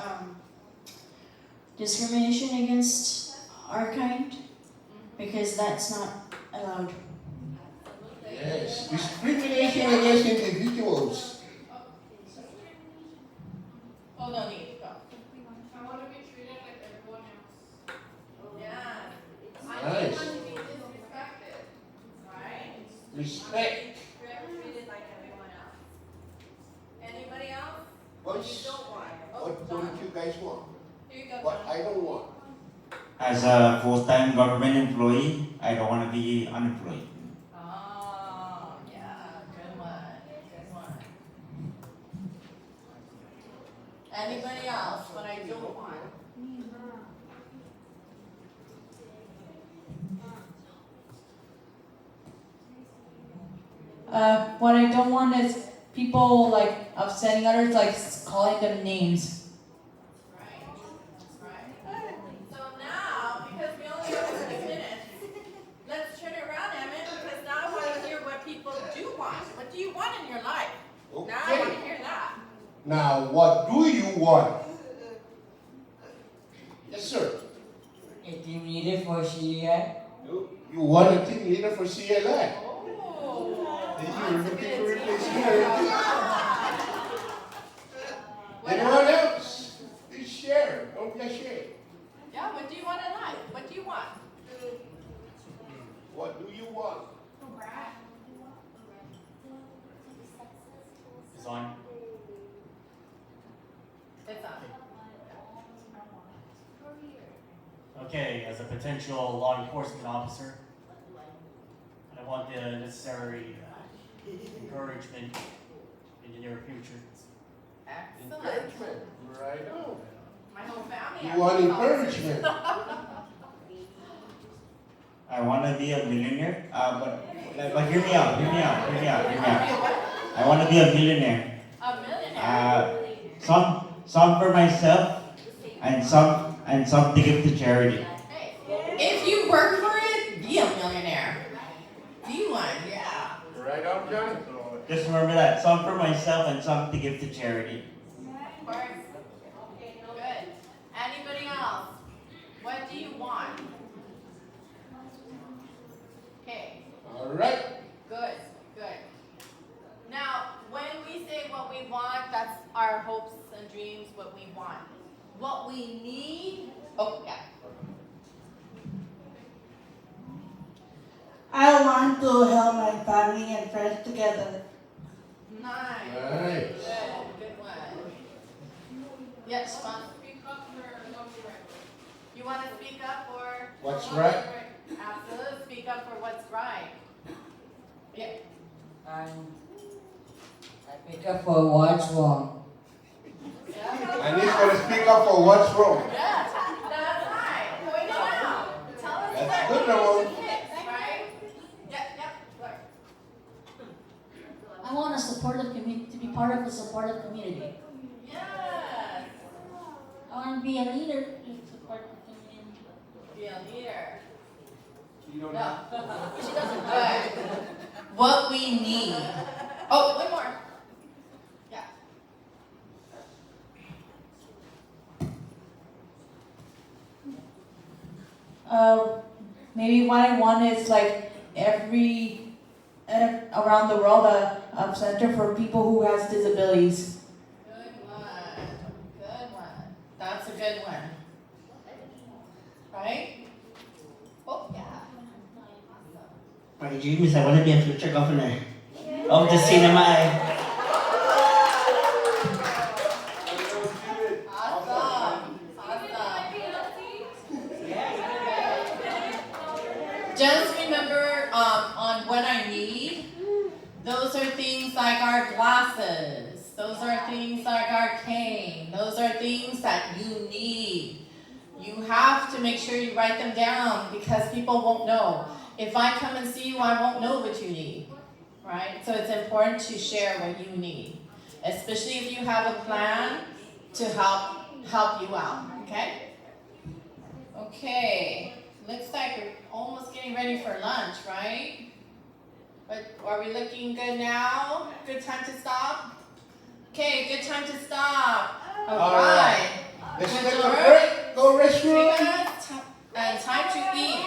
discrimination against our kind, because that's not allowed. Yes, discrimination against individuals. Oh, no need. Go. I want to be treated like everyone else. Yeah. I Nice. don't want to be disrespected. Right? Respect. Treated like everyone else. Anybody else? What You don't want. Oh, what don't you guys want? Here you go. What I don't want. As a full-time government employee, I don't want to be unemployed. Oh, yeah. Good one. Good one. Anybody else? What I don't want. What I don't want is people like upsetting others, like calling them names. Right. That's right. So now, because we only have 30 minutes, let's turn it around, Emmett, because now I want to hear what people do want. What do you want in your life? Now I want to Okay. hear that. Now, what do you want? Yes, sir. A team leader for CEI. You want a team leader for CLI? Oh. You're looking for a place here. Anyone else? Please share. Don't just share. Yeah, what do you want in life? What do you want? What do you want? It's on. It's on. Okay, as a potential law enforcement officer, I want the necessary encouragement in the near future. Excellent. Encouragement. Right on. My whole family. You want encouragement. I want to be a millionaire, but hear me out. I want to be a millionaire. A millionaire. Some for myself, and some to give to charity. If you work for it, be a millionaire. Be one, yeah. Right on, Johnny. Just remember that. Some for myself and some to give to charity. Of course. Good. Anybody else? What do you want? Okay. All right. Good. Good. Now, when we say what we want, that's our hopes and dreams, what we want. What we need, oh, yeah. I want to help my family and friends together. Nice. Nice. Good one. Yes, Mom. Speak up for what's right. You want to speak up for? What's right? Absolutely, speak up for what's right. Yeah. And I pick up for what's wrong. And he's going to speak up for what's wrong. Yes, that's right. Point it out. Tell us That's what good, you Ramon. want to fix, right? Yep, Claire. I want a supportive community, to be part of a supportive community. Yes. I want to be a leader to support the community. Be a leader. You don't No, she doesn't. Good. What we need. Oh, one more. Yeah. Maybe what I want is like every around the world a center for people who has disabilities. Good one. Good one. That's a good one. Right? Oh, yeah. My dream is I want to be a future governor of the cinema. Awesome. Awesome. just remember on what I need. Those are things like our glasses. Those are things like our cane. Those are things that you need. You have to make sure you write them down because people won't know. If I come and see you, I won't know what you need, right? So it's important to share what you need, especially if you have a plan to help you out, okay? Okay, looks like we're almost getting ready for lunch, right? But are we looking good now? Good time to stop? Okay, good time to stop. All right. Let's Good take a work. break. Go restroom. Time to eat.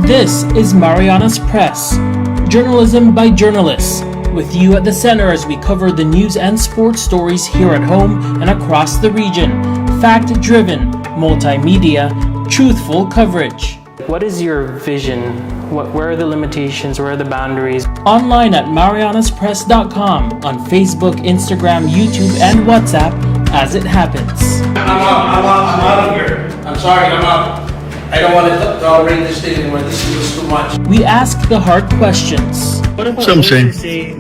This is Mariana's Press, journalism by journalists, with you at the center as we cover the news and sports stories here at home and across the region. Fact-driven, multimedia, truthful coverage. What is your vision? Where are the limitations? Where are the boundaries? Online at marianaspress.com, on Facebook, Instagram, YouTube, and WhatsApp as it happens. I'm out of here. I'm sorry, I'm out. I don't want to tolerate this thing anymore. This is too much. We ask the hard questions. What about Some those say who say,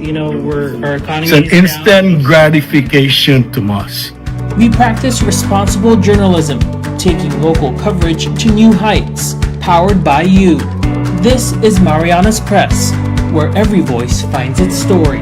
our economy it's an is down? instant gratification to us. We practice responsible journalism, taking local coverage to new heights, powered by you. This is Mariana's Press, where every voice finds its story.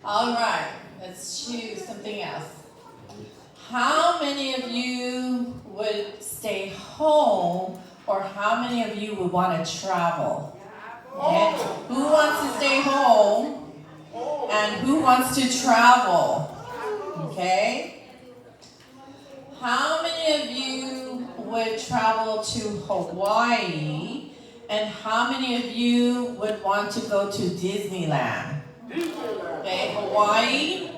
All right, let's choose something else. How many of you would stay home, or how many of you would want to travel? Okay. Who wants to stay home, and who wants to travel? Okay. How many of you would travel to Hawaii, and how many of you would want to go to Disneyland? Okay, Hawaii,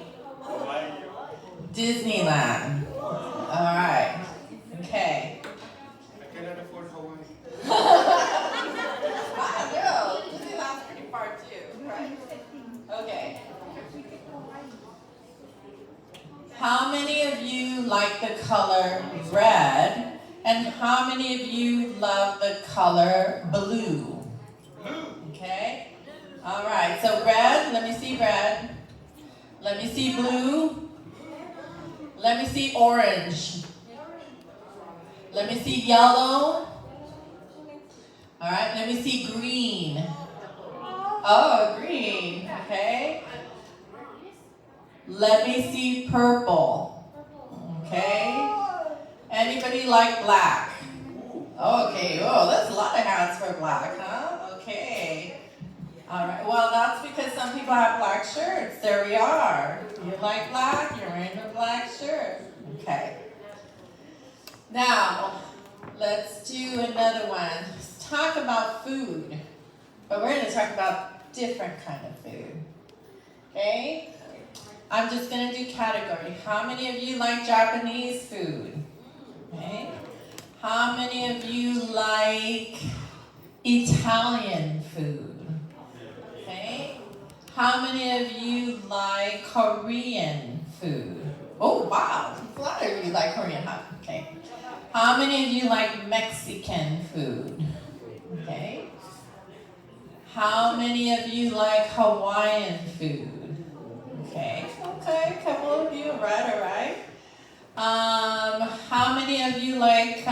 Disneyland. All right. Okay. I cannot afford Hawaii. I know. Disneyland's pretty far too, right? Okay. How many of you like the color red? And how many of you love the color blue? Okay. All right. So red, let me see red. Let me see blue. Let me see orange. Let me see yellow. All right. Let me see green. Oh, green. Okay. Let me see purple. Okay. Anybody like black? Okay. Oh, that's a lot of hands for black, huh? Okay. All right. Well, that's because some people have black shirts. There we are. You like black? You're wearing a black shirt. Okay. Now, let's do another one. Let's talk about food. But we're going to talk about different kind of food. Okay? I'm just going to do category. How many of you like Japanese food? Okay. How many of you like Italian food? Okay. How many of you like Korean food? Oh, wow. A lot of you like Korean, huh? Okay. How many of you like Mexican food? Okay. How many of you like Hawaiian food? Okay, a couple of you, right, all right. How many of you like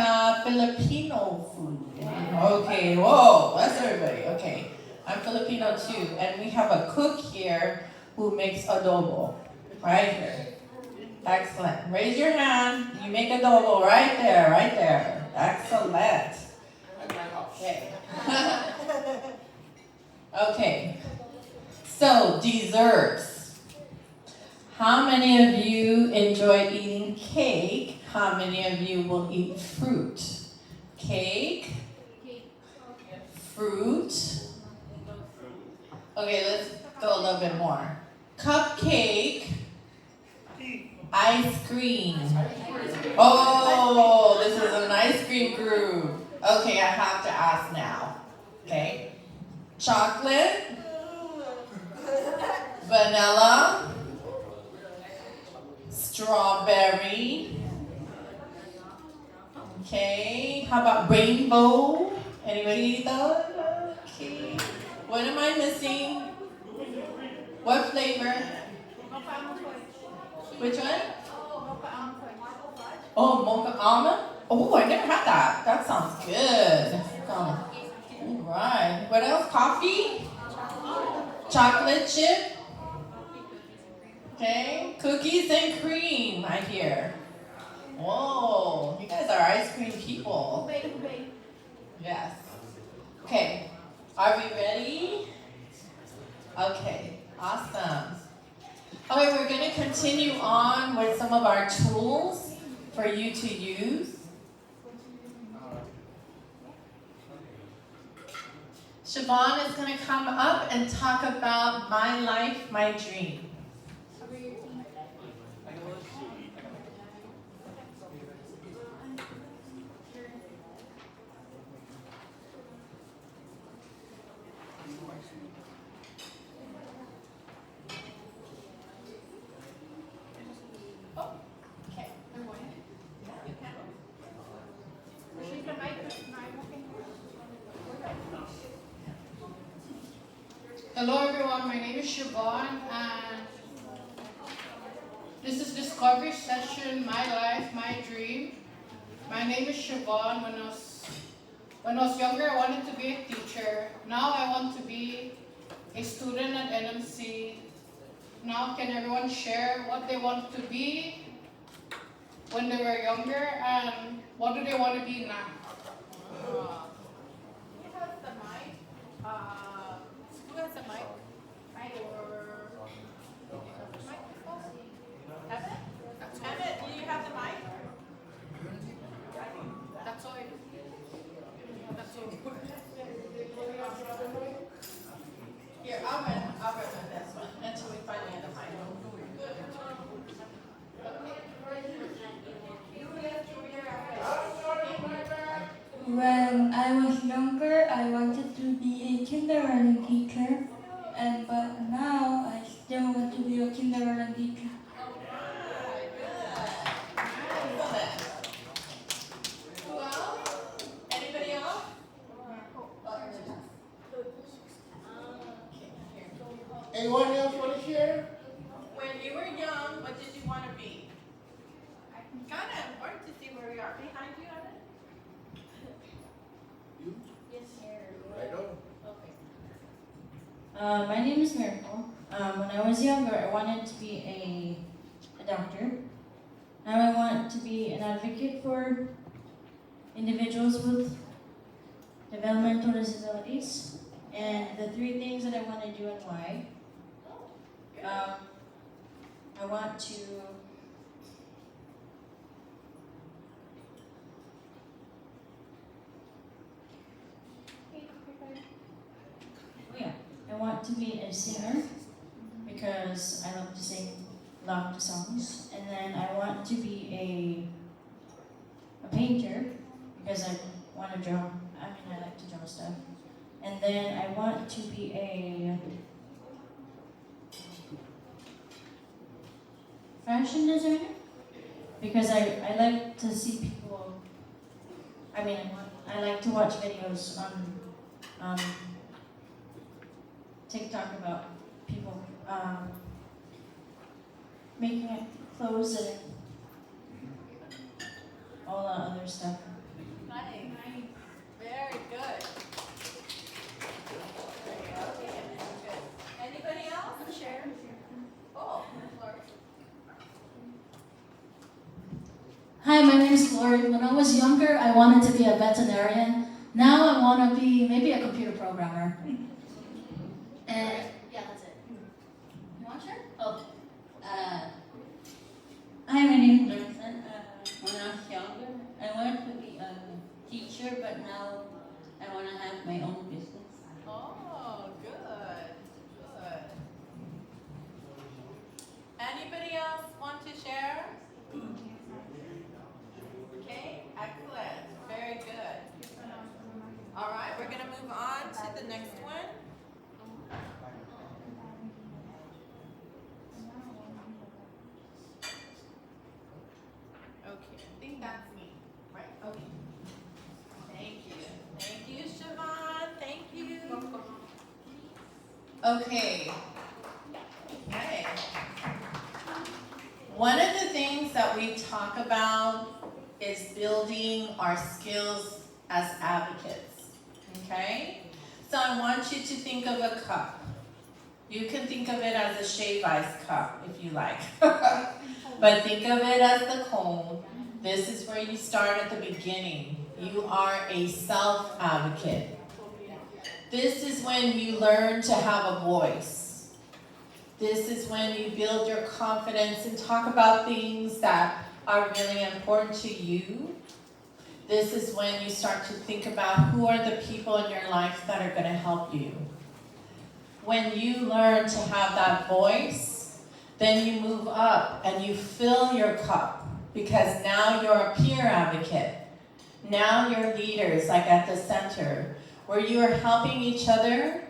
Filipino food? Okay, whoa, that's everybody, okay. I'm Filipino too, and we have a cook here who makes adobo, right here. Excellent, raise your hand, you make adobo right there, excellent. Okay. Okay, so desserts. How many of you enjoy eating cake? How many of you will eat fruit? Cake? Fruit? Okay, let's go a little bit more. Cupcake? Ice cream? Oh, this is an ice cream group. Okay, I have to ask now. Okay. Chocolate? Vanilla? Strawberry. Okay. How about rainbow? Anybody eat those? Okay. What am I missing? What flavor? Which one? Oh, mocha almond? Oh, I never had that. That sounds good. All right. What else? Coffee? Chocolate chip? Okay, cookies and cream, I hear. Whoa, you guys are ice cream people. Yes. Okay, are we ready? Okay, awesome. Okay, we're going to continue on with some of our tools for you to use. Siobhan is going to come up and talk about My Life, My Dream. Hello everyone, my name is Siobhan and this is Discovery Session, My Life, My Dream. My name is Siobhan. When I was younger, I wanted to be a teacher. Now I want to be a student at NMC. now can everyone share what they want to be when they were younger and what do they want to be now? Who has the mic? Who has the mic? Emmett, do you have the mic? That's all I do. That's all. Here, I'll run this one until we finally have the mic. When I was younger, I wanted to be a kindergarten teacher, but now I still want to be a kindergarten teacher. Who else? Anybody else? Anyone else want to share? When you were young, what did you want to be? Kind of important to see where we are. Behind you, Evan? Yes, sir. Right on. Okay. My name is Miracle. When I was younger, I wanted to be a doctor. Now I want to be an advocate for individuals with developmental disabilities. And the 3 things that I want to do and why. I want to I want to be a singer because I love to sing love songs, and then I want to be a painter because I want to draw. I like to draw stuff, and then I want to be a fashion designer because I like to see people. I like to watch videos on TikTok about people making clothes and all that other stuff. Nice. Very good. Anybody else? Share. Oh, Lord. Hi, my name is Glory. When I was younger, I wanted to be a veterinarian. Now I want to be maybe a computer programmer. And yeah, that's it. You want to share? Oh, hi, my name is Johnson. When I was younger, I wanted to be a teacher, but now I want to have my own business. Oh, good. Good. Anybody else want to share? Okay, excellent. Very good. All right, we're going to move on to the next one. Okay, I think that's me. Right, okay. Thank you. Thank you, Siobhan. Thank you. Okay. Okay. One of the things that we talk about is building our skills as advocates. Okay? So I want you to think of a cup. You can think of it as a shave ice cup if you like. But think of it as the cone. This is where you start at the beginning. You are a self-advocate. This is when you learn to have a voice. This is when you build your confidence and talk about things that are really important to you. This is when you start to think about who are the people in your life that are going to help you. When you learn to have that voice, then you move up and you fill your cup because now you're a peer advocate. Now you're leaders, like at the center, where you are helping each other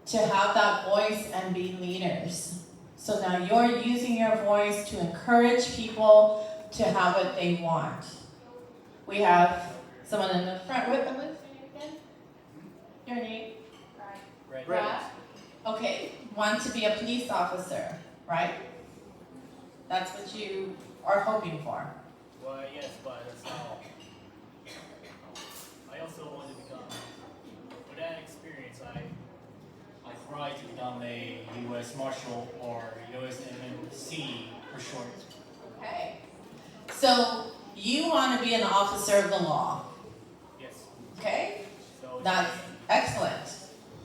to have that voice and be leaders. So now you're using your voice to encourage people to have what they want. We have someone in the front. What's your name again? Your name? Brad. Okay, want to be a police officer, right? That's what you are hoping for. Well, yes, but that's not all. I also want to become, with that experience, I try to become a U.S. Marshal or USMC for short. Okay. So you want to be an officer of the law. Yes. Okay? So That's excellent.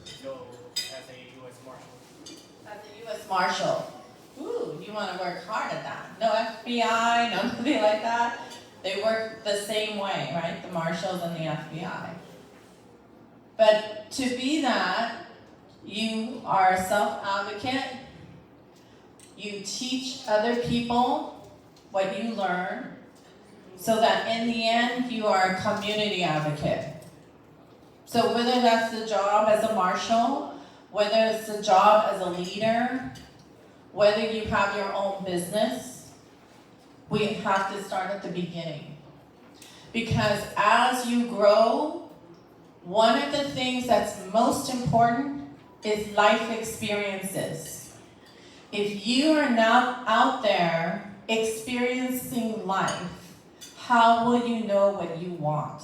So as a U.S. Marshal. As a U.S. Marshal. Ooh, you want to work hard at that. No FBI, no nothing like that. They work the same way, right? The marshals and the FBI. But to be that, you are a self-advocate. You teach other people what you learn so that in the end you are a community advocate. So whether that's the job as a marshal, whether it's the job as a leader, whether you have your own business, we have to start at the beginning. Because as you grow, one of the things that's most important is life experiences. If you are not out there experiencing life, how will you know what you want?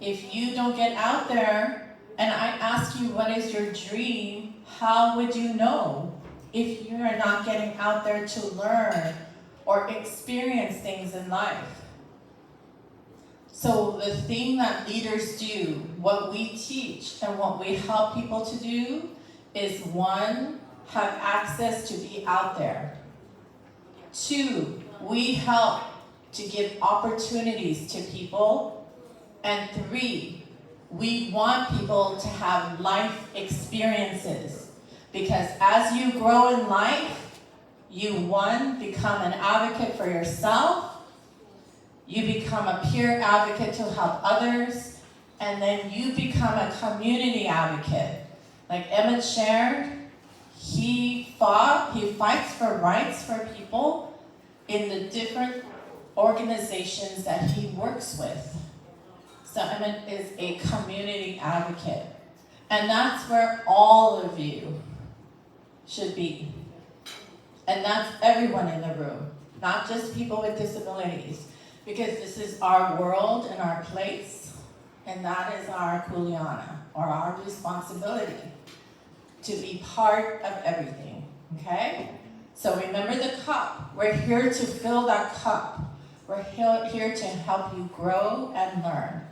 If you don't get out there and I ask you what is your dream, how would you know if you are not getting out there to learn or experience things in life? So the thing that leaders do, what we teach and what we help people to do is 1, have access to be out there. 2, we help to give opportunities to people. And 3, we want people to have life experiences. Because as you grow in life, you 1, become an advocate for yourself. You become a peer advocate to help others, and then you become a community advocate. Like Emmett shared, he fights for rights for people in the different organizations that he works with. So Emmett is a community advocate. And that's where all of you should be. And that's everyone in the room, not just people with disabilities. Because this is our world and our place, and that is our kuleana, or our responsibility, to be part of everything, okay? So remember the cup. We're here to fill that cup. We're here to help you grow and learn.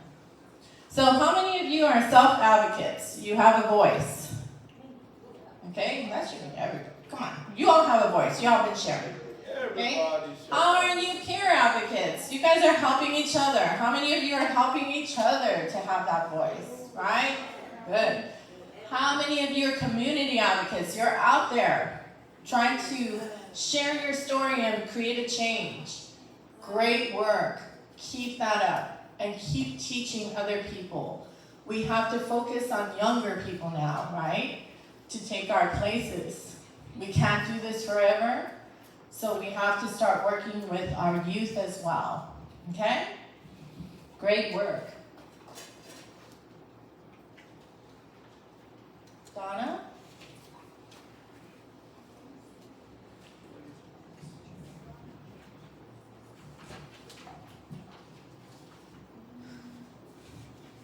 So how many of you are self-advocates? You have a voice. Okay, that should be everybody. Come on, you all have a voice. You all been sharing. Okay? How are you peer advocates? You guys are helping each other. How many of you are helping each other to have that voice, right? Good. How many of you are community advocates? You're out there trying to share your story and create a change. Great work. Keep that up and keep teaching other people. We have to focus on younger people now, right? To take our places. We can't do this forever. So we have to start working with our youth as well, okay? Great work. Donna?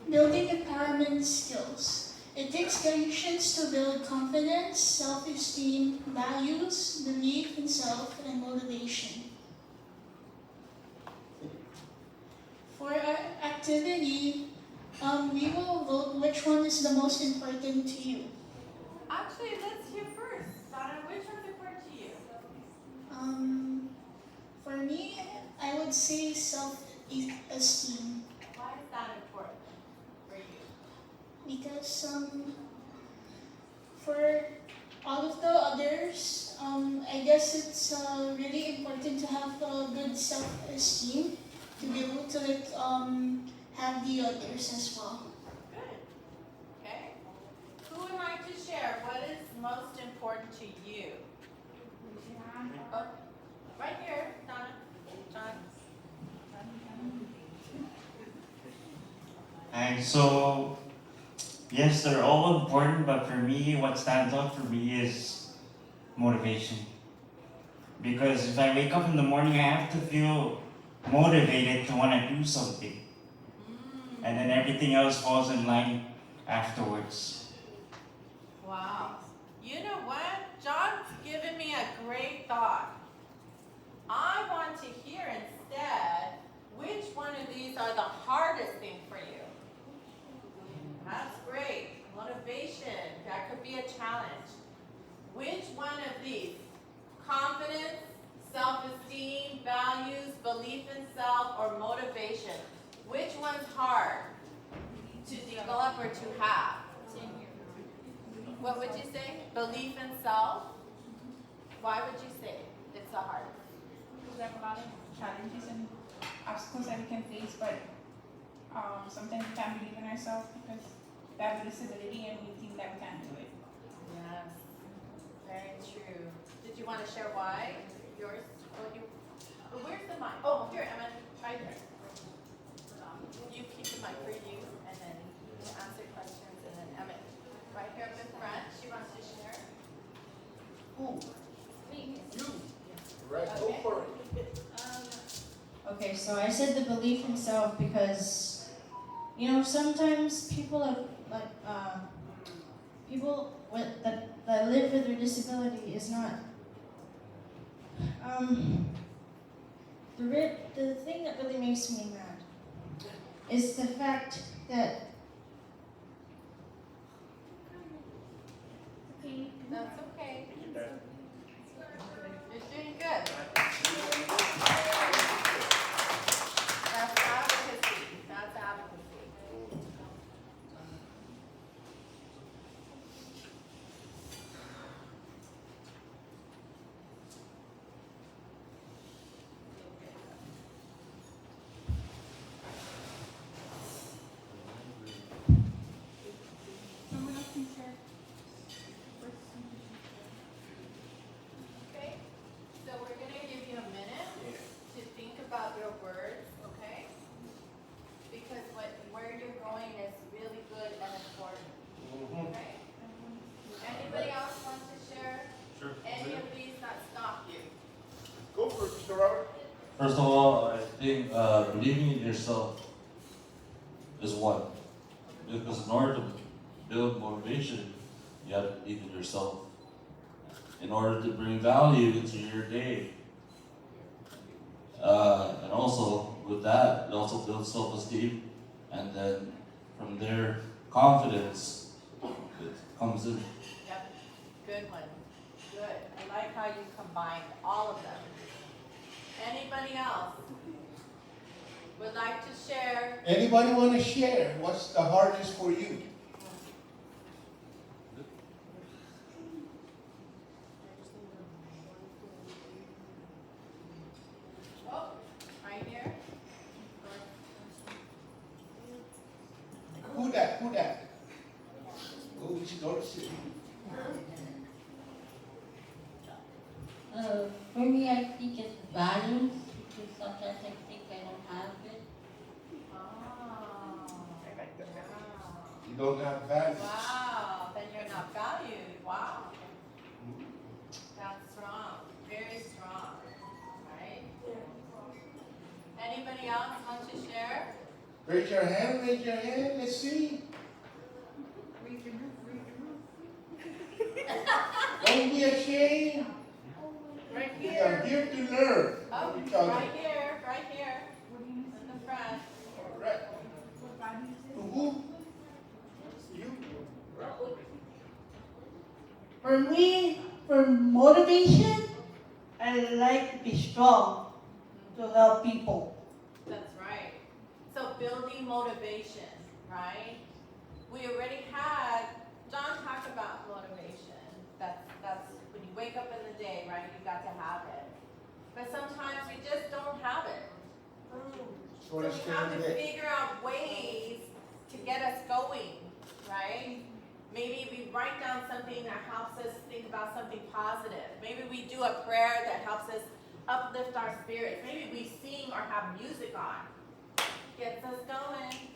Building empowerment skills. It takes patience to build confidence, self-esteem, values, belief in self, and motivation. For our activity, we will vote which one is the most important to you. Actually, let's hear first. Donna, which one's important to you? For me, I would say self-esteem. Why is that important for you? Because for all of the others, I guess it's really important to have a good self-esteem to be able to have the others as well. Good. Okay. Who would like to share what is most important to you? Oh, right here, Donna. John. And so, yes, they're all important, but for me, what stands out for me is motivation. Because if I wake up in the morning, I have to feel motivated to want to do something. And then everything else falls in line afterwards. Wow. You know what? John's given me a great thought. I want to hear instead which one of these are the hardest thing for you. That's great. Motivation. That could be a challenge. Which one of these? Confidence, self-esteem, values, belief in self, or motivation? Which one's hard to develop or to have? What would you say? Belief in self? Why would you say it's the hardest? Because there are a lot of challenges and obstacles that we can face, but sometimes we can't believe in ourselves because we have a disability and we think that we can't do it. Yes, very true. Did you want to share why? Yours? Where's the mic? Oh, here, Emma, right there. You keep the mic for you, and then you answer questions, and then Emma, right here up in front, she wants to share. Who? Me. You. Right, go for it. Okay, so I said the belief in self because, sometimes people people that live with their disability is not, the thing that really makes me mad is the fact that That's okay. You're doing good. That's advocacy. That's advocacy. Someone else can share. Okay, so we're going to give you a minute to think about your words, okay? Because where you're going is really good and important. Okay? Anybody else want to share? Sure. Any of these that stop you? Go for it, Mr. Robert. First of all, I think believing in yourself is one. Because in order to build motivation, you have to believe in yourself. In order to bring value into your day. And also, with that, it also builds self-esteem. And then, from there, confidence comes in. Yep, good one. Good. I like how you combined all of them. Anybody else would like to share? Anybody want to share what's the hardest for you? Oh, right here. Who that? Oh, we should go to see. For me, I think it's values, because sometimes I think I don't have it. You don't have values. Wow, then you're not valued. Wow. That's strong. Very strong. Right? Anybody else want to share? Raise your hand, let's see. Don't be ashamed. Right We here. are here to learn Oh, from each other. right here. In the front. All right. To who? You. For me, for motivation, I like to be strong to help people. That's right. So building motivation, right? We already had, John talked about motivation. That's when you wake up in the day, right? You got to have it. But sometimes we just don't have it. So we have to figure out ways to get us going, right? Maybe we write down something that helps us think about something positive. Maybe we do a prayer that helps us uplift our spirits. Maybe we sing or have music on. Gets us going.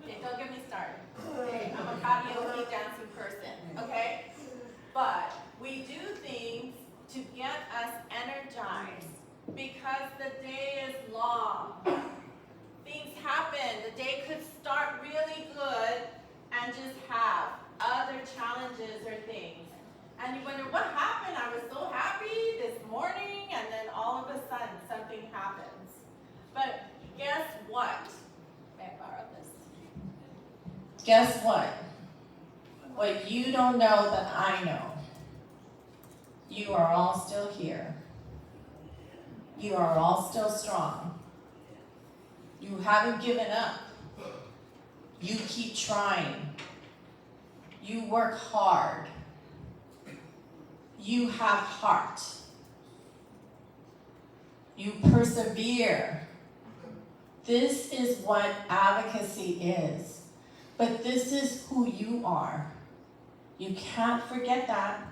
Okay, don't get me started. Okay, I'm a karaoke dancing person, okay? But we do things to get us energized because the day is long. Things happen. The day could start really good and just have what happened? I was so happy this morning, and then all of a sudden something happens. But guess what? May I borrow this? Guess what? What you don't know that I know. You are all still here. You are all still strong. You haven't given up. You keep trying. You work hard. You have heart. You persevere. This is what advocacy is. But this is who you are. You can't forget that.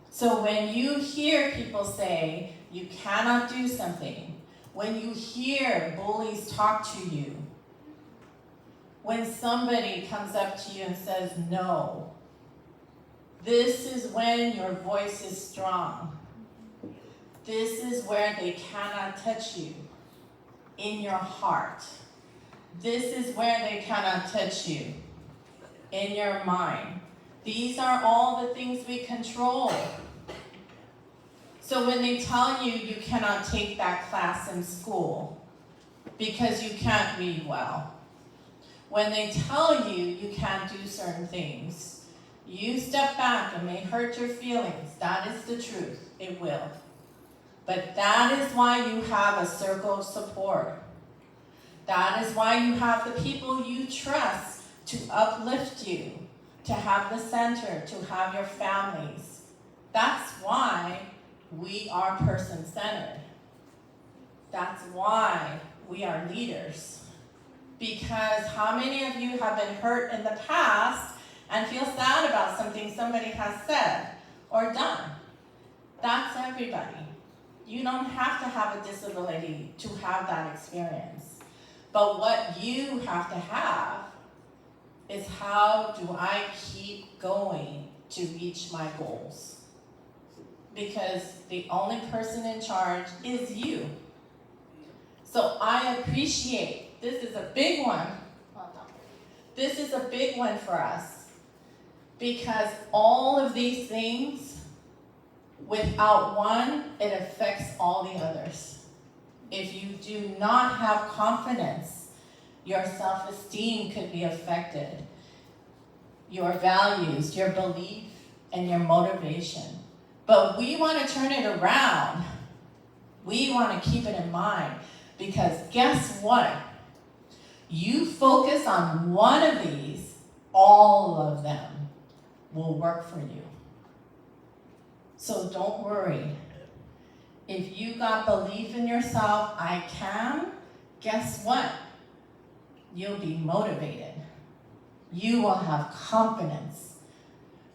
So when you hear people say you cannot do something, when you hear bullies talk to you, when somebody comes up to you and says no, this is when your voice is strong. This is where they cannot touch you, in your heart. This is where they cannot touch you, in your mind. These are all the things we control. So when they tell you you cannot take that class in school because you can't read well, when they tell you you can't do certain things, you step back. It may hurt your feelings. That is the truth. It will. But that is why you have a circle of support. That is why you have the people you trust to uplift you, to have the center, to have your families. That's why we are person-centered. That's why we are leaders. Because how many of you have been hurt in the past and feel sad about something somebody has said or done? That's everybody. You don't have to have a disability to have that experience. But what you have to have is, how do I keep going to reach my goals? Because the only person in charge is you. So I appreciate, this is a big one. This is a big one for us. Because all of these things, without one, it affects all the others. If you do not have confidence, your self-esteem could be affected. Your values, your belief, and your motivation. But we want to turn it around. We want to keep it in mind. Because guess what? You focus on one of these, all of them will work for you. So don't worry. If you got belief in yourself, I can, guess what? You'll be motivated. You will have confidence.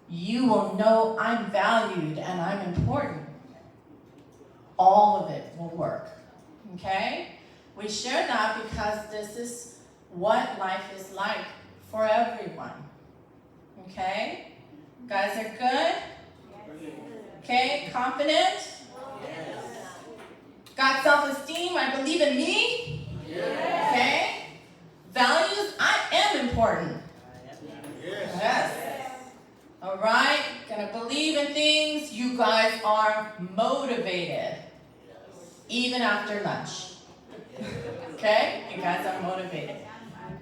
You will know I'm valued and I'm important. All of it will work, okay? We share that because this is what life is like for everyone, okay? Guys are good? Okay, confident? Got self-esteem, I believe in me? Okay? Values, I am important. Yes. All right, gonna believe in things. You guys are motivated, even after lunch. Okay, you guys are motivated.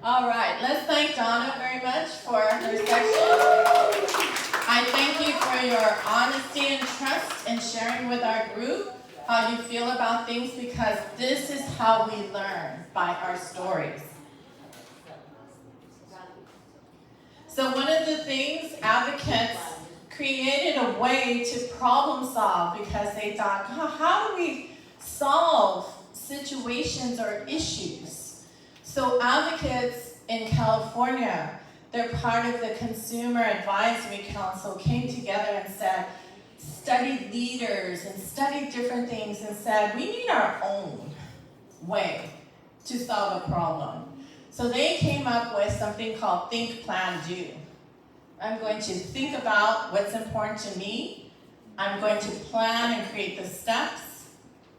All right, let's thank Donna very much for her section. I thank you for your honesty and trust in sharing with our group how you feel about things, because this is how we learn, by our stories. So one of the things, advocates created a way to problem solve, because they thought, how do we solve situations or issues? So advocates in California, they're part of the Consumer Advisory Council, came together and said, studied leaders and studied different things and said, we need our own way to solve a problem. So they came up with something called Think, Plan, Do. I'm going to think about what's important to me. I'm going to plan and create the steps,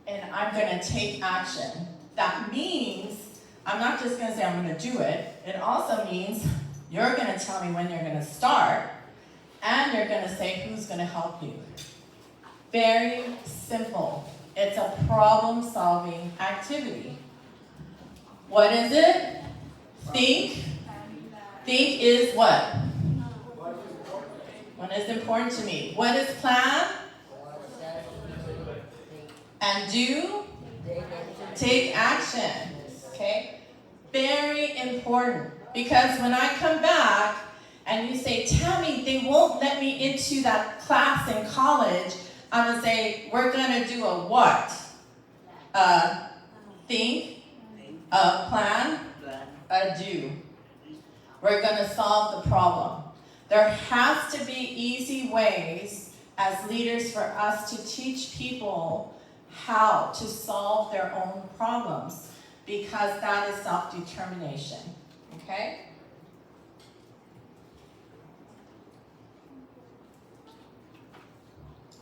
and I'm going to take action. That means I'm not just going to say I'm going to do it. It also means you're going to tell me when you're going to start, and you're gonna say who's gonna help you. Very simple. It's a problem-solving activity. What is it? Think. Think is what? What is important to me? What is plan? And do? Take action. Okay? Very important. Because when I come back and you say, Tammy, they won't let me into that class in college, I'm going to say, we're going to do a what? Think, a plan, a do. We're going to solve the problem. There has to be easy ways as leaders for us to teach people how to solve their own problems, because that is self-determination. Okay?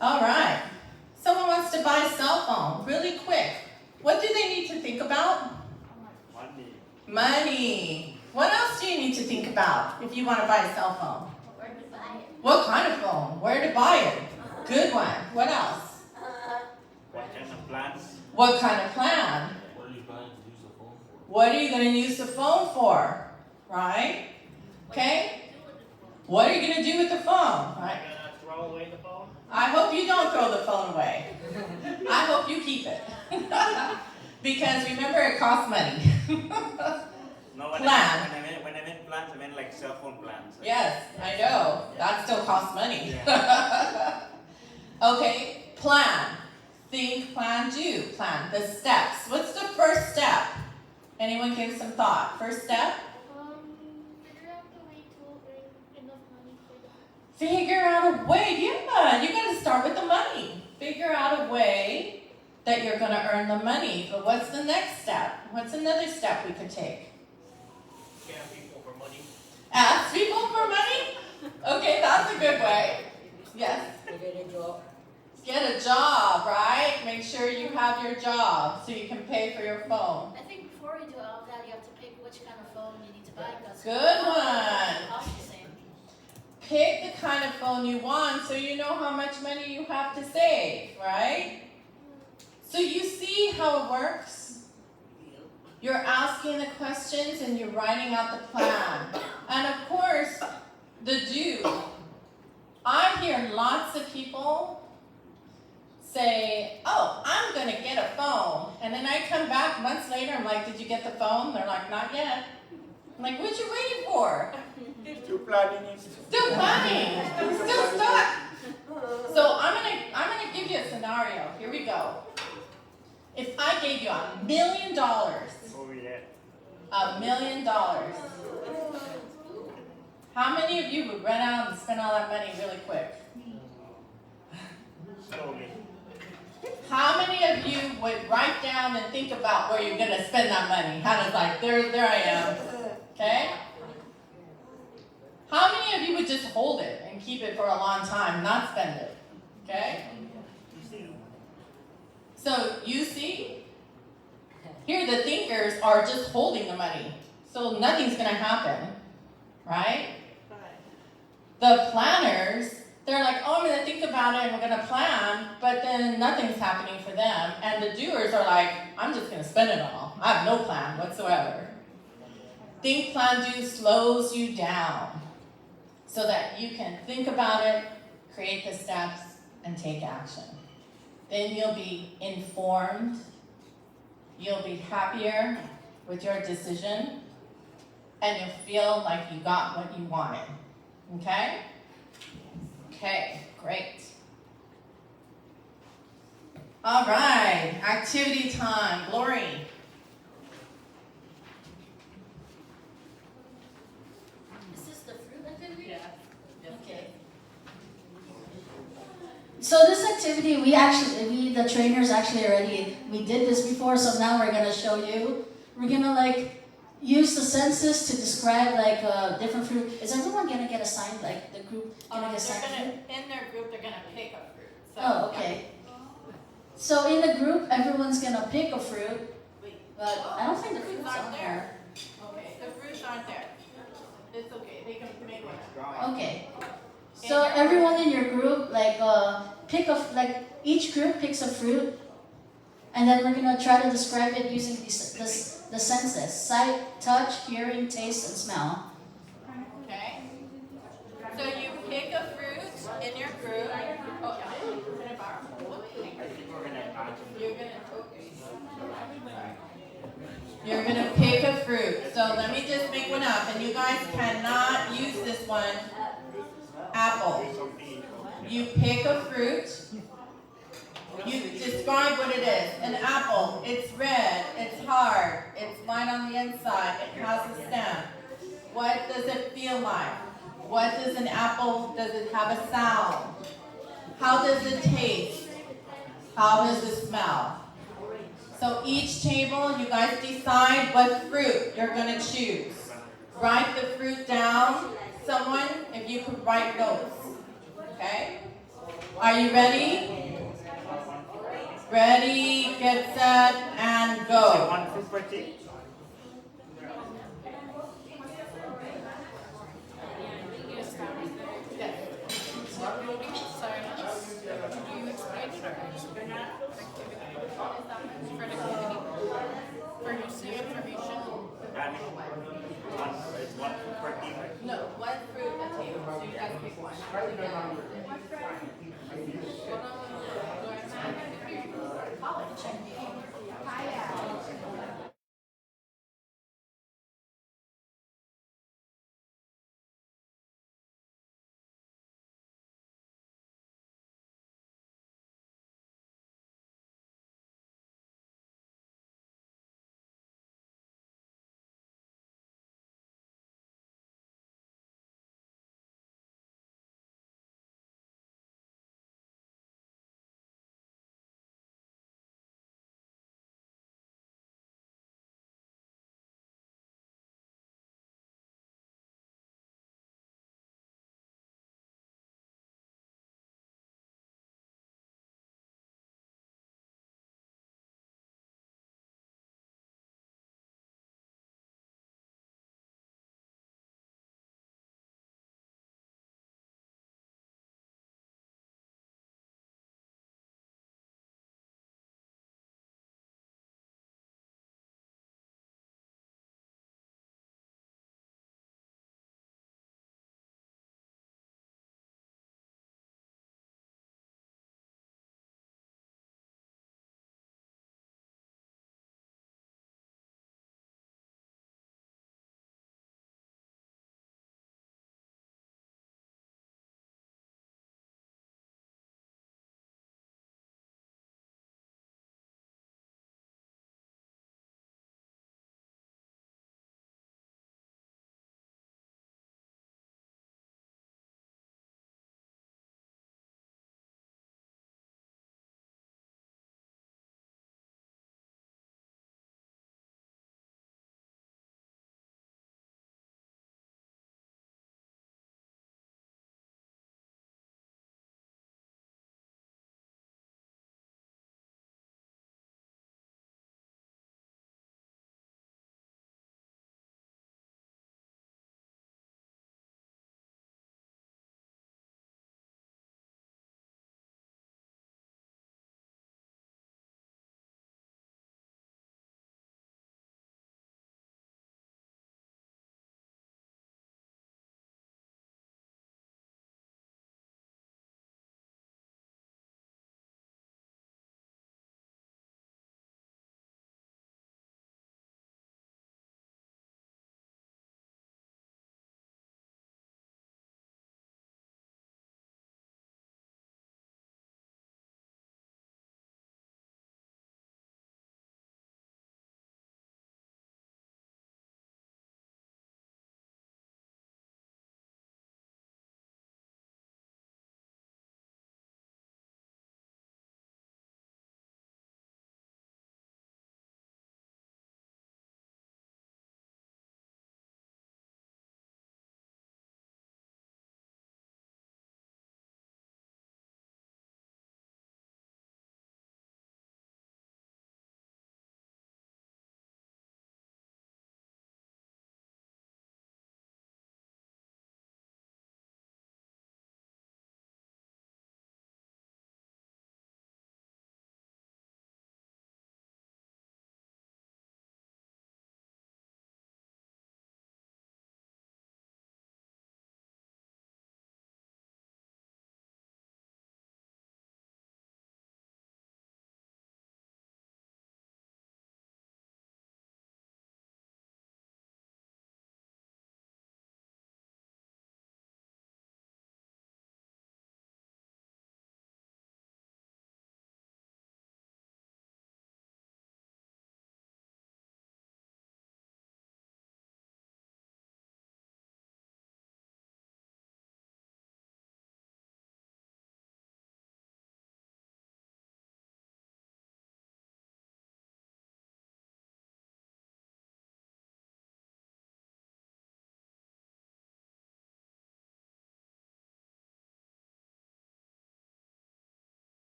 All right. Someone wants to buy a cell phone really quick. What do they need to think about? Money. Money. What else do you need to think about if you want to buy a cell phone? Where to buy it? What kind of phone? Where to buy it? Good one. What else? What kind of plans? What kind of plan? What are you planning to use the phone for? What are you going to use the phone for? Right? Okay? What are you going to do with the phone? Right? You're gonna throw away the phone? I hope you don't throw the phone away. I hope you keep it. Because remember, it costs money. No, when Plan. when I meant plans, I meant like cell phone plans. Yes, I know. That still costs money. Okay, plan. Think, plan, do. Plan. The steps. What's the first step? Anyone give some thought? First step? Figure out the way to earn enough money for that. Figure out a way. Yeah, you got to start with the money. Figure out a way that you're going to earn the money. But what's the next step? What's another step we could take? Scam people for money. Ask people for money? Okay, that's a good way. Yes? Get a job. Get a job, right? Make sure you have your job so you can pay for your phone. I think before we do all of that, you have to pick which kind of phone you need to buy. Because Good one. cost the same. Pick the kind of phone you want so you know how much money you have to save, right? So you see how it works? You're asking the questions and you're writing out the plan. And of course, the do. I hear lots of people say, oh, I'm going to get a phone. And then I come back months later, I'm like, did you get the phone? They're like, not yet. I'm like, what you waiting for? Still planning it. Still planning. Still stuck. So I'm gonna give you a scenario. Here we go. If I gave you $1 million, Oh yeah. $1 million, how many of you would run out and spend all that money really quick? Slowly. How many of you would write down and think about where you're gonna spend that money? How does like, there I am, okay? How many of you would just hold it and keep it for a long time, not spend it, okay? So you see, here the thinkers are just holding the money, so nothing's gonna happen, right? The planners, they're like, oh, I'm gonna think about it and we're gonna plan, but then nothing's happening for them. And the doers are like, I'm just gonna spend it all. I have no plan whatsoever. Think, plan, do slows you down so that you can think about it, create the steps, and take action. Then you'll be informed, you'll be happier with your decision, and you'll feel like you got what you wanted. Okay? Okay, great. All right, activity time. Glory. Is this the fruit activity? Yeah. Okay. So this activity, the trainers actually already, we did this before, so now we're gonna show you. We're gonna like use the senses to describe like different fruit. Is everyone gonna get assigned, like the group gonna get assigned fruit? In their group, they're gonna pick a fruit. So, Oh, okay. So in the group, everyone's gonna pick a fruit, but I don't think the fruits aren't on there. there. Okay, the fruits aren't there. It's okay, they can make one. Okay. So everyone in your group, like each group picks a fruit, and then we're gonna try to describe it using the senses: sight, touch, hearing, taste, and smell. Okay. So you pick a fruit in your group. Oh, can I borrow? You're gonna pick a fruit. So let me just make one up, and you guys cannot use this one. Apple. You pick a fruit. You describe what it is. An apple. It's red. It's hard. It's white on the inside. It has a stem. What does it feel like? What does an apple, does it have a sound? How does it taste? How does it smell? So each table, you guys decide what fruit you're going to choose. Write the fruit down. Someone, if you could write notes. Okay? Are you ready? Ready, get set, and go. One fruit per team. For UC information? One fruit per team. No, one fruit a table, so you guys pick one. College.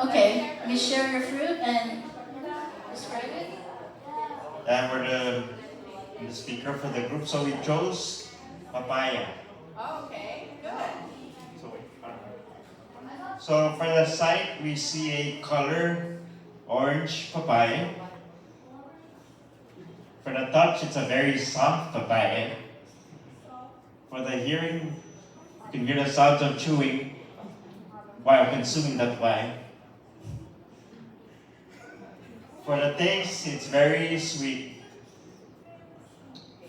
Okay, you share your fruit and describe it. And we're the speaker for the group, so we chose papaya. Okay, good. So for the site, we see a color orange papaya. For the touch, it's a very soft papaya. For the hearing, you can hear the sounds of chewing while consuming that papaya. For the taste, it's very sweet.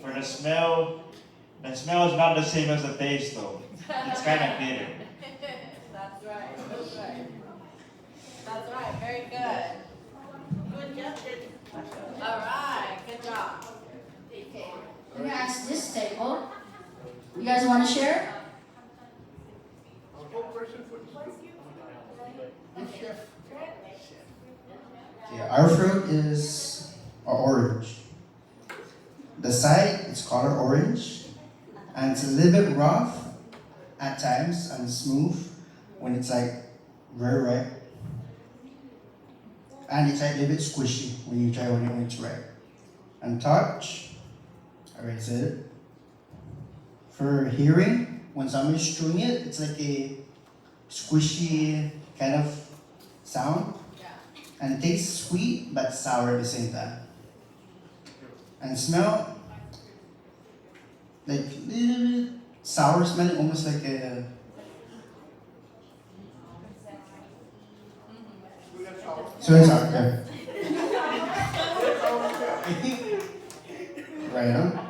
For the smell is not the same as the taste though. It's kind of bitter. That's right, that's right. That's right, very good. Good job. All right, good job. Okay. I'm gonna ask this table. You guys want to share? Yeah, our fruit is orange. The side is color orange, and it's a little bit rough at times and smooth when it's like very ripe. And it's like a little bit squishy when you try when it's ripe. And touch, I already said it. For hearing, when somebody's chewing it, it's like a squishy kind of sound. And it tastes sweet but sour at the same time. And smell, like little bit sour smell, almost like a sweet and sour. Yeah. Right on.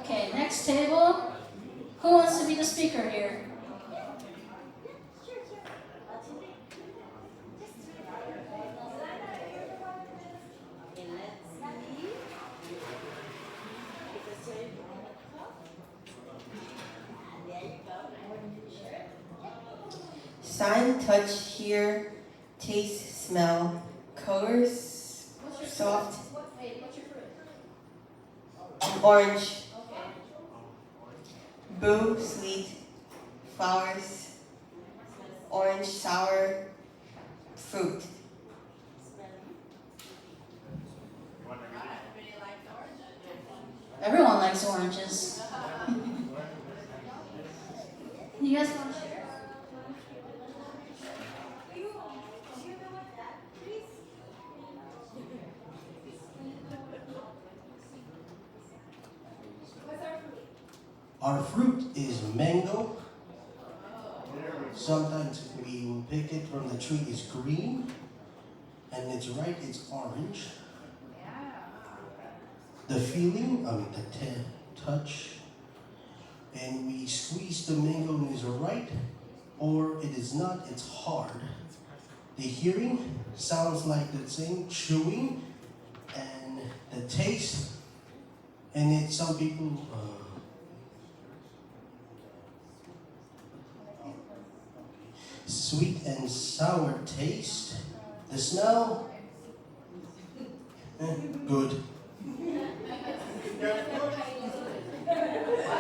Okay, next table. Who wants to be the speaker here? Sign, touch, hear, taste, smell, colors, soft, orange, boo, sweet, flowers, orange, sour, fruit. Everyone likes oranges. You guys want to share? Our fruit is mango. Sometimes we will pick it from the tree, it's green, and it's ripe, it's orange. The feeling, the touch, and we squeeze the mango and it's right, or it is not, it's hard. The hearing sounds like the same chewing, and the taste, and it some people sweet and sour taste. The smell, good.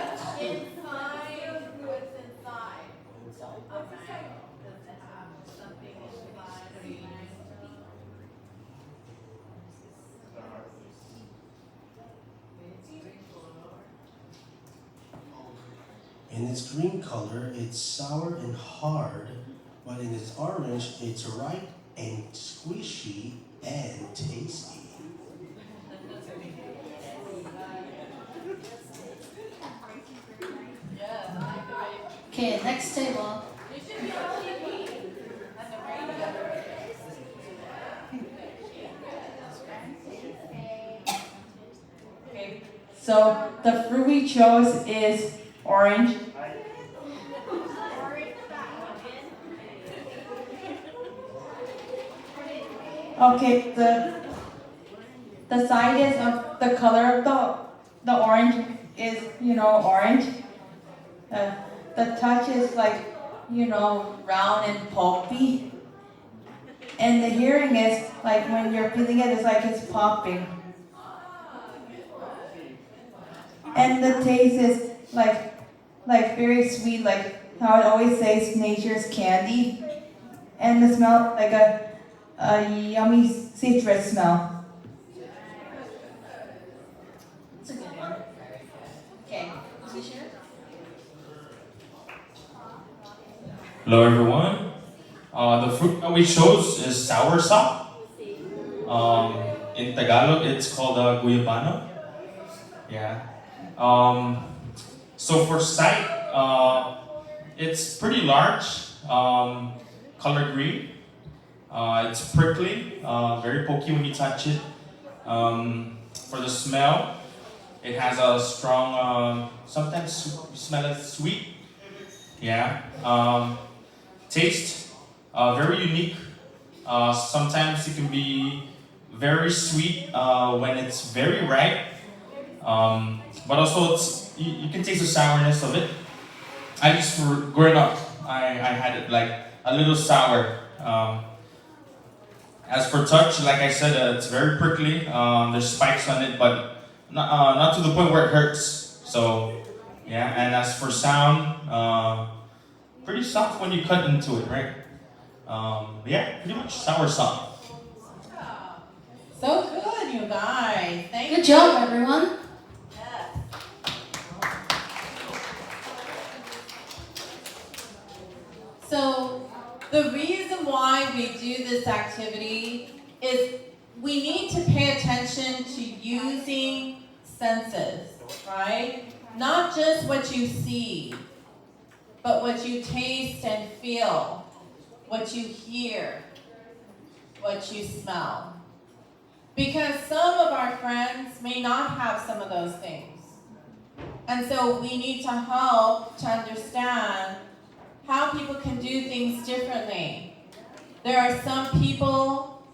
What's inside? What's inside? Okay. Does it have something inside? In its green color, it's sour and hard, but in its orange, it's ripe and squishy and tasty. Okay, next table. It should be on TV and the radio. Okay, so the fruit we chose is orange. Okay, the side is of the color of the orange is, orange. The touch is like, round and pulpy. And the hearing is like when you're feeling it, it's like it's popping. And the taste is like very sweet, like how it always says nature's candy. And the smell like a yummy citrus smell. That's a good one. Okay, Tisha? Hello everyone. The fruit that we chose is soursop. In Tagalog, it's called guyabano. Yeah. So for sight, it's pretty large, color green. It's prickly, very pokey when you touch it. For the smell, it has a strong, sometimes you smell it sweet. Yeah. Taste, very unique. Sometimes it can be very sweet when it's very ripe. But also you can taste the sourness of it. I used to, growing up, I had it like a little sour. As for touch, like I said, it's very prickly. There's spikes on it, but not to the point where it hurts. So, yeah, and as for sound, pretty soft when you cut into it, right? Yeah, pretty much soursop. So good, you guys. Thank you. Good job, everyone. So the reason why we do this activity is we need to pay attention to using senses, right? Not just what you see, but what you taste and feel, what you hear, what you smell. Because some of our friends may not have some of those things. And so we need to help to understand how people can do things differently. There are some people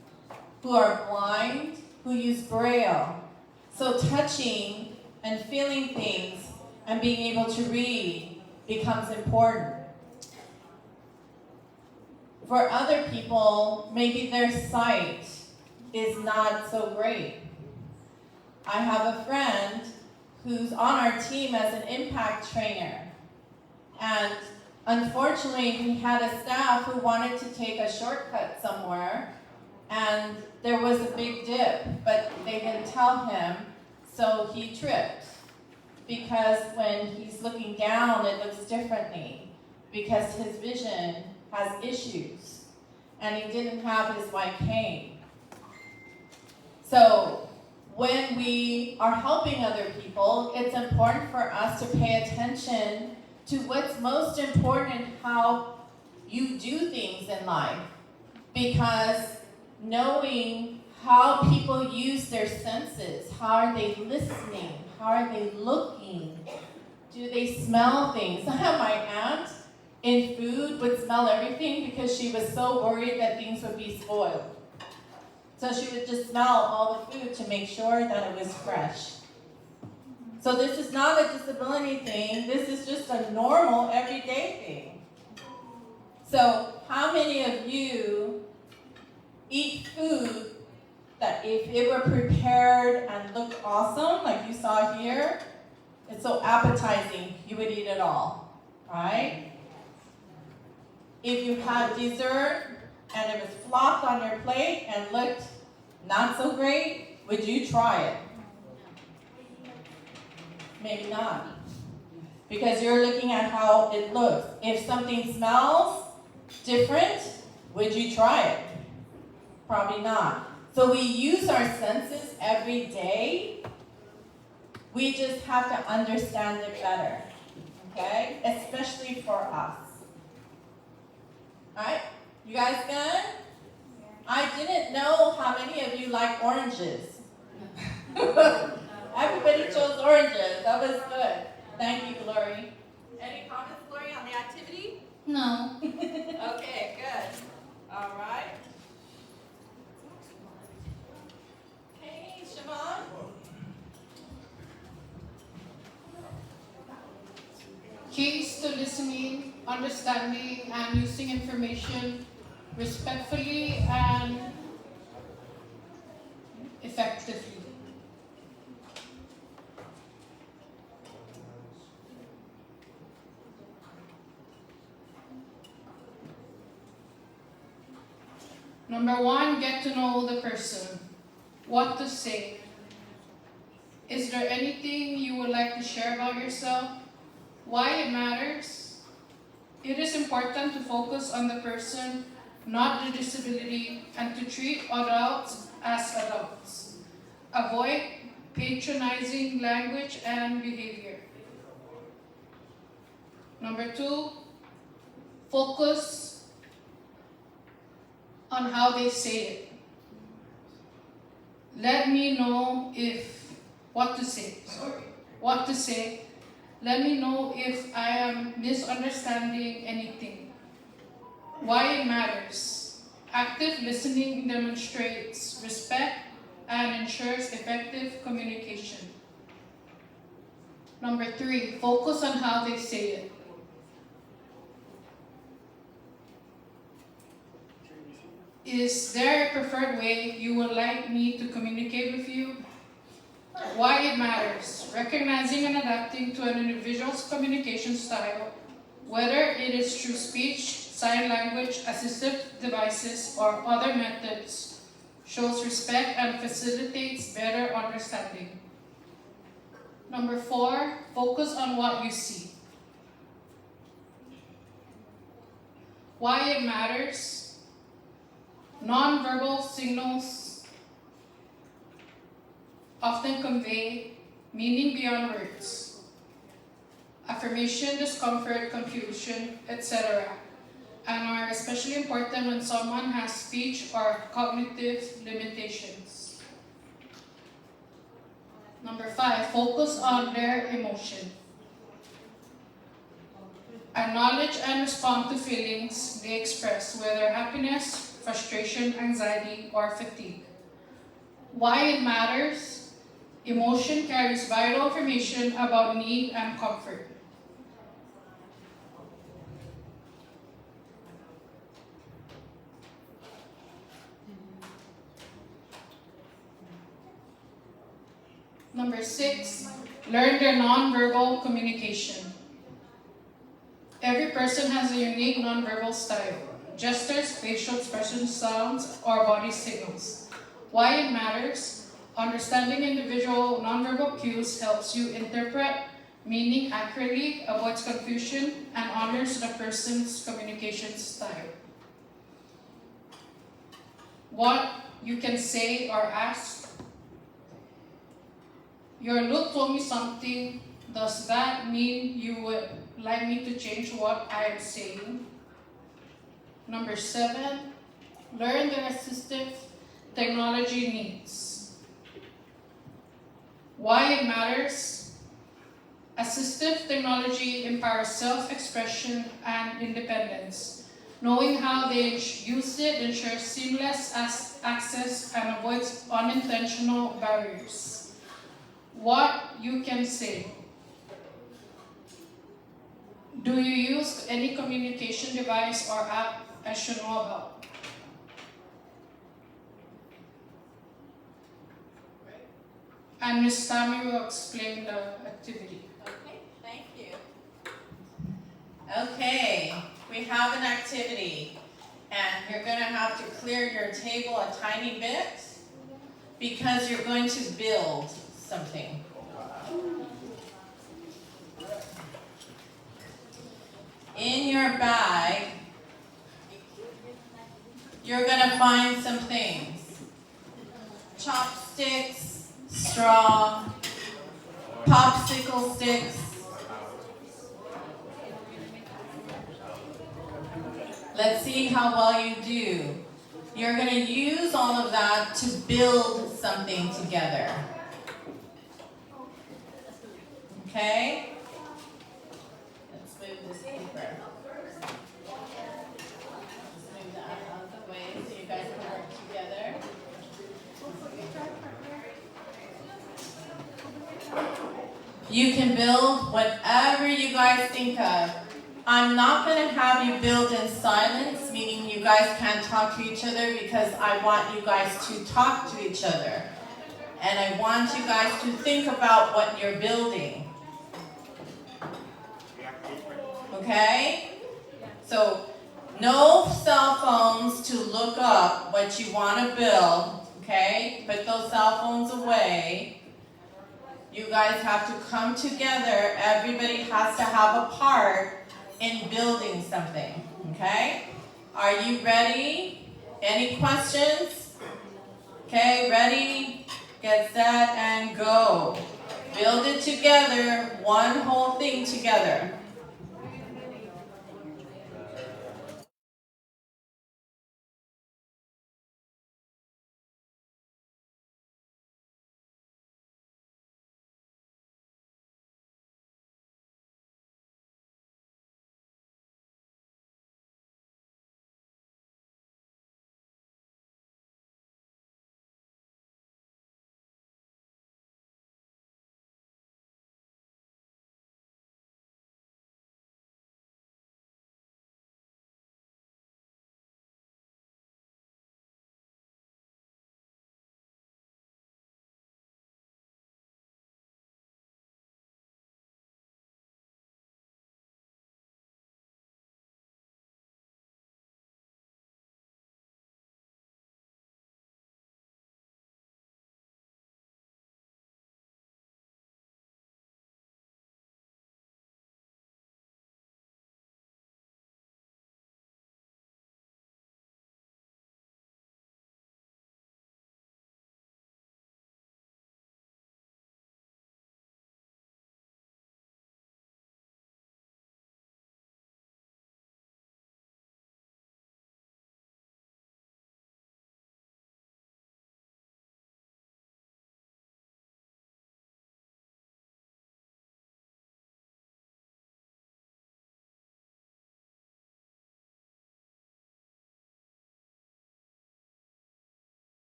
who are blind who use Braille. So touching and feeling things and being able to read becomes important. For other people, maybe their sight is not so great. I have a friend who's on our team as an impact trainer. And unfortunately, he had a staff who wanted to take a shortcut somewhere, and there was a big dip, but they didn't tell him, so he tripped. Because when he's looking down, it looks differently, because his vision has issues, and he didn't have his white cane. So when we are helping other people, it's important for us to pay attention to what's most important in how you do things in life. Because knowing how people use their senses, how are they listening, how are they looking, do they smell things? I have my aunt in food would smell everything because she was so worried that things would be spoiled. So she would just smell all the food to make sure that it was fresh. So this is not a disability thing, this is just a normal, everyday thing. So how many of you eat food that if it were prepared and looked awesome, like you saw here, it's so appetizing, you would eat it all, right? If you had dessert and it was flopped on your plate and looked not so great, would you try it? Maybe not. Because you're looking at how it looks. If something smells different, would you try it? Probably not. So we use our senses every day. We just have to understand it better. Okay? Especially for us. Alright? You guys good? I didn't know how many of you like oranges. Everybody chose oranges. That was good. Thank you, Glory. Any comments, Glory, on the activity? No. Okay, good. All right. Hey, Siobhan. Keys to listening, understanding, and using information respectfully and effectively. Number 1, get to know the person. What to say. Is there anything you would like to share about yourself? Why it matters? It is important to focus on the person, not the disability, and to treat adults as adults. Avoid patronizing language and behavior. Number 2, focus on how they say it. Let me know what to say. Let me know if I am misunderstanding anything. Why it matters. Active listening demonstrates respect and ensures effective communication. Number 3, focus on how they say it. Is there a preferred way you would like me to communicate with you? Why it matters. Recognizing and adapting to an individual's communication style, whether it is through speech, sign language, assistive devices, or other methods, shows respect and facilitates better understanding. Number 4, focus on what you see. Why it matters. Non-verbal signals often convey meaning beyond words. Affirmation, discomfort, confusion, etc. and are especially important when someone has speech or cognitive limitations. Number 5, focus on their emotion. Acknowledge and respond to feelings they express, whether happiness, frustration, anxiety, or fatigue. Why it matters. Emotion carries vital information about need and comfort. Number 6, learn their nonverbal communication. Every person has a unique nonverbal style. Gestures, facial expressions, sounds, or body signals. Why it matters. Understanding individual nonverbal cues helps you interpret meaning accurately, avoids confusion, and honors the person's communication style. What you can say or ask. Your look told me something. Does that mean you would like me to change what I am saying? Number 7, learn their assistive technology needs. Why it matters. Assistive technology empowers self-expression and independence. Knowing how they use it ensures seamless access and avoids unintentional barriers. What you can say. Do you use any communication device or app I should know about? And Ms. Tammy will explain the activity. Okay, thank you. Okay, we have an activity, and you're going to have to clear your table a tiny bit because you're going to build something. In your bag, you're going to find some things. Chopsticks, straw, popsicle sticks. Let's see how well you do. You're going to use all of that to build something together. Okay? Let's move this paper. Let's move that out of the way so you guys can work together. You can build whatever you guys think of. I'm not going to have you build in silence, meaning you guys can't talk to each other, because I want you guys to talk to each other. And I want you guys to think about what you're building. Okay? So No cell phones to look up what you want to build, okay? Put those cell phones away. You guys have to come together. Everybody has to have a part in building something, okay? Are you ready? Any questions? Okay, ready, get set, and go. Build it together, one whole thing together.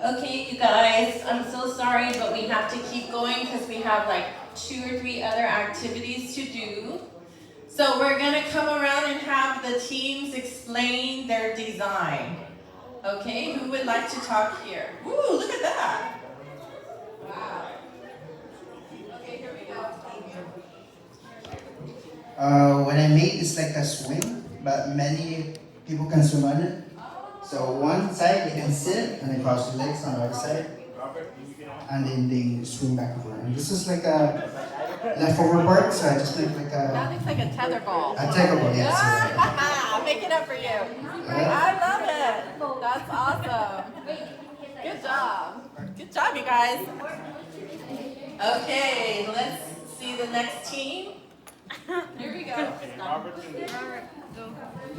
Okay, you guys, I'm so sorry, but we have to keep going because we have like 2 or 3 other activities to do. So we're gonna come around and have the teams explain their design. Okay, who would like to talk here? Woo, look at that. Wow. Okay, here we go. What I made is like a swing, but many people can swim on it. So one side they can sit and they cross the legs on the other side, and then they swing back and forth. And this is like a leftover part, so I just make like That a looks like a tetherball. tetherball, yes. I'm making up for you. I love it. That's awesome. Good job. Good job, you guys. Okay, let's see the next team. Here we go.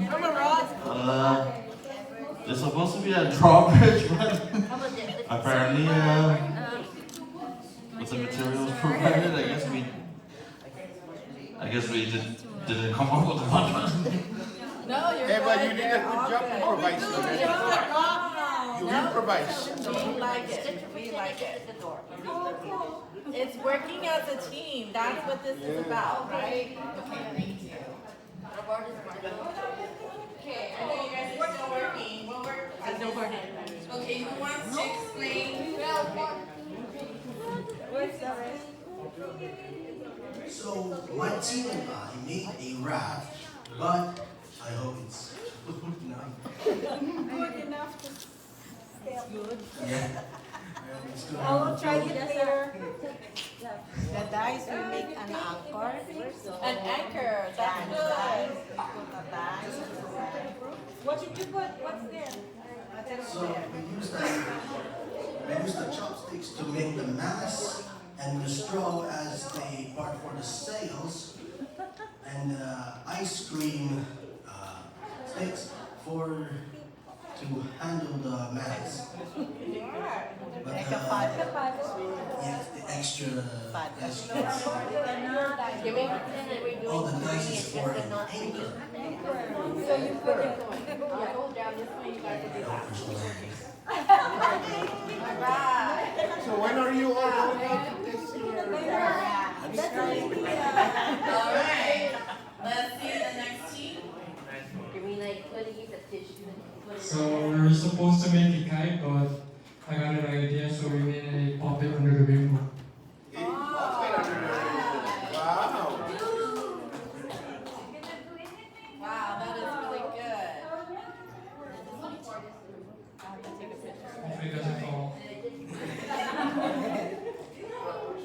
Come on, Rob. There's supposed to be a drawbridge, but apparently, with the materials provided, I guess we didn't come up with one. No, you're Hey, but good. you did a You're good all job good. improvising. You improvise. We like it. We like it. It's working as a team. That's what this is about, right? Okay, thank you. Okay, I know you guys are still working. We'll work. Okay, who wants to explain? So my team and I made a raft, but I hope it's good enough. Good enough to stay up. Good. Yeah. It's good. I'll try it later. The dice will make an anchor. An anchor. That's good. What did you put? What's there? So we use the chopsticks to make the mast, and the straw as the part for the sails, and ice cream sticks to handle the mast. But yes, the extra all the dice is for an anchor. So you put it going. I'll go down this way. You guys will do that. All right. So when are you all going out to test your All right. Let's see the next team. So we were supposed to make a kite, but I got an idea, so we made a puppet under the rainbow. Wow. Wow, that is really good. Hopefully it doesn't fall.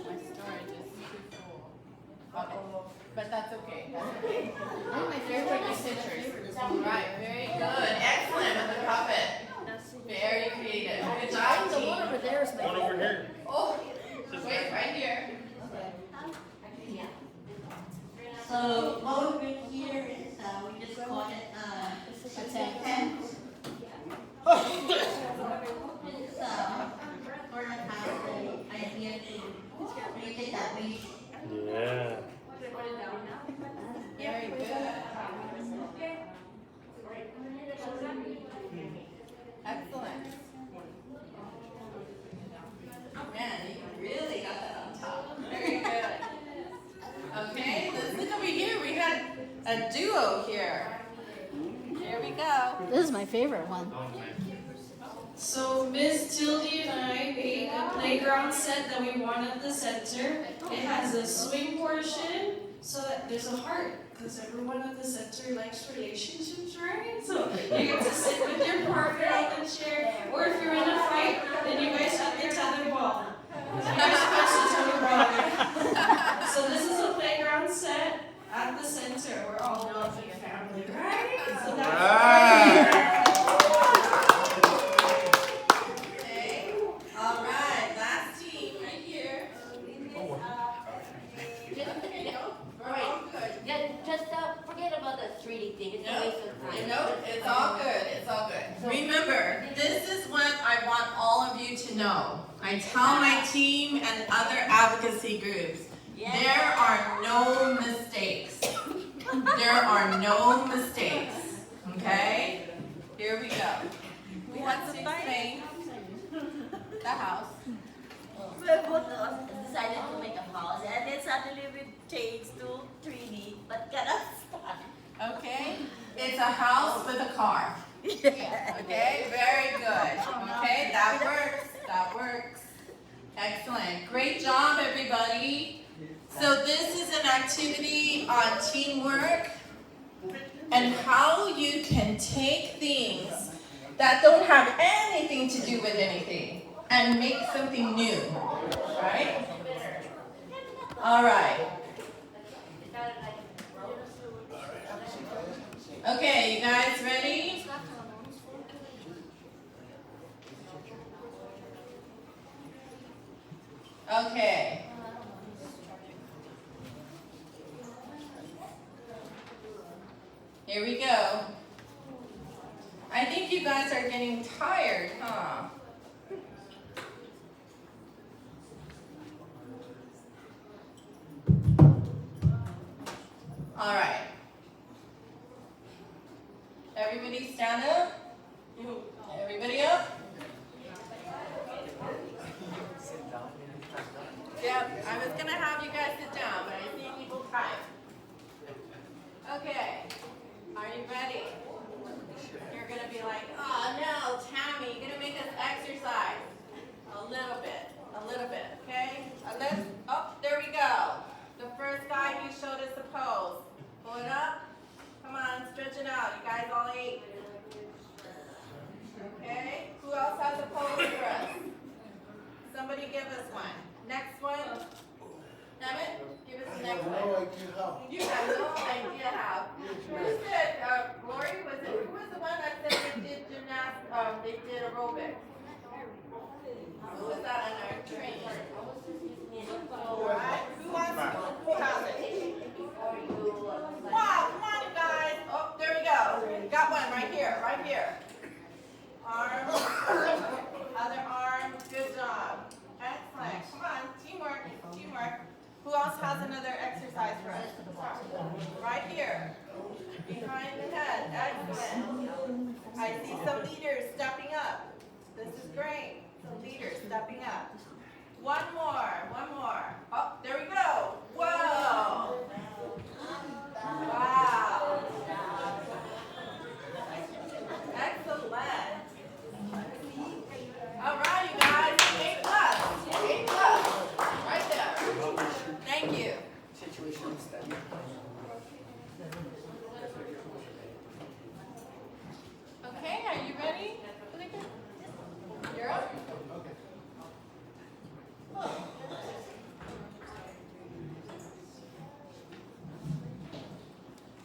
My storage is too full. But that's okay. That's okay. One of my favorite pictures. All right, very good. Excellent with the puppet. Very creative. Good job, team. One over there is my One over here. Oh, wait, right here. So what we're doing here is we just call it a tent. This is for the house idea to make it that way. Yeah. Very good. Excellent. Man, you really got that on top. Very good. Okay, let's look over here. We had a duo here. Here we go. This is my favorite one. So Ms. Tildy and I made a playground set that we want at the center. It has a swing portion so that there's a heart, because everyone at the center likes relationships, right? So you get to sit with your partner on the chair, or if you're in a fight, then you guys have your tetherball. So you guys pass the tetherball. So this is a playground set at the center. We're all a loving family, right? So that's All right, last team right here. Just forget about the 3D thing. It's a waste of time. No, it's all good. It's all good. Remember, this is what I want all of you to know. I tell my team and other advocacy groups, there are no mistakes. There are no mistakes. Okay? Here we go. We have to explain. the house. We both decided to make a house, and then suddenly we changed to 3D, but cannot start. Okay, it's a house with a car. Okay, very good. Okay, that works, that works. Excellent, great job everybody. So this is an activity on teamwork and how you can take things that don't have anything to do with anything and make something new, right? All right. Okay, you guys ready? Okay. Here we go. I think you guys are getting tired, huh? All right. Everybody stand up. Everybody up. Yep, I was gonna have you guys sit down, but I see people tired. Okay, are you ready? You're gonna be like, oh no, Tammy, you're gonna make us exercise. A little bit, okay? Oh, there we go. The first guy, he showed us the pose. Pull it up. Come on, stretch it out. You guys all ate. Okay, who else has a pose for us? Somebody give us one. Next one. Emmett, give us the next one. You have no idea how. Who said, Lori, who was the one that said they did gymnastics, they did aerobics? Who was that on our training? Alright, who has it? Wow, come on you guys. Oh, there we go. Got one right here, right here. Arm, other arm, good job. Excellent, come on, teamwork, teamwork. Who else has another exercise for us? Right here, behind the head, excellent. I see some leaders stepping up. This is great, some leaders stepping up. One more, one more. Oh, there we go. Whoa. Wow. Excellent. All right, you guys, A+. A+. Right there. Thank you. Situational study. Okay, are you ready? You're up. Okay.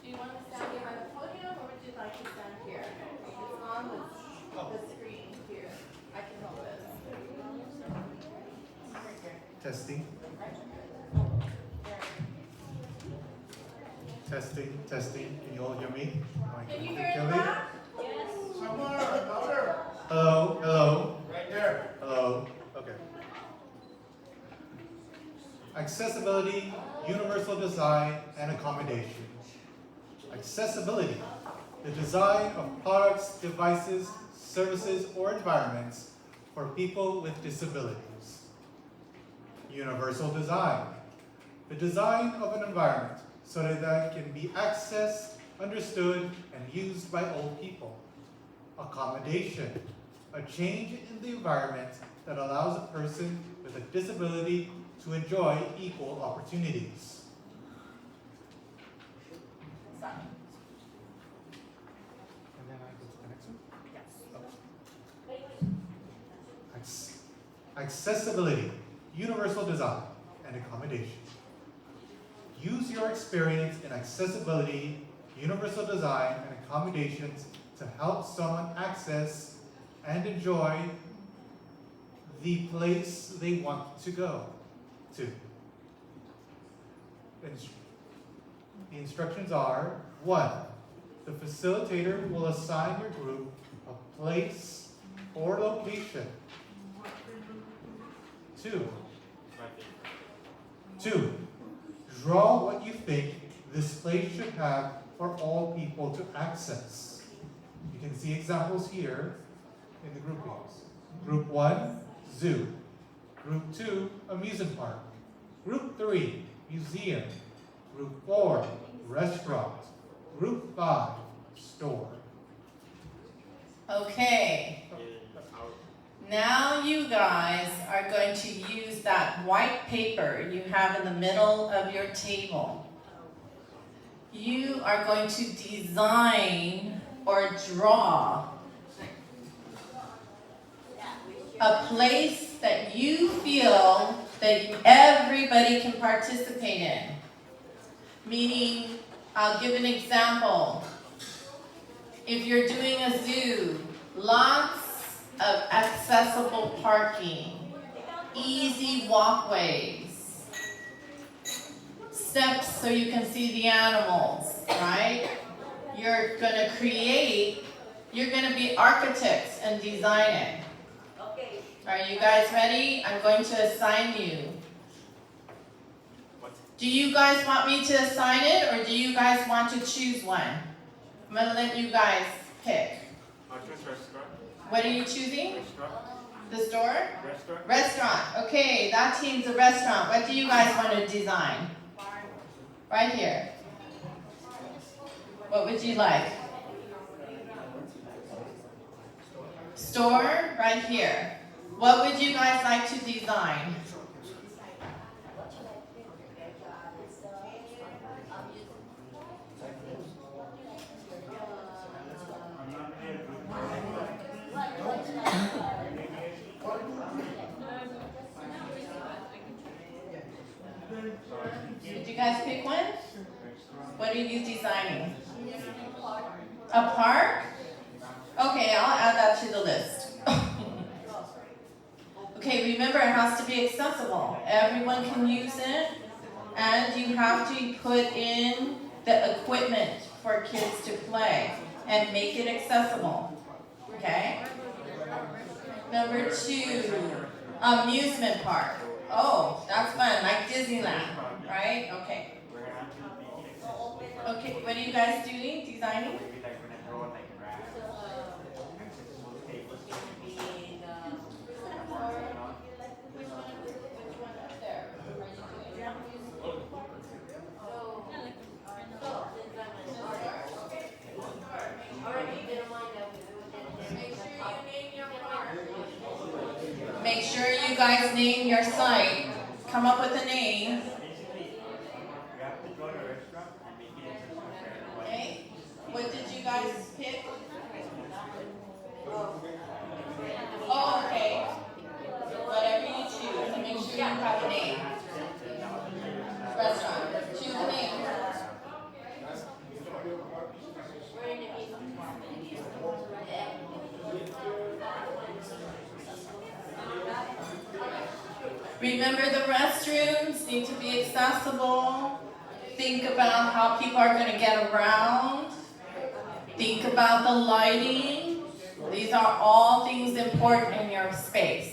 Do you want to stand behind the podium or would you like to stand here? It's on the screen here. I can hold it. Testing. Testing, testing. Can you all hear me? Can you hear in the back? Yes. Somewhere, louder. Hello, hello. Right there. Hello. Okay. Accessibility, universal design, and accommodation. Accessibility, the design of products, devices, services, or environments for people with disabilities. Universal design, the design of an environment so that it can be accessed, understood, and used by all people. Accommodation, a change in the environment that allows a person with a disability to enjoy equal opportunities. And then I go to the next one? Yes. Accessibility, universal design, and accommodation. Use your experience in accessibility, universal design, and accommodations to help someone access and enjoy the place they want to go to. The instructions are: 1. The facilitator will assign your group a place or location. 2. Draw what you think this place should have for all people to access. You can see examples here in the groupings. Group 1, zoo. Group 2, amusement park. Group 3, museum. Group 4, restaurant. Group 5, store. Okay. Now you guys are going to use that white paper you have in the middle of your table. You are going to design or draw a place that you feel that everybody can participate in. Meaning, I'll give an example. If you're doing a zoo, lots of accessible parking, easy walkways, steps so you can see the animals, right? You're gonna be architects and design it. Okay. Are you guys ready? I'm going to assign you. Do you guys want me to assign it, or do you guys want to choose one? I'm gonna let you guys pick. What are you choosing? The store? Restaurant. Okay, that team's a restaurant. What do you guys want to design? Right here. What would you like? Store, right here. What would you guys like to design? Did you guys pick one? What are you designing? A park? Okay, I'll add that to the list. Okay, remember it has to be accessible. Everyone can use it, and you have to put in the equipment for kids to play and make it accessible. Okay? Number 2, amusement park. Oh, that's fun, like Disneyland, right? Okay. Okay, what are you guys doing? Designing? Make sure you guys name your site. Come up with a name. Okay. What did you guys pick? Oh, okay. Whatever you choose, and make sure you have a name. Restaurant. Choose a name. Remember, the restrooms need to be accessible. Think about how people are going to get around. Think about the lighting. These are all things important in your space.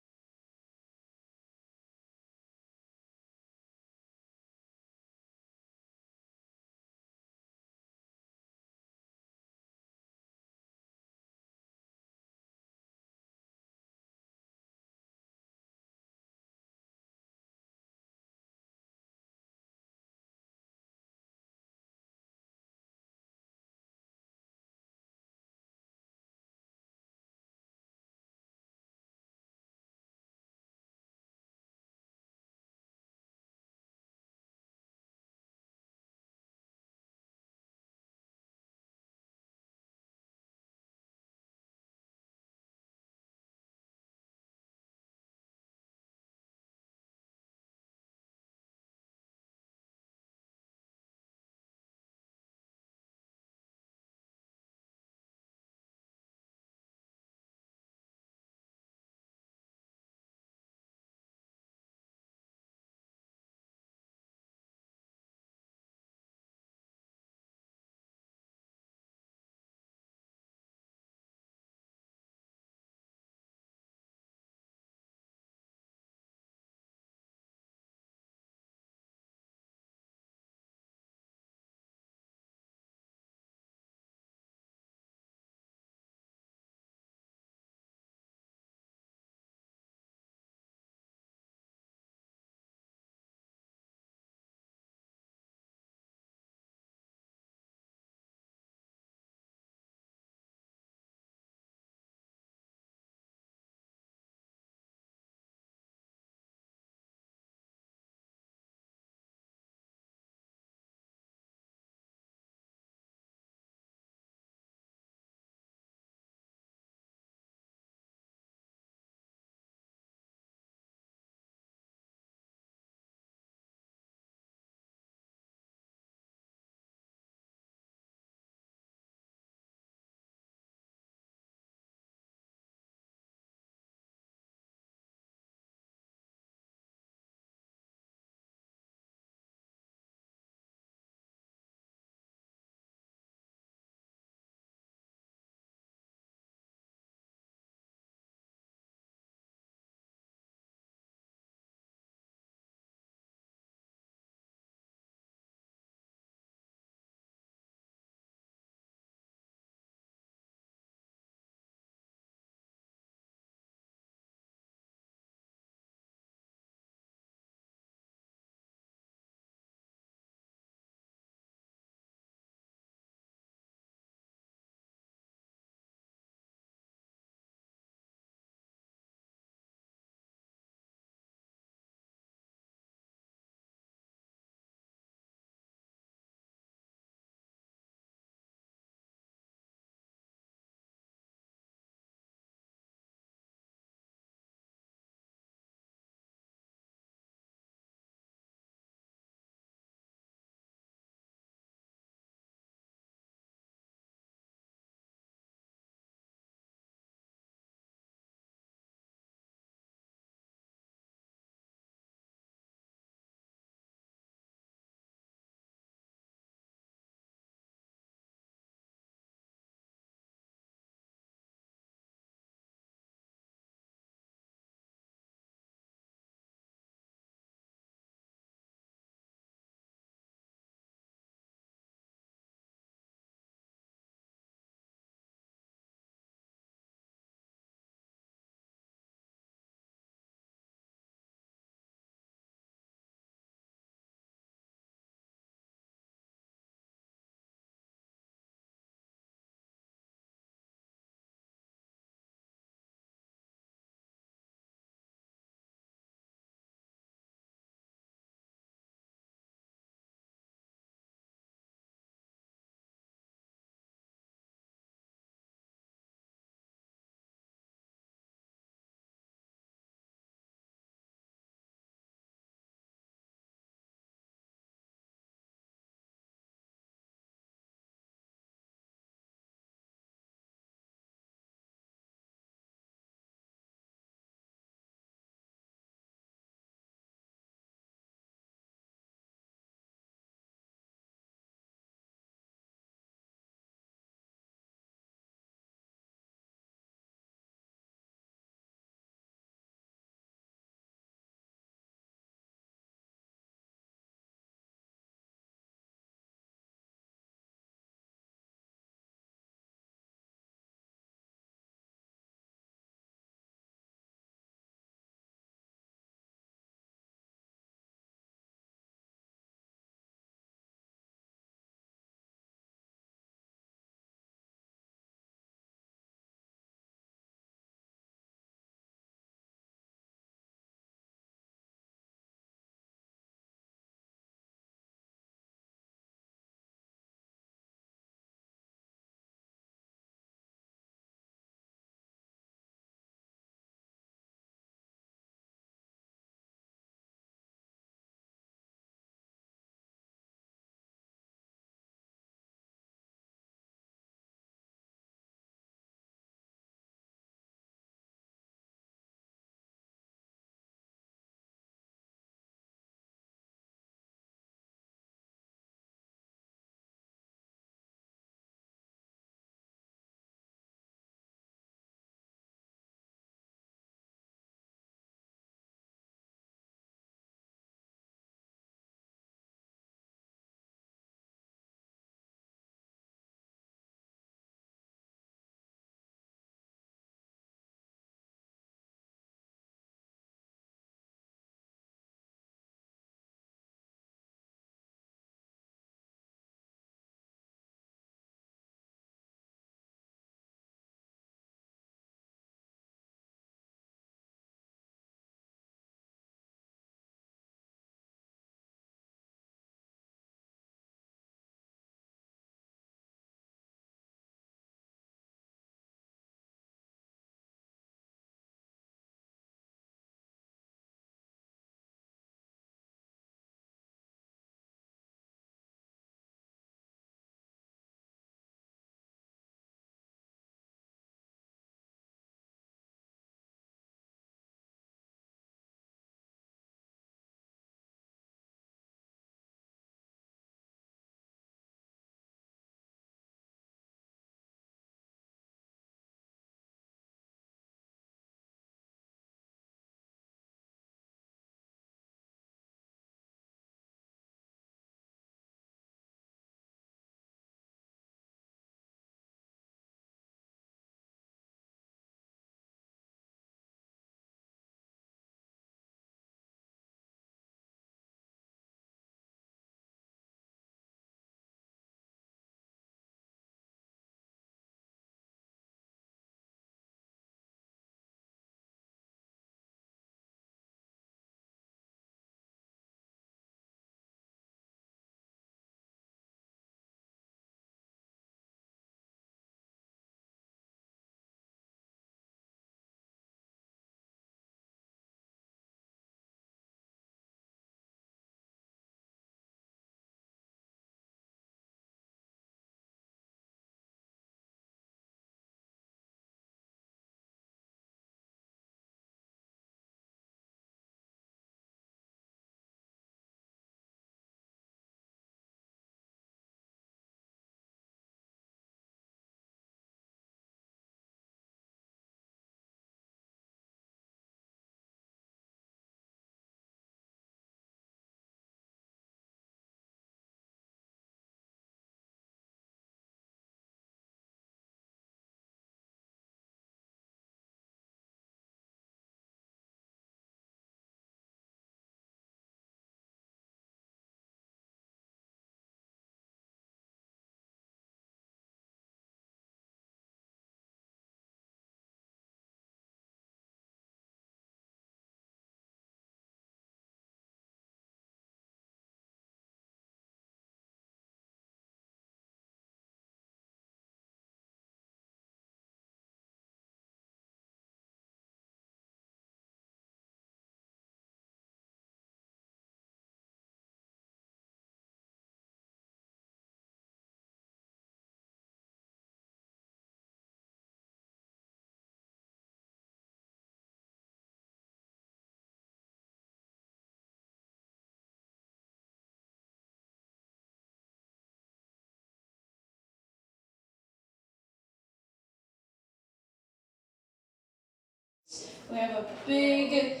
We have a big,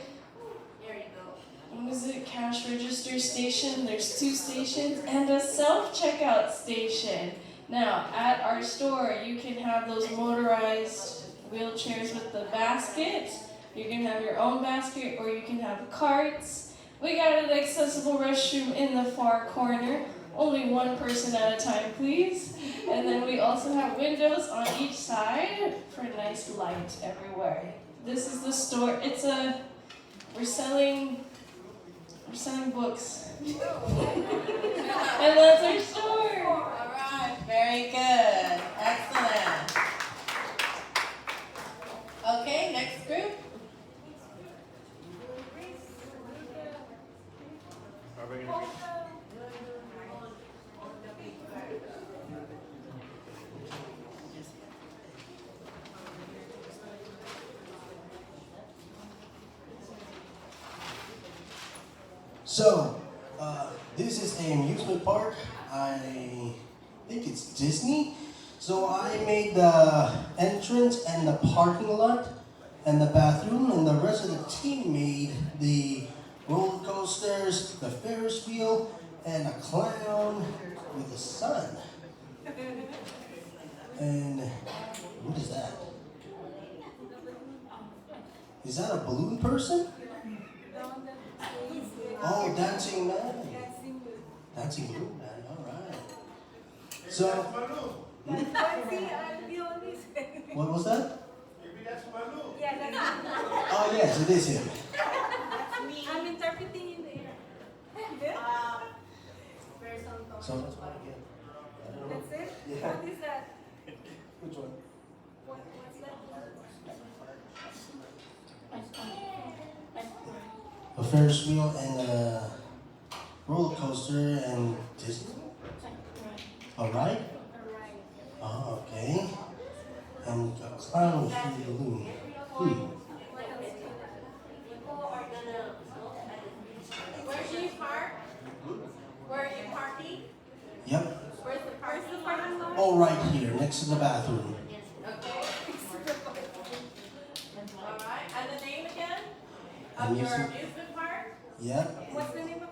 what is it, cash register station. There's 2 stations and a self-checkout station. Now, at our store, you can have those motorized wheelchairs with the basket. You can have your own basket, or you can have carts. We got an accessible restroom in the far corner. Only 1 person at a time, please. And then we also have windows on each side for nice light everywhere. This is the store. We're selling books. And that's our store. All right, very good. Excellent. Okay, next group. So, this is an amusement park. I think it's Disney. So I made the entrance and the parking lot and the bathroom, and the rest of the team made the roller coasters, the Ferris wheel, and a clown with a sun. And what is that? Is that a balloon person? Oh, dancing man. Dancing balloon man, all right. So, what was that? Oh yes, it is him. I'm interpreting in there. So that's what I get. That's it? Yeah. What is that? Which one? What's that? A Ferris wheel and a roller coaster and Disney. All right. Oh, okay. And a clown with a balloon. Where do you park? Where are you parking? Yep. Where's the parking lot? Oh, right here, next to the bathroom. Okay. All right. And the name again of your Amusement. amusement park? Yep. What's the name of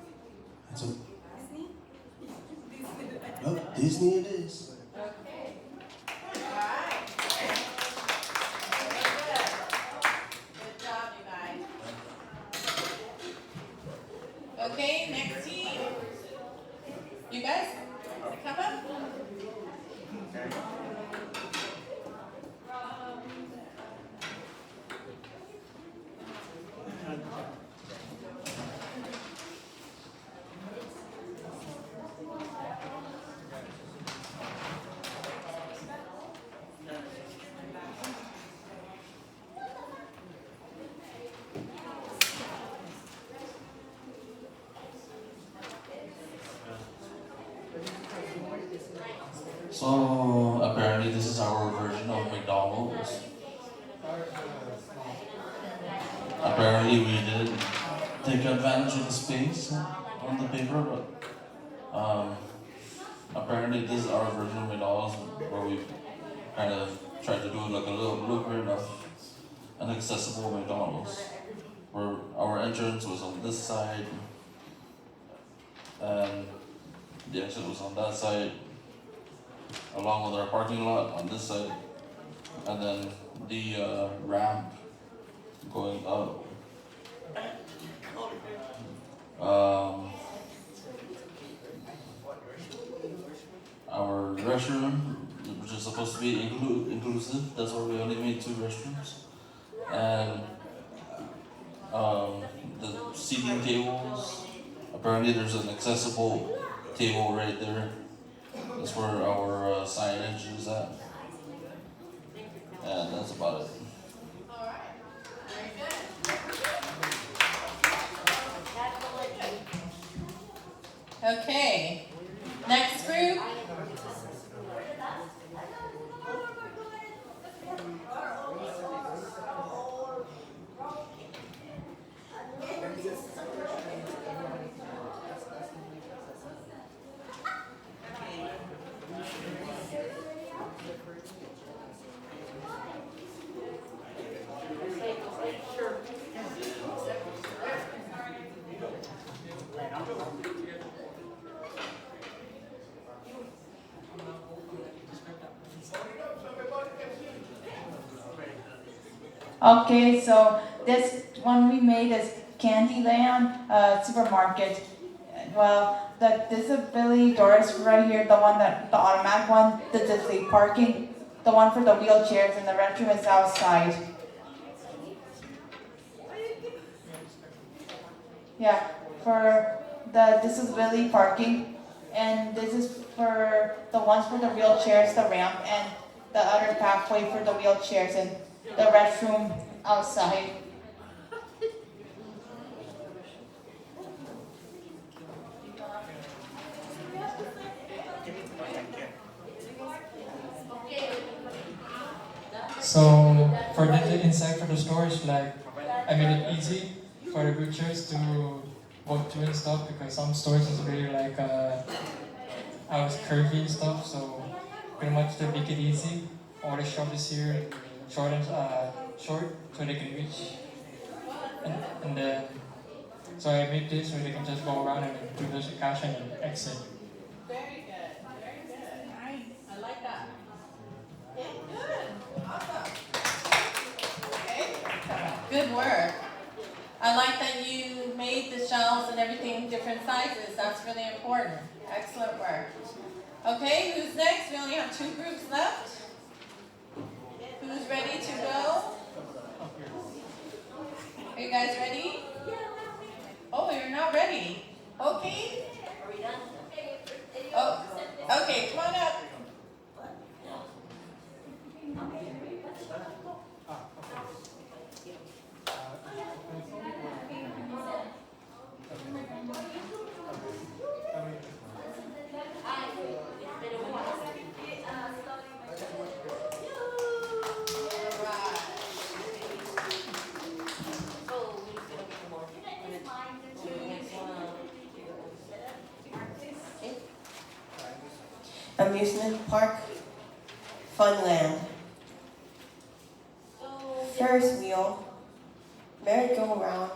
It's a, Disney? oh, Disney it is. Okay. All right. Very good. Good job, you guys. Okay, next team. You guys, come up. So apparently this is our version of McDonald's. Apparently we didn't take advantage of the space on the paper, but apparently this is our version of McDonald's, where we kind of tried to do like a little bit of an accessible McDonald's, where our entrance was on this side and the exit was on that side, along with our parking lot on this side, and then the ramp going up. Our restroom, which is supposed to be inclusive, that's why we only made 2 restrooms. And the seating tables, apparently there's an accessible table right there. That's where our signage is at. And that's about it. Okay, next group. Okay, so this one we made is Candyland supermarket. Well, the disability doors right here, the one that the automatic one, the disability parking, the one for the wheelchairs, and the restroom is outside. Yeah, for the disability parking, and this is for the ones for the wheelchairs, the ramp, and the other pathway for the wheelchairs, and the restroom outside. So for the inside for the stores, like I made it easy for the butchers to walk through and stuff because some stores is really like I was curvy and stuff. So pretty much to make it easy, all the shop is here, short and short, so they can reach. And then so I made this so they can just go around and do the cash and then exit. Very good, very good. Nice. I like that. Yeah, good. Awesome. Okay. Good work. I like that you made the shelves and everything different sizes. That's really important. Excellent work. Okay, who's next? We only have 2 groups left. Who's ready to go? Are you guys ready? Oh, you're not ready. Okay. Are we done? Oh, okay, come on up. Amusement park, Funland. Ferris wheel, merry-go-round,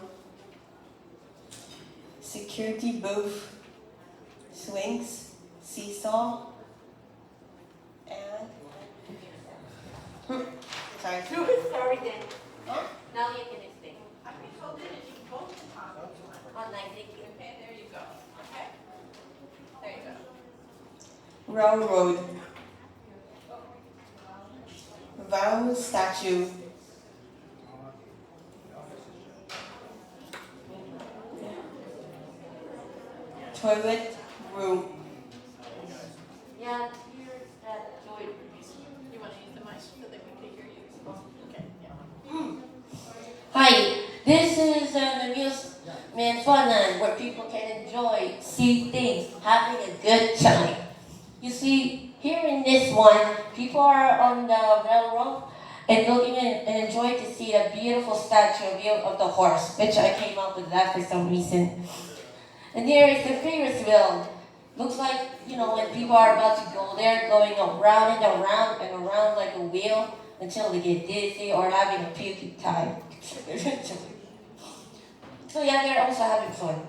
security booth, swings, seesaw, and sorry. Sorry then. Huh? Now you can explain. I think so did it. You both can talk. Online, thank you. Okay, there you go. Okay. There you go. Railroad, Vow statue, toilet room. Yeah, here's that toy. You want to use the mic so that we can hear you? Okay, yeah. Hi, this is an amusement funland where people can enjoy, see things, having a good time. You see, here in this one, people are on the railroad and looking and enjoy to see a beautiful statue of the horse, which I came up with that for some reason. And there is the Ferris wheel. Looks like, you know, when people are about to go there, going around and around and around like a wheel until they get dizzy or having a puking time. So yeah, they're also having fun.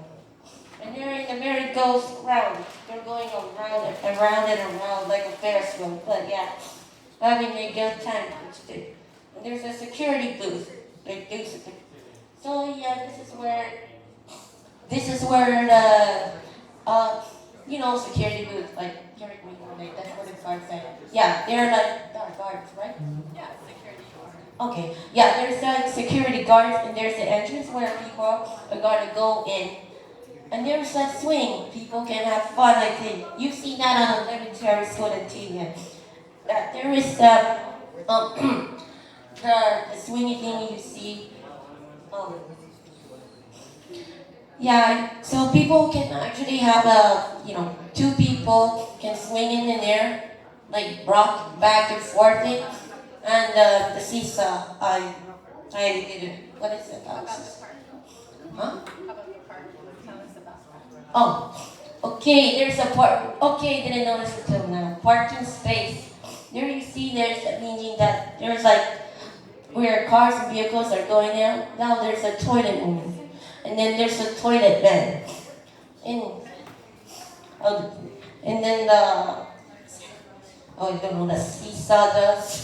And they're in the merry-go-round. They're going around and around and around like a Ferris wheel. But yeah, having a good time. And there's a security booth. So yeah, this is where the you know, security booth, like that's what it's guards say. Yeah, they're like guards, right? Yeah, security guard. Okay, yeah, there's like security guards and there's the entrance where people are gonna go in. And there's that swing. People can have fun, I think. You've seen that on elementary school and TV. That there is the swingy thing you see. Yeah, so people can actually have a, 2 people can swing in and there, like rock back and forth thing. And the seesaw, I did it. What is it? Huh? How about the park? Tell us about that. Oh, okay, there's a park. Okay, didn't notice until now. Parking space. There you see there's meaning that there's like where cars and vehicles are going there. Now there's a toilet room. And then there's a toilet bed. And then you don't know, the seesaw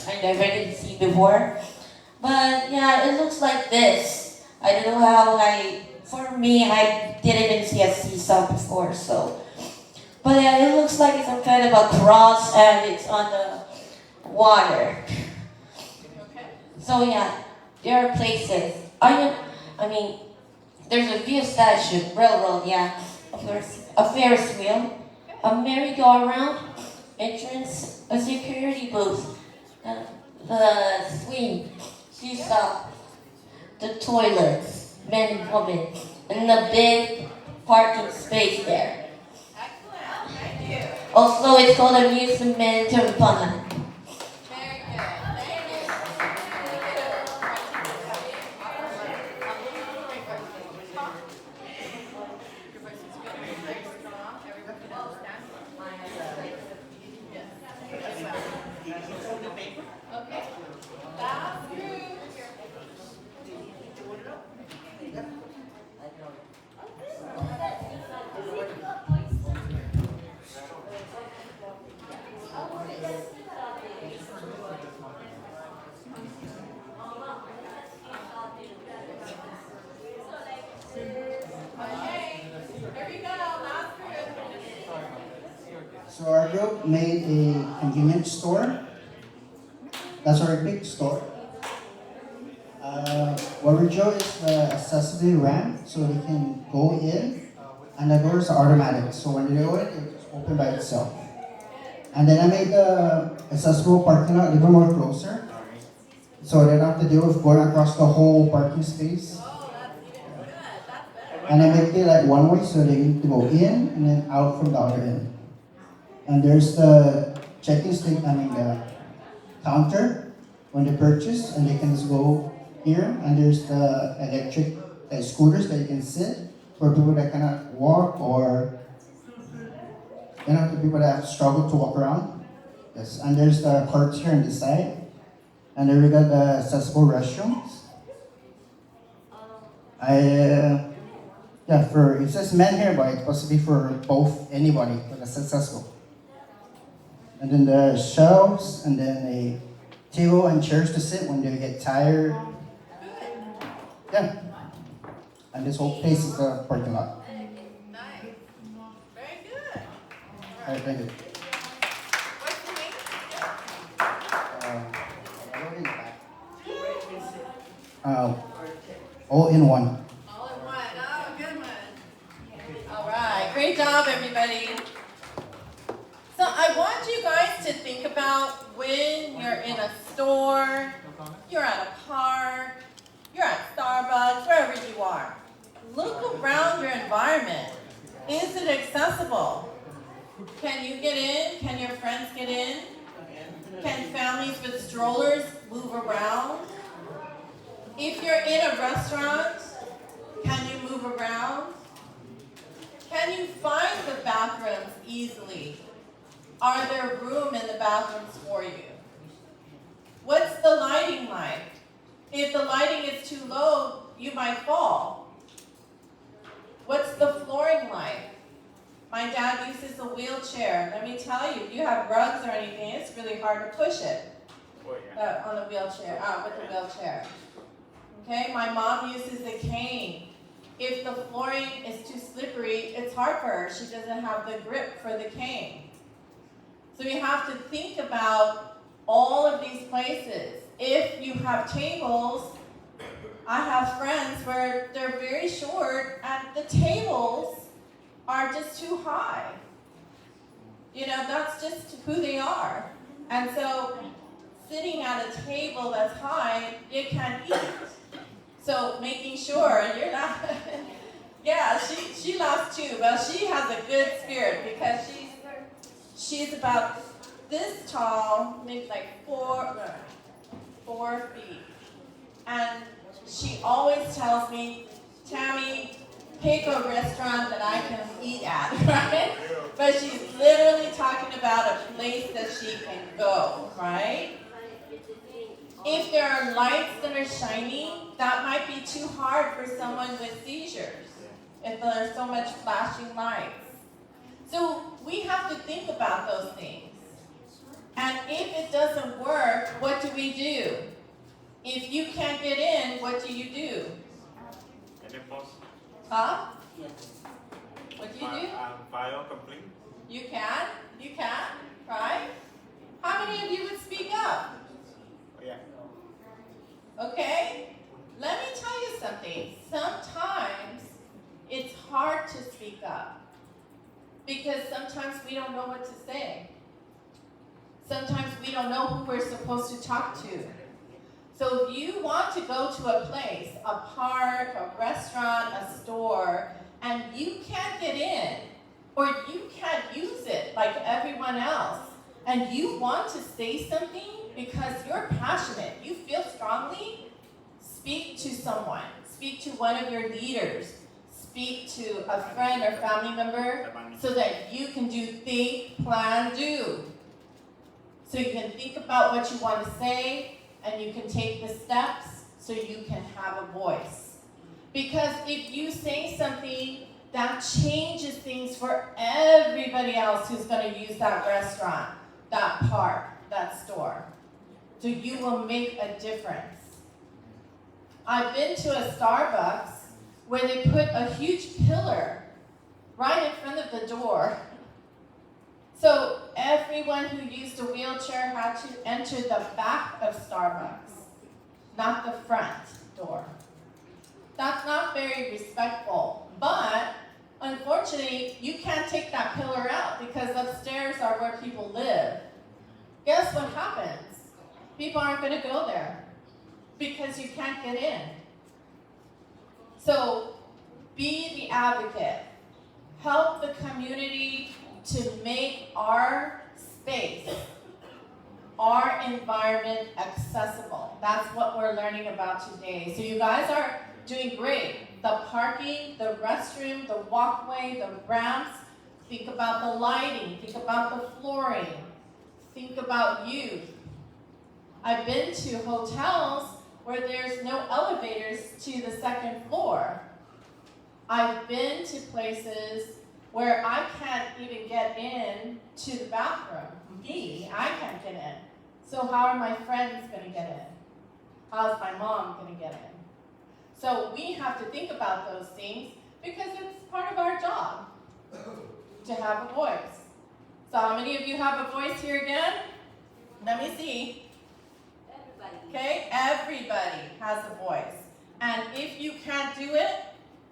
I never did see before. But yeah, it looks like this. I don't know how for me, I didn't even see a seesaw before, so. But yeah, it looks like it's some kind of a cross and it's on the water. So yeah, there are places. I mean, there's a view statue, railroad, yeah, a Ferris wheel, a merry-go-round, entrance, a security booth, the swing, seesaw, the toilets, men and women, and the big parking space there. Also, it's called amusement fun. So our group made a convenience store. That's our big store. What we show is the accessibility ramp, so they can go in, and the doors are automatic. So when they go in, it's open by itself. And then I made the accessible parking lot even more closer, so they don't have to deal with going across the whole parking space. And I make it like one way, so they need to go in and then out from the other end. And there's the checking stick, the counter when they purchase, and they can just go here. And there's the electric scooters that you can sit for people that cannot walk, or the people that have struggled to walk around. Yes, and there's the carts here on the side. And then we got the accessible restrooms. It says men here, but it's supposed to be for both anybody, but that's accessible. And then the shelves, and then a table and chairs to sit when they get tired. Yeah. And this whole place is a parking lot. Nice. Very good. All right, thank you. What's your name? All in one. All in one. Oh, good one. All right. Great job, everybody. So I want you guys to think about when you're in a store, you're at a park, you're at Starbucks, wherever you are. Look around your environment. Is it accessible? Can you get in? Can your friends get in? Can families with strollers move around? If you're in a restaurant, can you move around? Can you find the bathrooms easily? Are there room in the bathrooms for you? What's the lighting like? If the lighting is too low, you might fall. What's the flooring like? My dad uses a wheelchair. Let me tell you, if you have rugs or anything, it's really hard to push it on the wheelchair, with the wheelchair. Okay, my mom uses a cane. If the flooring is too slippery, it's hard for her. She doesn't have the grip for the cane. So you have to think about all of these places. If you have tables, I have friends where they're very short and the tables are just too high. That's just who they are. And so sitting at a table that's high, you can't eat. So making sure you're not, yeah, she laughs too. Well, she has a good spirit because she's about this tall, maybe like 4 feet. And she always tells me, Tammy, pick a restaurant that I can eat at, right? But she's literally talking about a place that she can go, right? If there are lights that are shining, that might be too hard for someone with seizures, if there's so much flashing lights. So we have to think about those things. And if it doesn't work, what do? If you can't get in, what do you do? Huh? What do you do? File complaint. You can, right? How many of you would speak up? Yeah. Okay? Let me tell you something. Sometimes it's hard to speak up because sometimes we don't know what to say. Sometimes we don't know who we're supposed to talk to. So if you want to go to a place, a park, a restaurant, a store, and you can't get in, or you can't use it like everyone else, and you want to say something because you're passionate, you feel strongly, speak to someone. Speak to one of your leaders. Speak to a friend or family member so that you can do think, plan, do. So you can think about what you want to say, and you can take the steps so you can have a voice. Because if you say something, that changes things for everybody else who's going to use that restaurant, that park, that store. So you will make a difference. I've been to a Starbucks where they put a huge pillar right in front of the door. So everyone who used a wheelchair had to enter the back of Starbucks, not the front door. That's not very respectful, but unfortunately, you can't take that pillar out because upstairs are where people live. Guess what happens? People aren't going to go there because you can't get in. So be the advocate. Help the community to make our space, our environment accessible. That's what we're learning about today. So you guys are doing great. The parking, the restroom, the walkway, the ramps. Think about the lighting. Think about the flooring. Think about youth. I've been to hotels where there's no elevators to the second floor. I've been to places where I can't even get in to the bathroom. I can't get in. So how are my friends going to get in? How's my mom going to get in? So we have to think about those things because it's part of our job to have a voice. So how many of you have a voice here again? Let me see. Okay, everybody has a voice. And if you can't do it,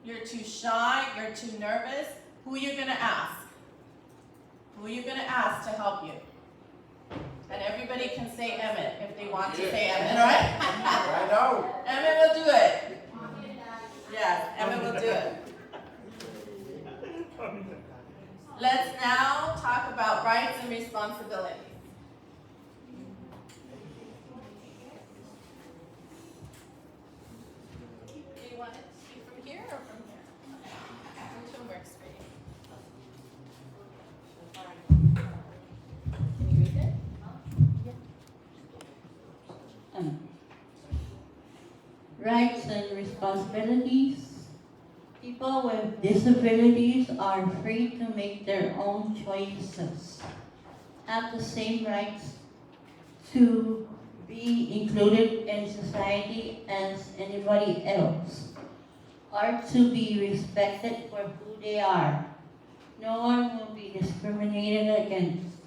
you're too shy, you're too nervous, who are you going to ask? Who are you going to ask to help you? And everybody can say Emmett if they want to say Emmett, all right? I know. Emmett will do it. Yes, Emmett will do it. Let's now talk about rights and responsibilities. Do you want it to be from here or from here? Which one works for you? Can you read it? Rights and responsibilities. People with disabilities are free to make their own choices, have the same rights to be included in society as anybody else, are to be respected for who they are. No one will be discriminated against.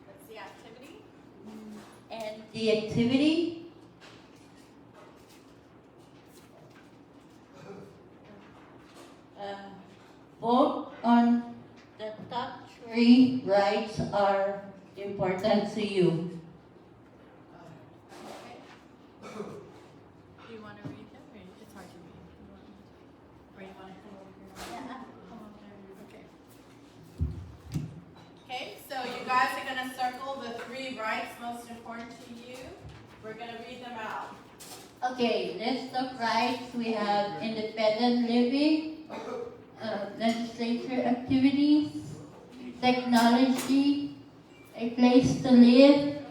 What's the activity? And the activity, vote on the top 3 rights are important to you. Do you want to read them? It's hard to read. Or you want to come over here? Yeah. Okay. Okay, so you guys are going to circle the 3 rights most important to you. We're going to read them out. Okay, list of rights. We have independent living, legislature activities, technology, a place to live,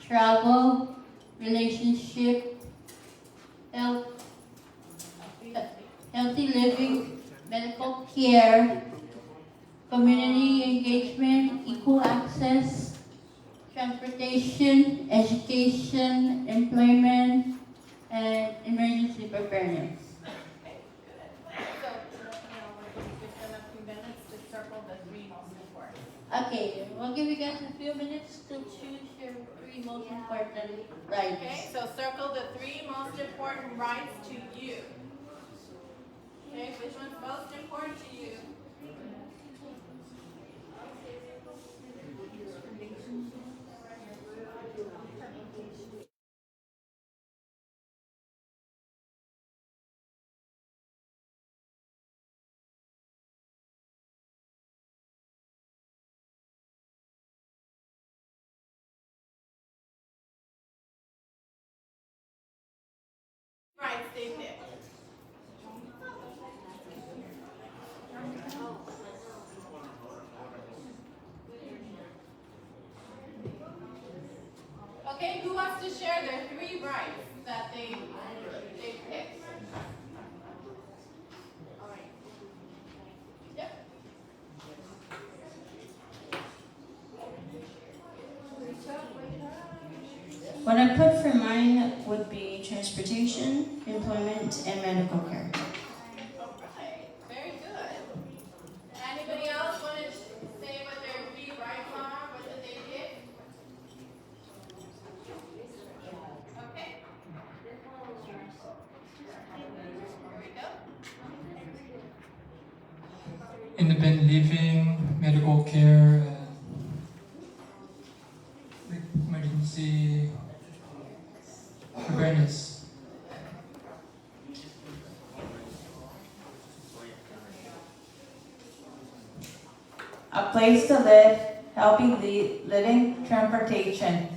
travel, relationship, healthy living, medical care, community engagement, equal access, transportation, education, employment, and emergency preparedness. So, within a few minutes to circle the three most important. Okay, we'll give you guys a few minutes to choose your three most important rights. Okay, so circle the three most important rights to you. Okay, which one's most important to you? Rights they picked. Okay, who wants to share their three rights that they picked? All right. Yep. What I put for mine would be transportation, employment, and medical care. Alright, very good. Anybody else want to say what their three rights are? What did they pick? Okay. Here we go. Independent living, medical care, emergency preparedness. A place to live, healthy living, transportation.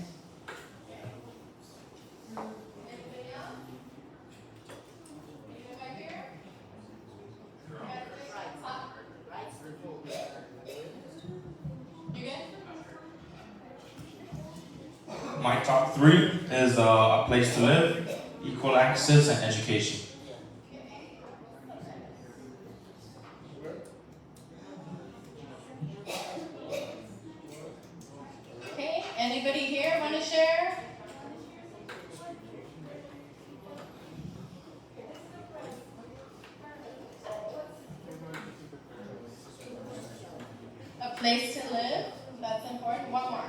My top three is a place to live, equal access, and education. Okay, anybody here want to share? A place to live, that's important. One more.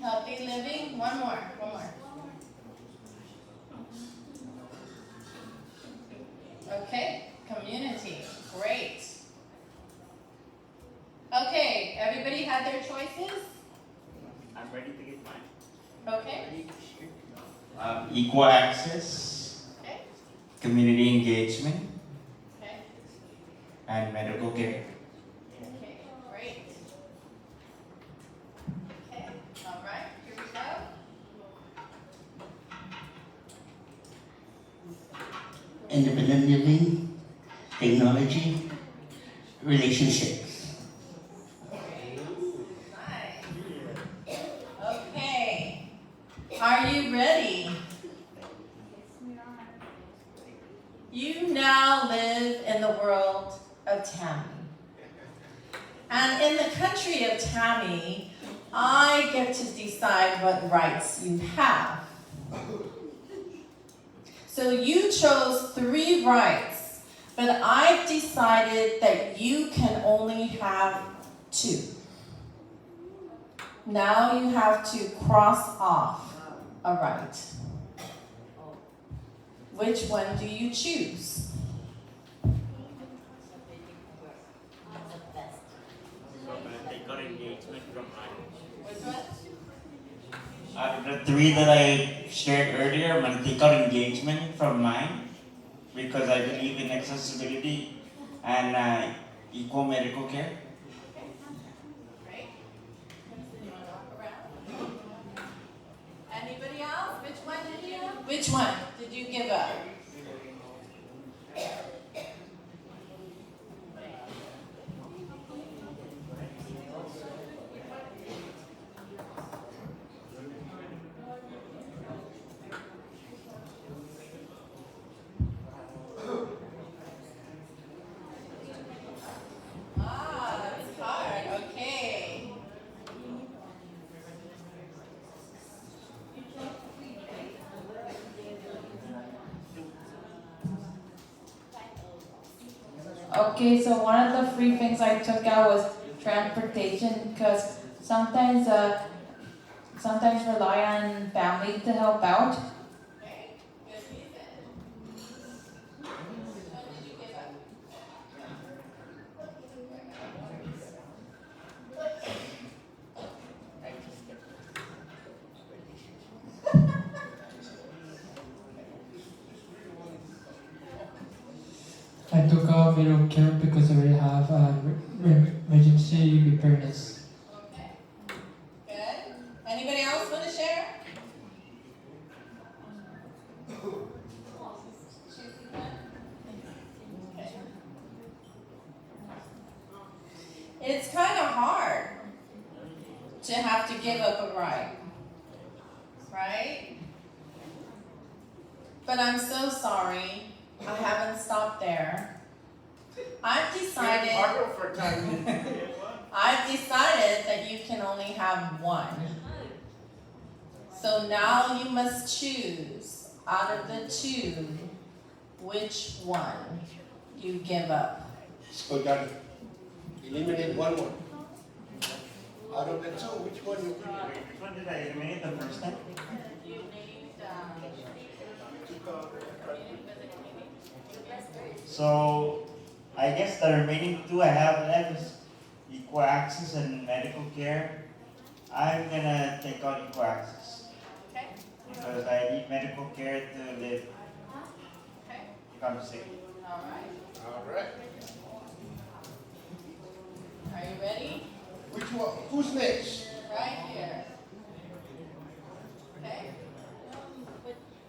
Healthy living, one more. Okay, community, great. Okay, everybody had their choices? I'm ready to get mine. Okay. Equal access, Okay. community engagement, Okay. and medical care. Okay, great. Okay, all right, here we go. Independent living, technology, relationships. Okay, are you ready? You now live in the world of Tammy. And in the country of Tammy, I get to decide what rights you have. So you chose 3 rights, but I've decided that you can only have 2. Now you have to cross off a right. Which one do you choose? So I'm gonna take out engagement from mine. Which one? Out of the 3 that I shared earlier, I'm going to take out engagement from mine because I believe in accessibility and equal medical care. Great. You wanna walk around? Anybody else? Which one did you? Which one did you give up? Ah, that's hard. Okay, so one of the free things I took out was transportation because sometimes rely on family to help out. I took out medical care because I already have emergency preparedness. Good. Anybody else want to share? It's kind of hard to have to give up a right, right? But I'm so sorry, I haven't stopped there. I've decided that you can only have one. So now you must choose out of the two which one you give up. So Johnny, eliminate one more. Out of the two, which one you eliminate? Which one did I eliminate the first time? So, I guess the remaining two I have left is equal access and medical care. I'm gonna take out equal access. Okay. Because I need medical care to live. Okay. If I'm sick. All right. All right. Are you ready? Which one? Who's next? Right here. Okay.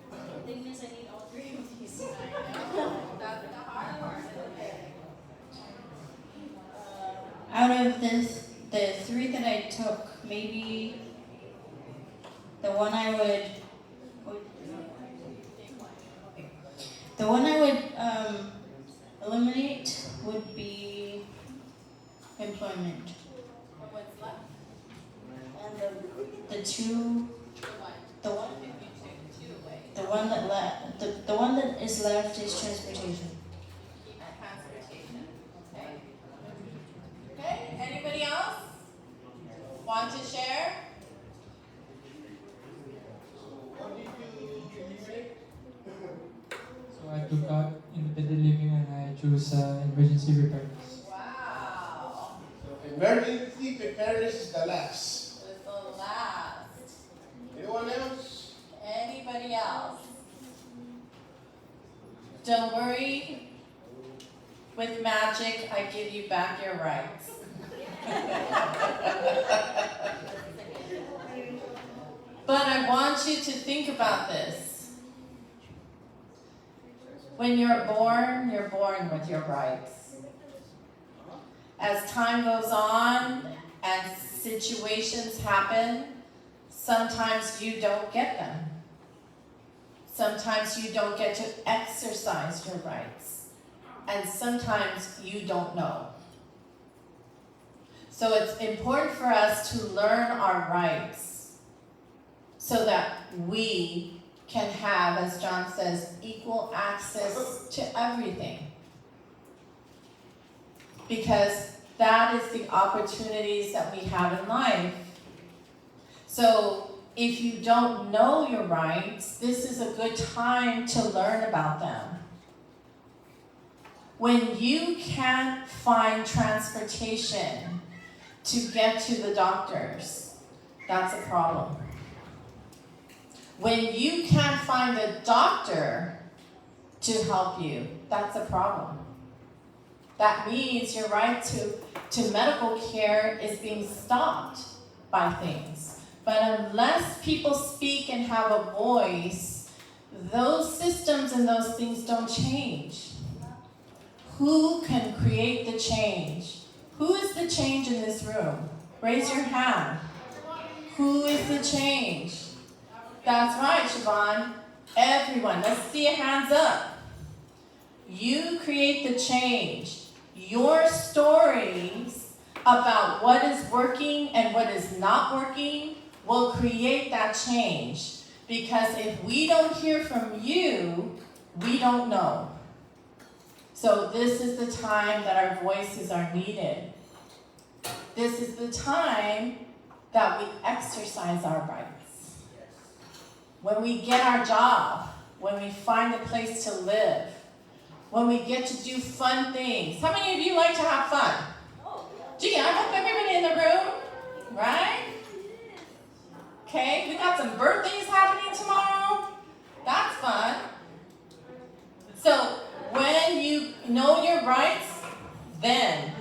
But the thing is, I need all three of these. I know. That's the hard part. Out of the three that I took, maybe the one I would eliminate would be employment. What's left? And the two, the one, If you took two away. the one that is left is transportation. Keep transportation. Okay. Okay. Anybody else want to share? So I took out independent living and I chose emergency preparedness. Wow. Emergency preparedness is the last. It's the last. Anyone else? Anybody else? Don't worry. With magic, I give you back your rights. But I want you to think about this. When you're born with your rights. As time goes on and situations happen, sometimes you don't get them. Sometimes you don't get to exercise your rights. And sometimes you don't know. So it's important for us to learn our rights so that we can have, as John says, equal access to everything. Because that is the opportunities that we have in life. So if you don't know your rights, this is a good time to learn about them. When you can't find transportation to get to the doctors, that's a problem. When you can't find a doctor to help you, that's a problem. That means your right to medical care is being stopped by things. But unless people speak and have a voice, those systems and those things don't change. Who can create the change? Who is the change in this room? Raise your hand. Who is the change? That's right, Siobhan. Everyone, let's see your hands up. You create the change. Your stories about what is working and what is not working will create that change. Because if we don't hear from you, we don't know. So this is the time that our voices are needed. This is the time that we exercise our rights. When we get our job, when we find a place to live, when we get to do fun things. How many of you like to have fun? Gee, I hope everybody in the room, right? Okay, we got some birthdays happening tomorrow. That's fun. So when you know your rights, then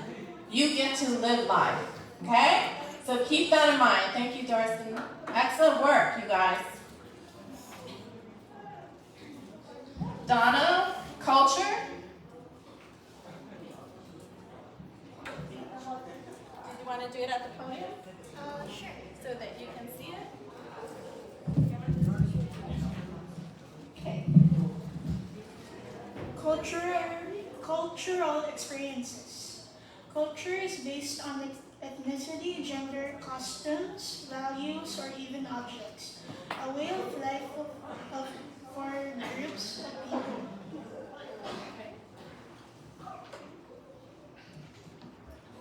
you get to live life, okay? So keep that in mind. Thank you, Dorson. Excellent work, you guys. Donna, culture. Did you want to do it at the podium? Sure. So that you can see it? Okay. Cultural experiences. Culture is based on ethnicity, gender, customs, values, or even objects. A way of life for groups of people.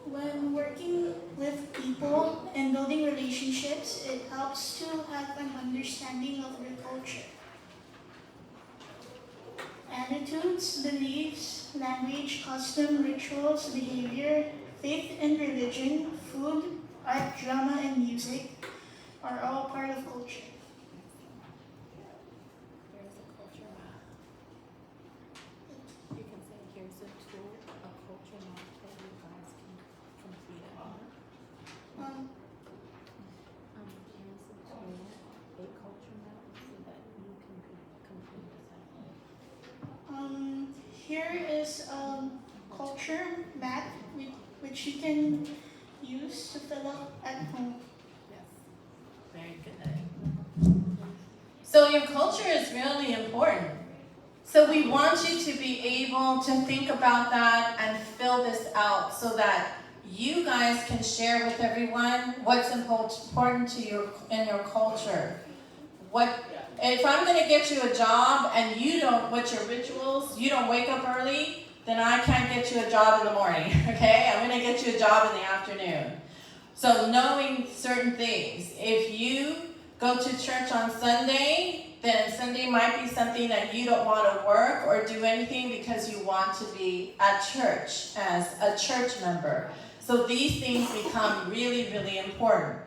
When working with people and building relationships, it helps to have an understanding of their culture. Attitudes, beliefs, language, custom, rituals, behavior, faith and religion, food, art, drama, and music are all part of culture. There's a culture map. You can say here's a tool, a culture map that you guys can complete at home. Here's a tool, a culture map, so that you can complete this at home. Here is a culture map which you can use to fill out at home. Yes, very good. So your culture is really important. So we want you to be able to think about that and fill this out so that you guys can share with everyone what's important to you in your culture. If I'm going to get you a job and what's your rituals, you don't wake up early, then I can't get you a job in the morning, okay? I'm going to get you a job in the afternoon. So knowing certain things. If you go to church on Sunday, then Sunday might be something that you don't want to work or do anything because you want to be at church as a church member. So these things become really, really important.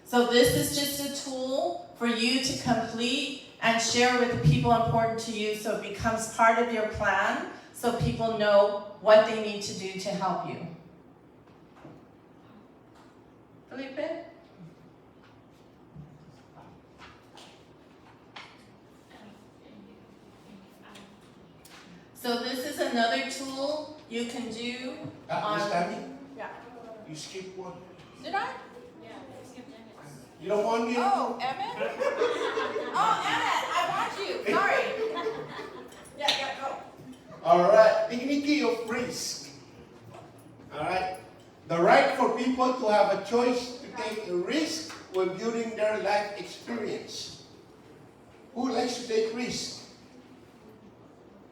So this is just a tool for you to complete and share with the people important to you so it becomes part of your plan so people know what they need to do to help you. Felipe? So this is another tool you can do on... Miss Tammy, Yeah. you skipped one. Did I? You don't want me? Oh, Emmett? Oh, Emmett, I want you. Sorry. Yeah, go. All right, dignity of risk. All right, the right for people to have a choice to take a risk when building their life experience. Who likes to take risks?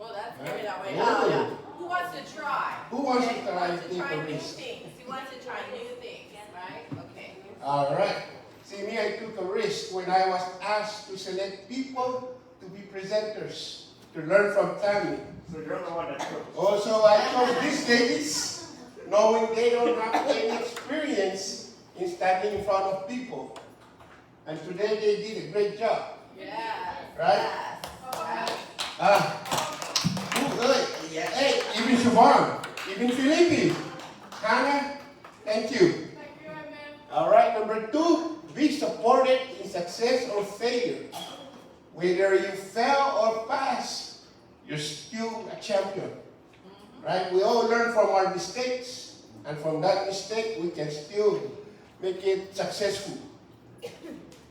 Well, that's very that way. Whoa. Oh, yeah. Who wants to try? Who wants Okay, to try who wants to to take try a new risk? things? Who wants to try new things, right? Okay. All right. See, me, I took a risk when I was asked to select people to be presenters, to learn from Tammy. So you're the one that chose. Also, I chose these ladies, knowing they don't have any experience in standing in front of people. And today they did a great job. Yeah. Right? Yes. Hey, even Siobhan, even Felipe, Hannah, thank you. All right, number 2, be supported in success or failure. Whether you fail or pass, you're still a champion. Right? We all learn from our mistakes, and from that mistake, we can still make it successful.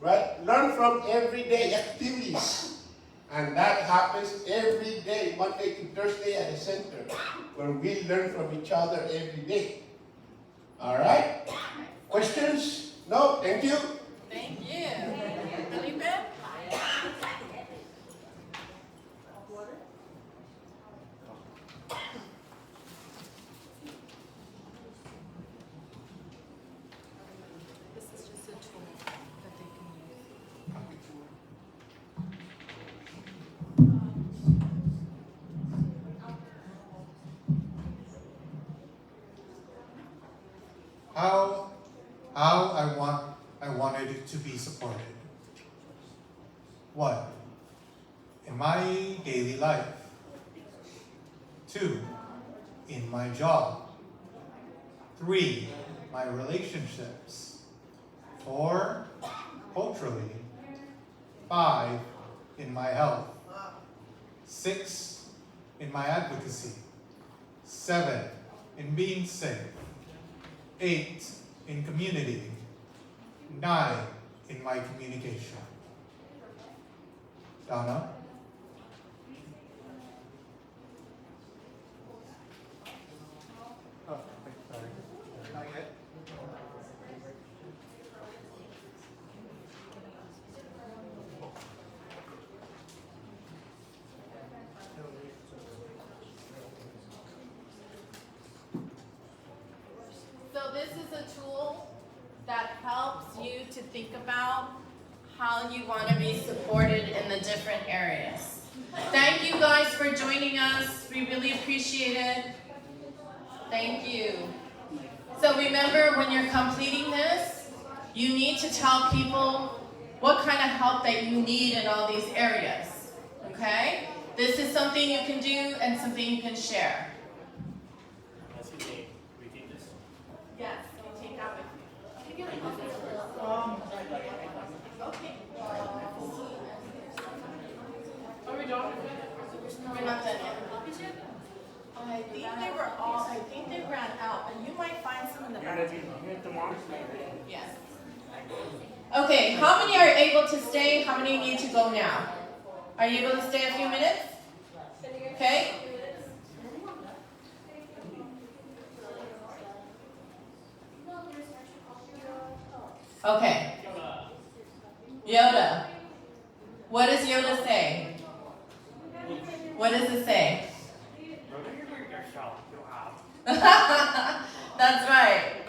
Right? Learn from everyday activities. And that happens every day, Monday to Thursday at the center, where we learn from each other every day. All right? Questions? No? Thank you. Thank you. Felipe? 1, in my daily life. 2, in my job. 3, my relationships. 4, culturally. 5, in my health. 6, in my advocacy. 7, in being safe. 8, in community. 9, in my communication. Donna? Oh, wait, sorry. Not yet. So this is a tool that helps you to think about how you want to be supported in the different areas. Thank you guys for joining us. We really appreciate it. Thank you. So remember, when you're completing this, you need to tell people what kind of help that you need in all these areas. Okay? This is something you can do and something you can share. Yes, you take that with you. Okay. Are we done? We're not done yet. I think they ran out, but you might find some in the back. Yes. Okay, how many are able to stay? How many need to go now? Are you able to stay a few minutes? Okay. Okay. Yoda. What does Yoda say? What does it say? That's right.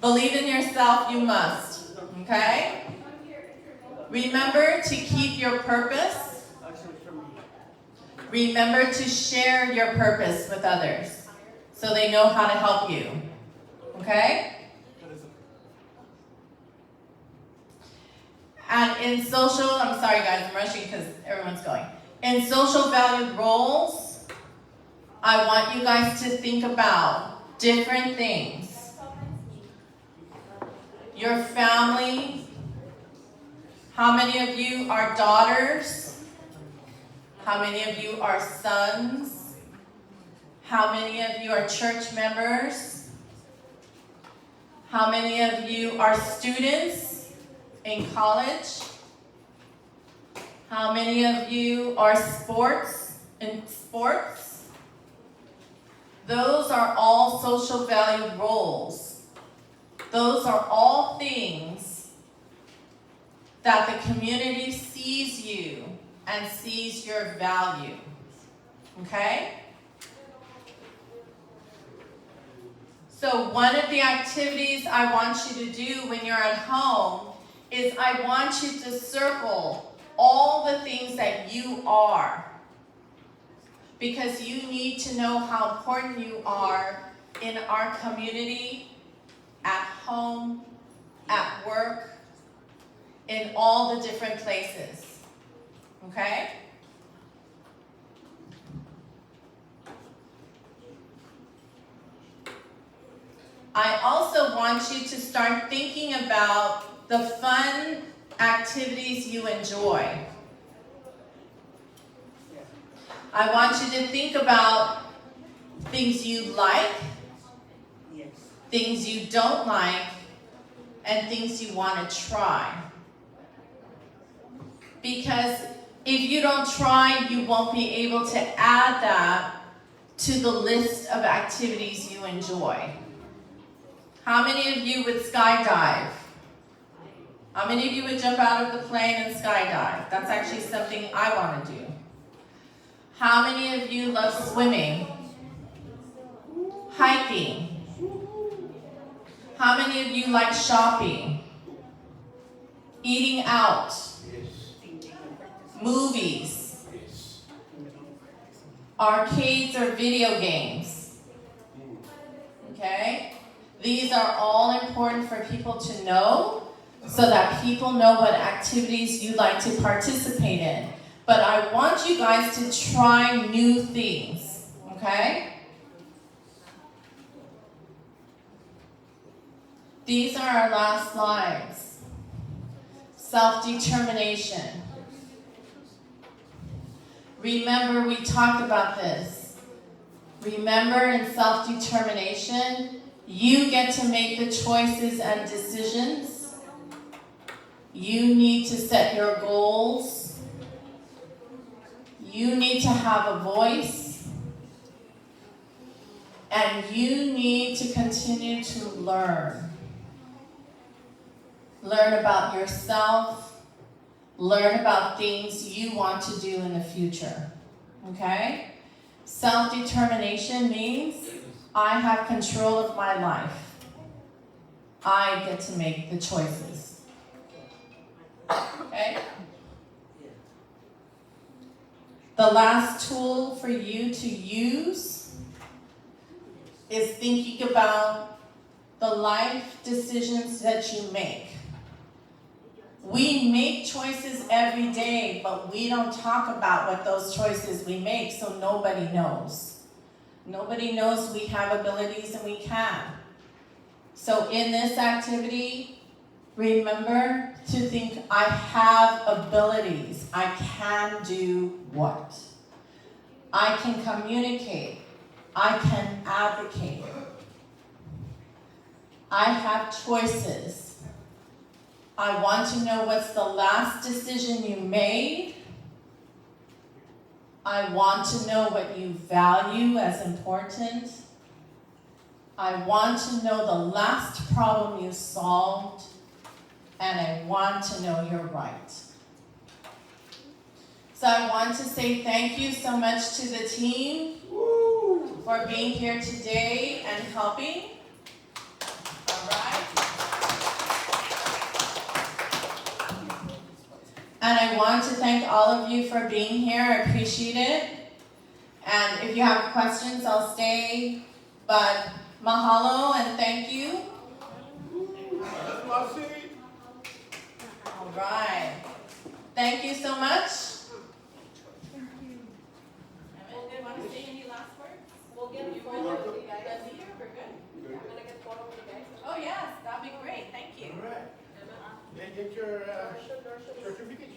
Believe in yourself, you must. Okay? Remember to keep your purpose. Remember to share your purpose with others so they know how to help you. Okay? And in social, I'm sorry guys, I'm rushing because everyone's going. In social valued roles, I want you guys to think about different things. Your family. How many of you are daughters? How many of you are sons? How many of you are church members? How many of you are students in college? How many of you are in sports? Those are all social value roles. Those are all things that the community sees you and sees your value. Okay? So one of the activities I want you to do when you're at home is I want you to circle all the things that you are. Because you need to know how important you are in our community, at home, at work, in all the different places. Okay? I also want you to start thinking about the fun activities you enjoy. I want you to think about things you like, things you don't like, and things you want to try. Because if you don't try, you won't be able to add that to the list of activities you enjoy. How many of you would skydive? How many of you would jump out of the plane and skydive? That's actually something I want to do. How many of you love swimming? Hiking? How many of you like shopping? Eating out? Movies? Arcades or video games? Okay? These are all important for people to know so that people know what activities you'd like to participate in. But I want you guys to try new things, okay? These are our last slides. Self-determination. Remember, we talked about this. Remember, in self-determination, you get to make the choices and decisions. You need to set your goals. You need to have a voice. And you need to continue to learn. Learn about yourself. Learn about things you want to do in the future. Okay? Self-determination means I have control of my life. I get to make the choices. Okay? The last tool for you to use is thinking about the life decisions that you make. We make choices every day, but we don't talk about what those choices we make, so nobody knows. Nobody knows we have abilities and we can. So in this activity, remember to think, I have abilities. I can do what? I can communicate. I can advocate. I have choices. I want to know what's the last decision you made. I want to know what you value as important. I want to know the last problem you solved. And I want to know your right. So I want to say thank you so much to the team for being here today and helping. All right. And I want to thank all of you for being here. I appreciate it. And if you have questions, I'll stay. But mahalo and thank you. All right. Thank you so much. Want to say any last words? We'll get a photo with you guys. We're good. I'm going to get a photo with you guys. Oh yes, that'd be great. Thank you. All right. Get your certificate.